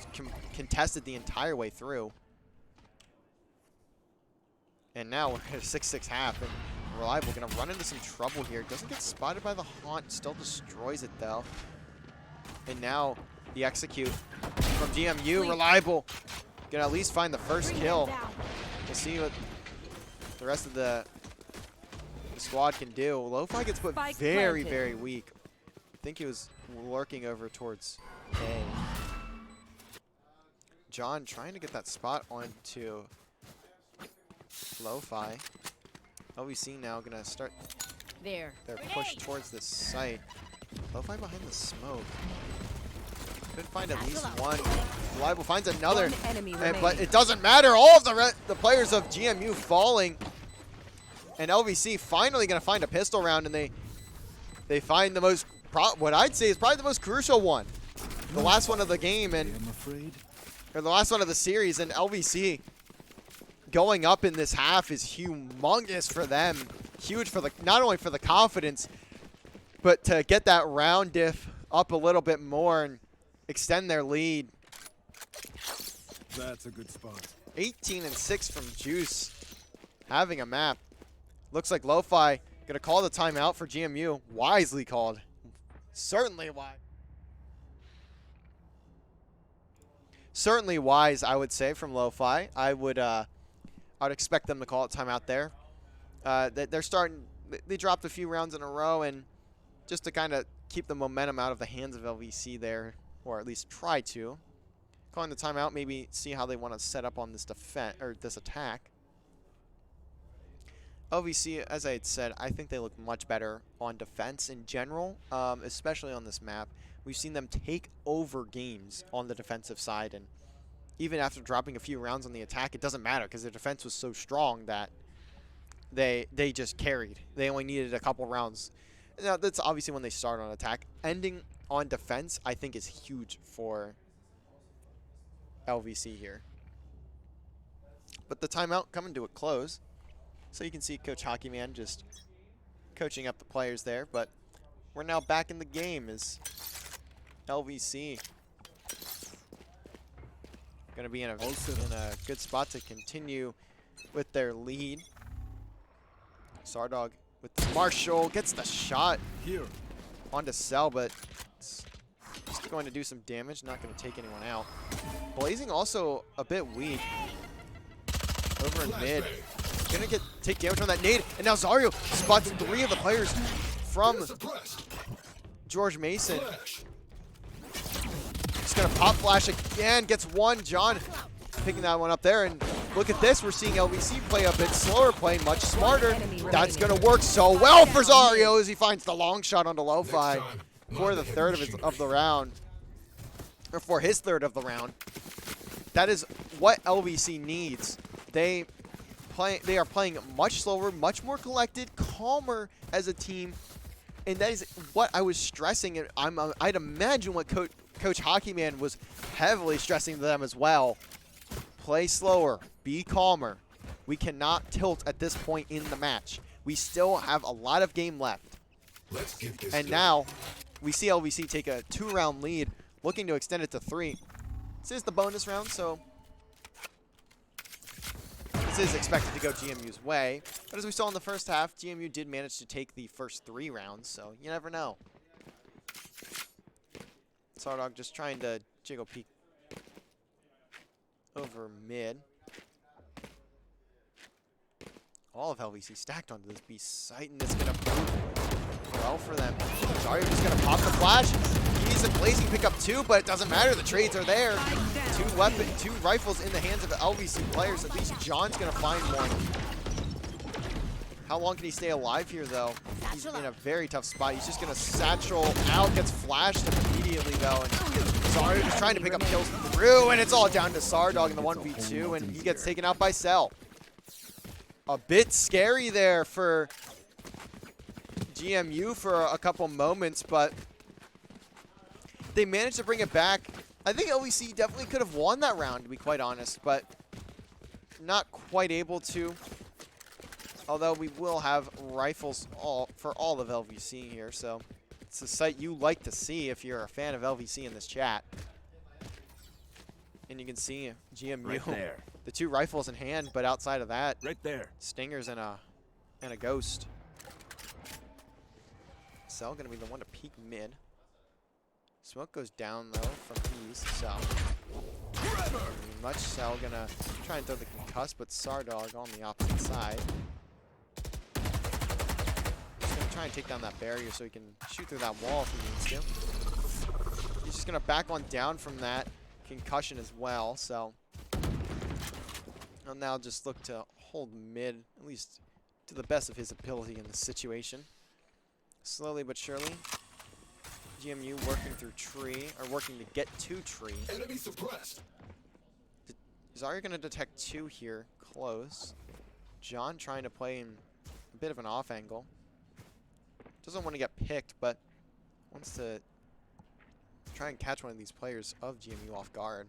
contested the entire way through. And now we're at a 6-6 half, and Reliable gonna run into some trouble here. Doesn't get spotted by the Haunt, still destroys it though. And now the execute from GMU. Reliable gonna at least find the first kill. We'll see what the rest of the squad can do. Lo-Fi gets put very, very weak. I think he was lurking over towards A. John trying to get that spot onto Lo-Fi. LVC now gonna start their push towards this site. Lo-Fi behind the smoke. Could find at least one. Reliable finds another, but it doesn't matter. All of the players of GMU falling, and LVC finally gonna find a pistol round, and they find the most what I'd say is probably the most crucial one, the last one of the game, and or the last one of the series, and LVC going up in this half is humongous for them. Huge for not only for the confidence, but to get that round diff up a little bit more and extend their lead. That's a good spot. 18-6 from Juice. having a map. Looks like Lo-Fi gonna call the timeout for GMU. Wisely called. Certainly wise. Certainly wise, I would say, from Lo-Fi. I would expect them to call it timeout there. They're starting. They dropped a few rounds in a row, and just to kind of keep the momentum out of the hands of LVC there, or at least try to. Calling the timeout, maybe see how they want to set up on this defense or this attack. LVC, as I had said, I think they look much better on defense in general, especially on this map. We've seen them take over games on the defensive side, and even after dropping a few rounds on the attack, it doesn't matter because their defense was so strong that they just carried. They only needed a couple rounds. Now, that's obviously when they start on attack. Ending on defense, I think, is huge for LVC here. But the timeout coming to a close. So you can see Coach Hockeyman just coaching up the players there. But we're now back in the game as LVC going to be in a good spot to continue with their lead. Sardog with Marshall gets the shot Here. onto Cell, but it's just going to do some damage, not going to take anyone out. Blazing also a bit weak over in mid. Gonna take damage from that nade, and now Zario spots 3 of the players from George Mason. Just gonna pop flash again, gets one. John picking that one up there, and look at this. We're seeing LVC play a bit slower, playing much smarter. That's gonna work so well for Zario as he finds the long shot onto Lo-Fi for the third of the round, or for his third of the round. That is what LVC needs. They are playing much slower, much more collected, calmer as a team, and that is what I was stressing. And I'd imagine what Coach Hockeyman was heavily stressing to them as well. Play slower, be calmer. We cannot tilt at this point in the match. We still have a lot of game left. And now we see LVC take a 2-round lead, looking to extend it to 3. This is the bonus round, so this is expected to go GMU's way. But as we saw in the first half, GMU did manage to take the first 3 rounds, so you never know. Sardog just trying to jiggle peek over mid. All of LVC stacked onto this B site, and it's going to move well for them. Zario just going to pop the flash. He's a blazing pickup too, but it doesn't matter. The trades are there. 2 rifles in the hands of the LVC players. At least John's going to find one. How long can he stay alive here, though? He's in a very tough spot. He's just going to satchel out, gets flashed immediately, though. And Zario just trying to pick up kills through, and it's all down to Sardog in the 1v2, and he gets taken out by Cell. A bit scary there for GMU for a couple moments, but they managed to bring it back. I think LVC definitely could have won that round, to be quite honest, but not quite able to. Although we will have rifles for all of LVC here, so it's a sight you like to see if you're a fan of LVC in this chat. And you can see GMU, Right there. the 2 rifles in hand, but outside of that, Right there. Stingers and a Ghost. Cell gonna be the one to peek mid. Smoke goes down though from east, so much Cell gonna try and throw the concuss, but Sardog on the opposite side. He's gonna try and take down that barrier so he can shoot through that wall if he needs to. He's just gonna back on down from that concussion as well, so he'll now just look to hold mid, at least to the best of his ability in this situation. Slowly but surely, GMU working through tree, or working to get to tree. Enemy suppressed. Zario going to detect 2 here, close. John trying to play in a bit of an off angle. Doesn't want to get picked, but wants to try and catch one of these players of GMU off guard.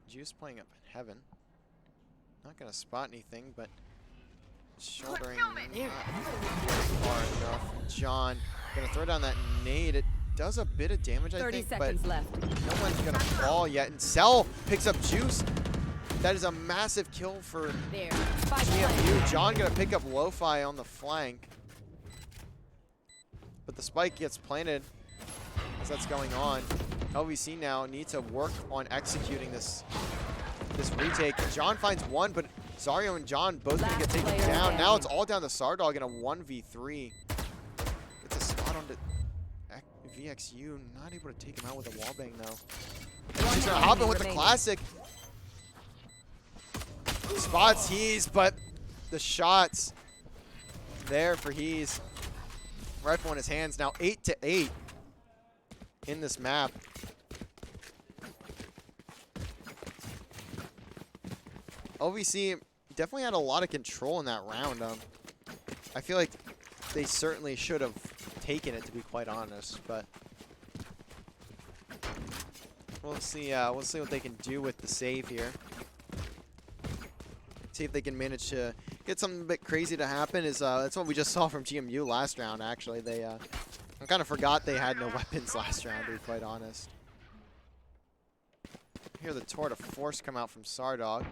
Juice playing up in heaven. Not going to spot anything, but shouldering not far enough. John going to throw down that nade. It does a bit of damage, I 30 think, but seconds left. no one's gonna fall yet. And Cell picks up Juice. That is a massive kill for There. GMU. John gonna pick up Lo-Fi on the flank. But the spike gets planted as that's going on. LVC now needs to work on executing this retake. John finds one, but Zario and John both gonna get taken down. Now it's all down to Sardog in a 1v3. It's a spot on VXU. Not able to take him out with a wallbang though. She's gonna hop in with the classic. Spots He's, but the shots there for He's. Rifle in his hands now, 8-8 in this map. LVC definitely had a lot of control in that round. I feel like they certainly should have taken it, to be quite honest, but we'll see what they can do with the save here. See if they can manage to get something a bit crazy to happen. That's what we just saw from GMU last round, actually. They I kind of forgot they had no weapons last round, to be quite honest. Hear the Tour de Force come out from Sardog.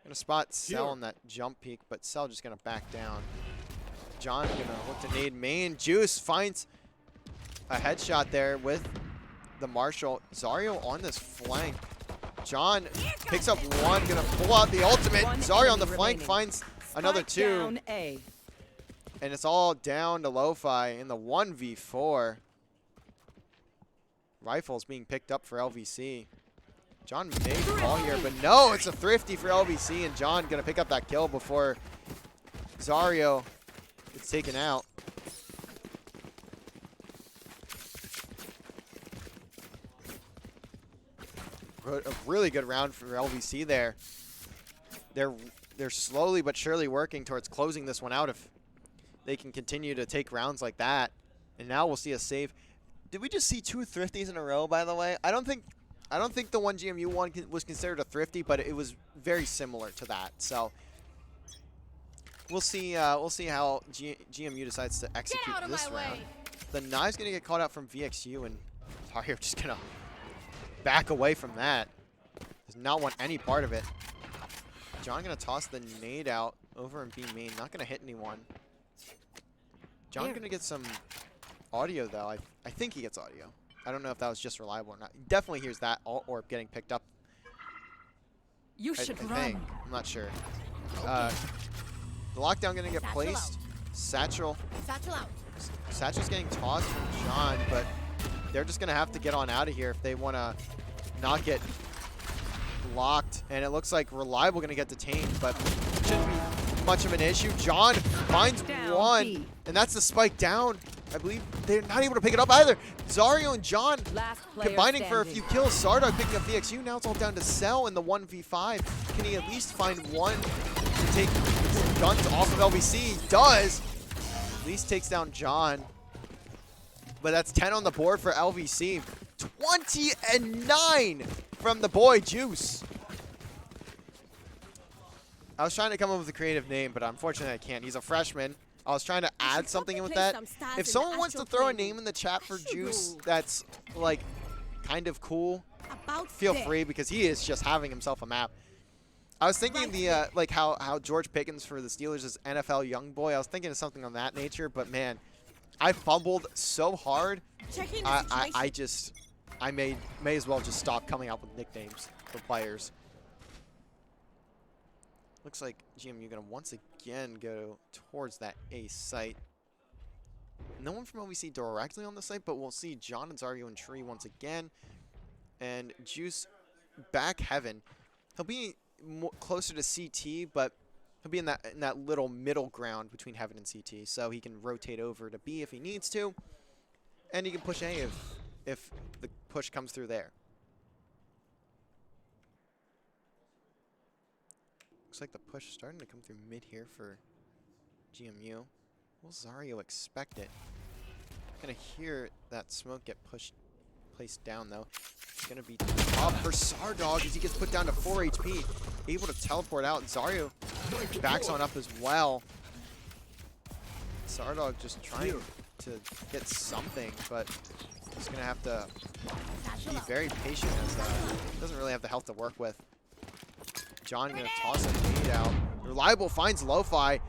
Gonna spot Cell on that jump peak, but Cell just gonna back down. John gonna look to nade main. Juice finds a headshot there with the Marshall. Zario on this flank. John picks up one, gonna pull out the ultimate. Zario on the flank finds another two. Down A. And it's all down to Lo-Fi in the 1v4. Rifles being picked up for LVC. John may fall here, but no, it's a thrifty for LVC, and John gonna pick up that kill before Zario gets taken out. A really good round for LVC there. They're slowly but surely working towards closing this one out if they can continue to take rounds like that. And now we'll see a save. Did we just see two thrifties in a row, by the way? I don't think the one GMU one was considered a thrifty, but it was very similar to that. So we'll see how GMU decides to execute this round. The Knive's gonna get caught out from VXU, and Tario just gonna back away from that. Does not want any part of it. John gonna toss the nade out over in B main. Not gonna hit anyone. John gonna get some audio though. I think he gets audio. I don't know if that was just reliable or not. He definitely hears that orb getting picked up. You should I run. think. I'm not sure. The lockdown gonna get placed. Satchel. Satchel's getting tossed from John, but they're just gonna have to get on out of here if they wanna not get locked. And it looks like Reliable gonna get detained, but shouldn't be much of an issue. John finds one, and that's the spike down. I believe they're not able to pick it up either. Zario and John combining for a few kills. Sardog picking up VXU. Now it's all down to Cell in the 1v5. Can he at least find one to take guns off of LVC? He does. At least takes down John. But that's 10 on the board for LVC. 20-9 from the boy Juice. I was trying to come up with a creative name, but unfortunately I can't. He's a freshman. I was trying to add something in with that. If someone wants to throw a name in the chat for Juice that's like kind of cool, feel free, because he is just having himself a map. I was thinking the like how George Pickens for the Steelers is NFL young boy. I was thinking of something on that nature, but man, I fumbled so hard. I may as well just stop coming up with nicknames for players. Looks like GMU gonna once again go towards that A site. No one from LVC directly on the site, but we'll see John and Zario and Tree once again. And Juice back heaven. He'll be closer to CT, but he'll be in that little middle ground between heaven and CT, so he can rotate over to B if he needs to, and he can push A if the push comes through there. Looks like the push is starting to come through mid here for GMU. Will Zario expect it? Gonna hear that smoke get placed down though. It's gonna be tough for Sardog as he gets put down to 4 HP. Able to teleport out, and Zario backs on up as well. Sardog just trying to get something, but he's going to have to be very patient as doesn't really have the health to work with. John going to toss a nade out. Reliable finds Lo-Fi.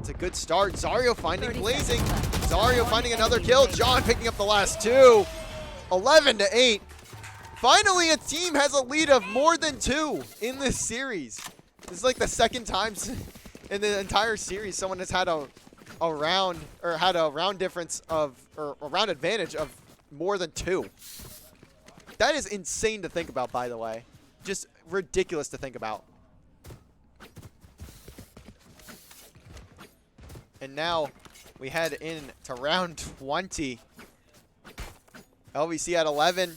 It's a good start. Zario finding Blazing. Zario finding another kill. John picking up the last two. 11-8. Finally, a team has a lead of more than 2 in this series. This is like the second time in the entire series someone has had a round, or had a round difference of, or a round advantage of more than 2. That is insane to think about, by the way. Just ridiculous to think about. And now we head into round 20. LVC at 11.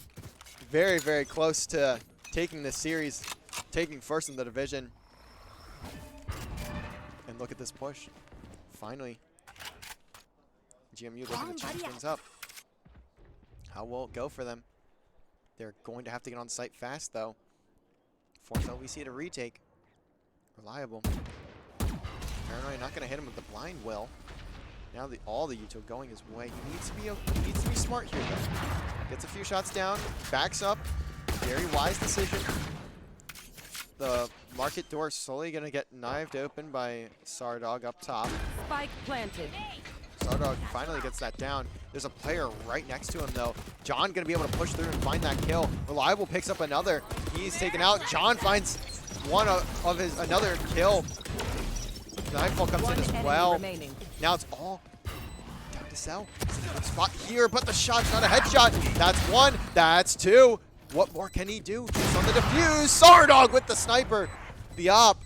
Very, very close to taking this series, taking first in the division. And look at this push. Finally, GMU looking to change things up. How will it go for them? They're going to have to get on site fast, though. Force LVC to retake. Reliable. Paranoid not going to hit him with the blind will. Now all the Yuto going his way. He needs to be smart here, though. Gets a few shots down, backs up. Very wise decision. The market door slowly going to get knifed open by Sardog up top. Spike planted. Sardog finally gets that down. There's a player right next to him, though. John going to be able to push through and find that kill. Reliable picks up another. He's taken out. John finds one of his another kill. Nightfall comes in as well. Remaining. Now it's all down to Cell. It's a good spot here, but the shot's not a headshot. That's 1. That's 2. What more can he do? Just on the defuse. Sardog with the sniper. The op.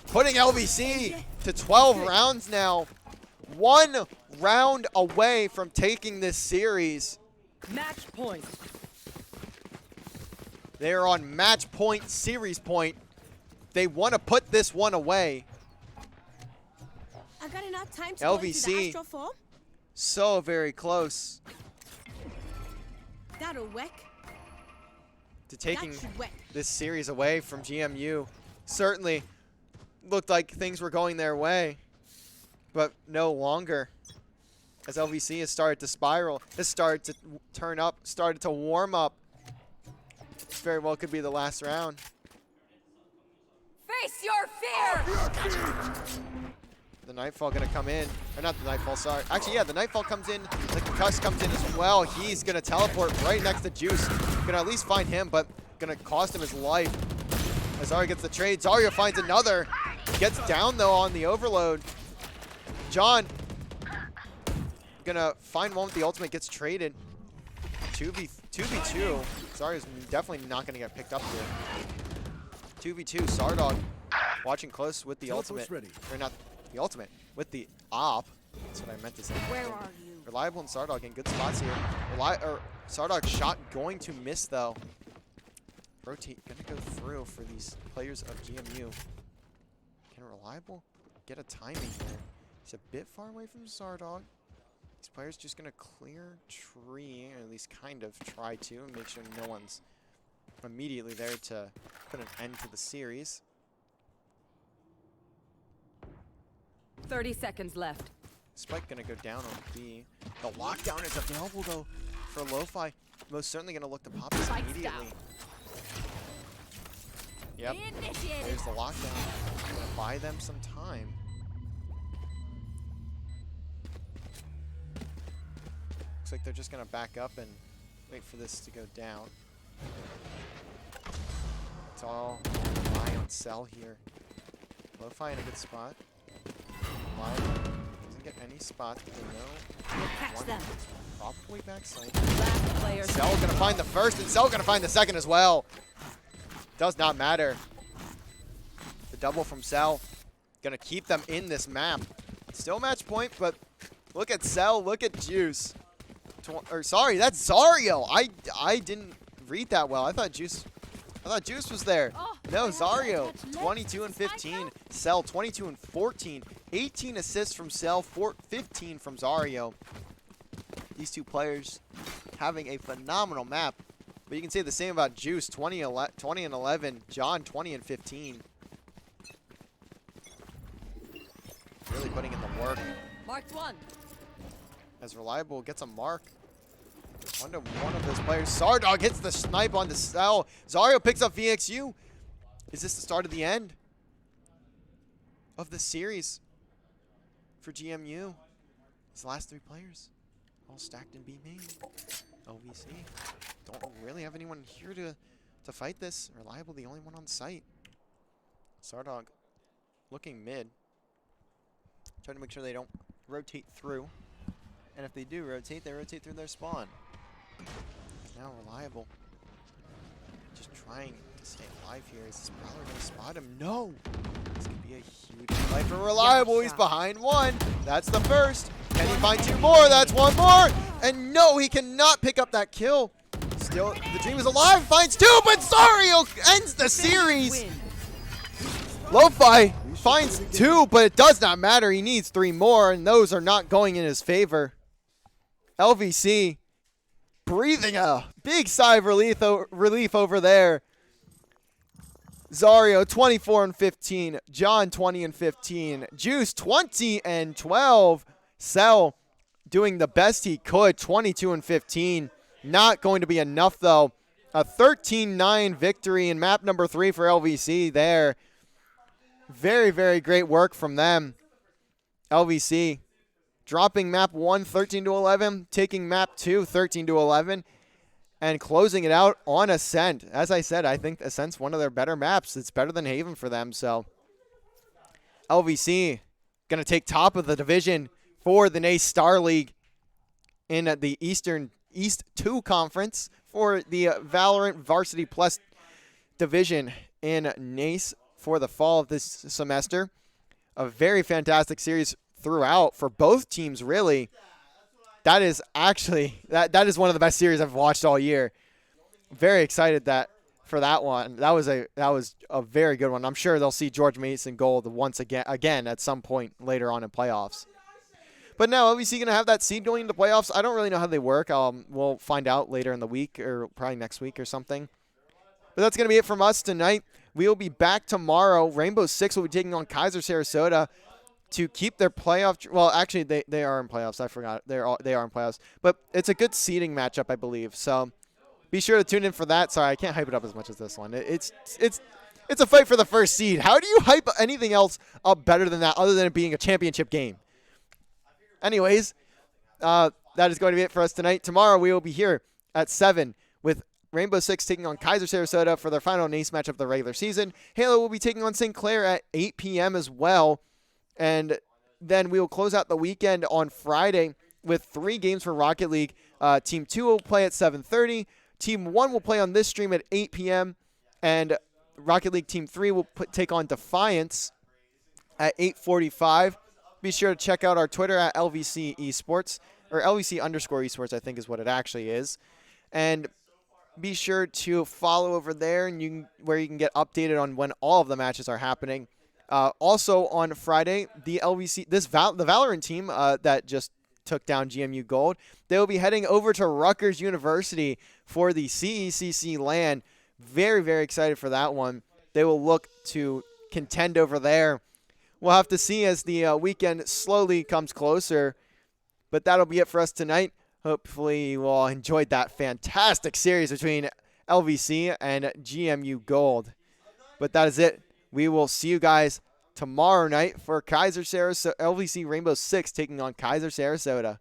Putting LVC to 12 rounds now. 1 round away from taking this series. Match point. They are on match point, series point. They want to put this one away. I got enough time to go into the LVC, astral form. so very close That'll work. to taking That should work. this series away from GMU. Certainly looked like things were going their way, but no longer. As LVC has started to spiral, has started to turn up, started to warm up. This very well could be the last round. Face your fear. The Nightfall gonna come in, or not the Nightfall, sorry. Actually, yeah, the Nightfall comes in, the Concuss comes in as well. He's gonna teleport right next to Juice. Gonna at least find him, but gonna cost him his life. As Zarya gets the trade, Zarya finds another. Gets down though on the overload. John gonna find one with the ultimate, gets traded. 2v2. Zarya's definitely not gonna get picked up here. 2v2, Sardog watching close with the ultimate. Ready. Or not the ultimate, with the op. That's what I meant to say. Where are you? Reliable and Sardog in good spots here. Sardog's shot going to miss though. Rotate, gonna go through for these players of GMU. Can Reliable get a timing there? He's a bit far away from Sardog. These players just gonna clear tree, or at least kind of try to, and make sure no one's immediately there to put an end to the series. 30 seconds left. Spike gonna go down on B. The lockdown is available though for Lo-Fi. Most certainly gonna look to pop this Spike's immediately. down. Yep, there's the lockdown. Gonna buy them some time. Looks like they're just gonna back up and wait for this to go down. It's all eye on Cell here. Lo-Fi in a good spot. Doesn't get any spots, but they know. We'll catch them. Probably backside. Last player. Cell gonna find the first, and Cell gonna find the second as well. Does not matter. The double from Cell gonna keep them in this map. Still match point, but look at Cell, look at Juice. Sorry, that's Zario. I didn't read that well. I thought Juice was there. Oh, No, I have Zario, that left. 22 and 15. Cell, 22 and 14. 18 assists from Cell, 15 from Zario. These two players having a phenomenal map. But you can say the same about Juice, 20 and 11. John, 20 and 15. Really putting in the work. Marked one. as Reliable gets a mark. One of those players. Sardog hits the snipe on the cell. Zario picks up VXU. Is this the start of the end of the series for GMU? His last 3 players all stacked in B main. LVC don't really have anyone here to fight this. Reliable, the only one on site. Sardog looking mid. Trying to make sure they don't rotate through. And if they do rotate, they rotate through their spawn. Now Reliable just trying to stay alive here. Is this Prowler going to spot him? No! This could be a huge play for Reliable. He's behind 1. That's the first. Can he find 2 more? That's 1 more. And no, he cannot pick up that kill. Still, the dream is alive. Finds 2, but Zario ends the series. Lo-Fi finds 2, but it does not matter. He needs 3 more, and those are not going in his favor. LVC breathing a big sigh of relief over there. Zario 24 and 15, John 20 and 15, Juice 20 and 12, Cell doing the best he could, 22 and 15. Not going to be enough though. A 13-9 victory in map number 3 for LVC there. Very, very great work from them. LVC dropping map 1 13-11, taking map 2 13-11, and closing it out on Ascent. As I said, I think Ascent's one of their better maps. It's better than Haven for them. So LVC going to take top of the division for the NACE Star League in the East 2 conference for the Valorant Varsity Plus division in NACE for the fall of this semester. A very fantastic series throughout for both teams, really. That is actually that is one of the best series I've watched all year. Very excited for that one. That was a very good one. I'm sure they'll see George Mason gold once again at some point later on in playoffs. But now LVC going to have that seed going into playoffs. I don't really know how they work. We'll find out later in the week or probably next week or something. But that's going to be it from us tonight. We will be back tomorrow. Rainbow Six will be taking on Kaiser Sarasota to keep their playoff. Well, actually, they are in playoffs. I forgot. They are in playoffs. But it's a good seeding matchup, I believe. So be sure to tune in for that. Sorry, I can't hype it up as much as this one. It's a fight for the first seed. How do you hype anything else up better than that other than it being a championship game? Anyways, that is going to be it for us tonight. Tomorrow we will be here at 7 with Rainbow Six taking on Kaiser Sarasota for their final NACE matchup of the regular season. Halo will be taking on St. Clair at 8 p.m. as well. And then we will close out the weekend on Friday with 3 games for Rocket League. Team 2 will play at 7:30. Team 1 will play on this stream at 8 p.m. And Rocket League Team 3 will take on Defiance at 8:45. Be sure to check out our Twitter at LVC Esports, or LVC_Esports, I think is what it actually is. And be sure to follow over there, and where you can get updated on when all of the matches are happening. Also on Friday, the Valorant team that just took down GMU Gold, they will be heading over to Rutgers University for the CECC LAN. Very, very excited for that one. They will look to contend over there. We'll have to see as the weekend slowly comes closer. But that'll be it for us tonight. Hopefully you all enjoyed that fantastic series between LVC and GMU Gold. But that is it. We will see you guys tomorrow night for LVC Rainbow Six taking on Kaiser Sarasota.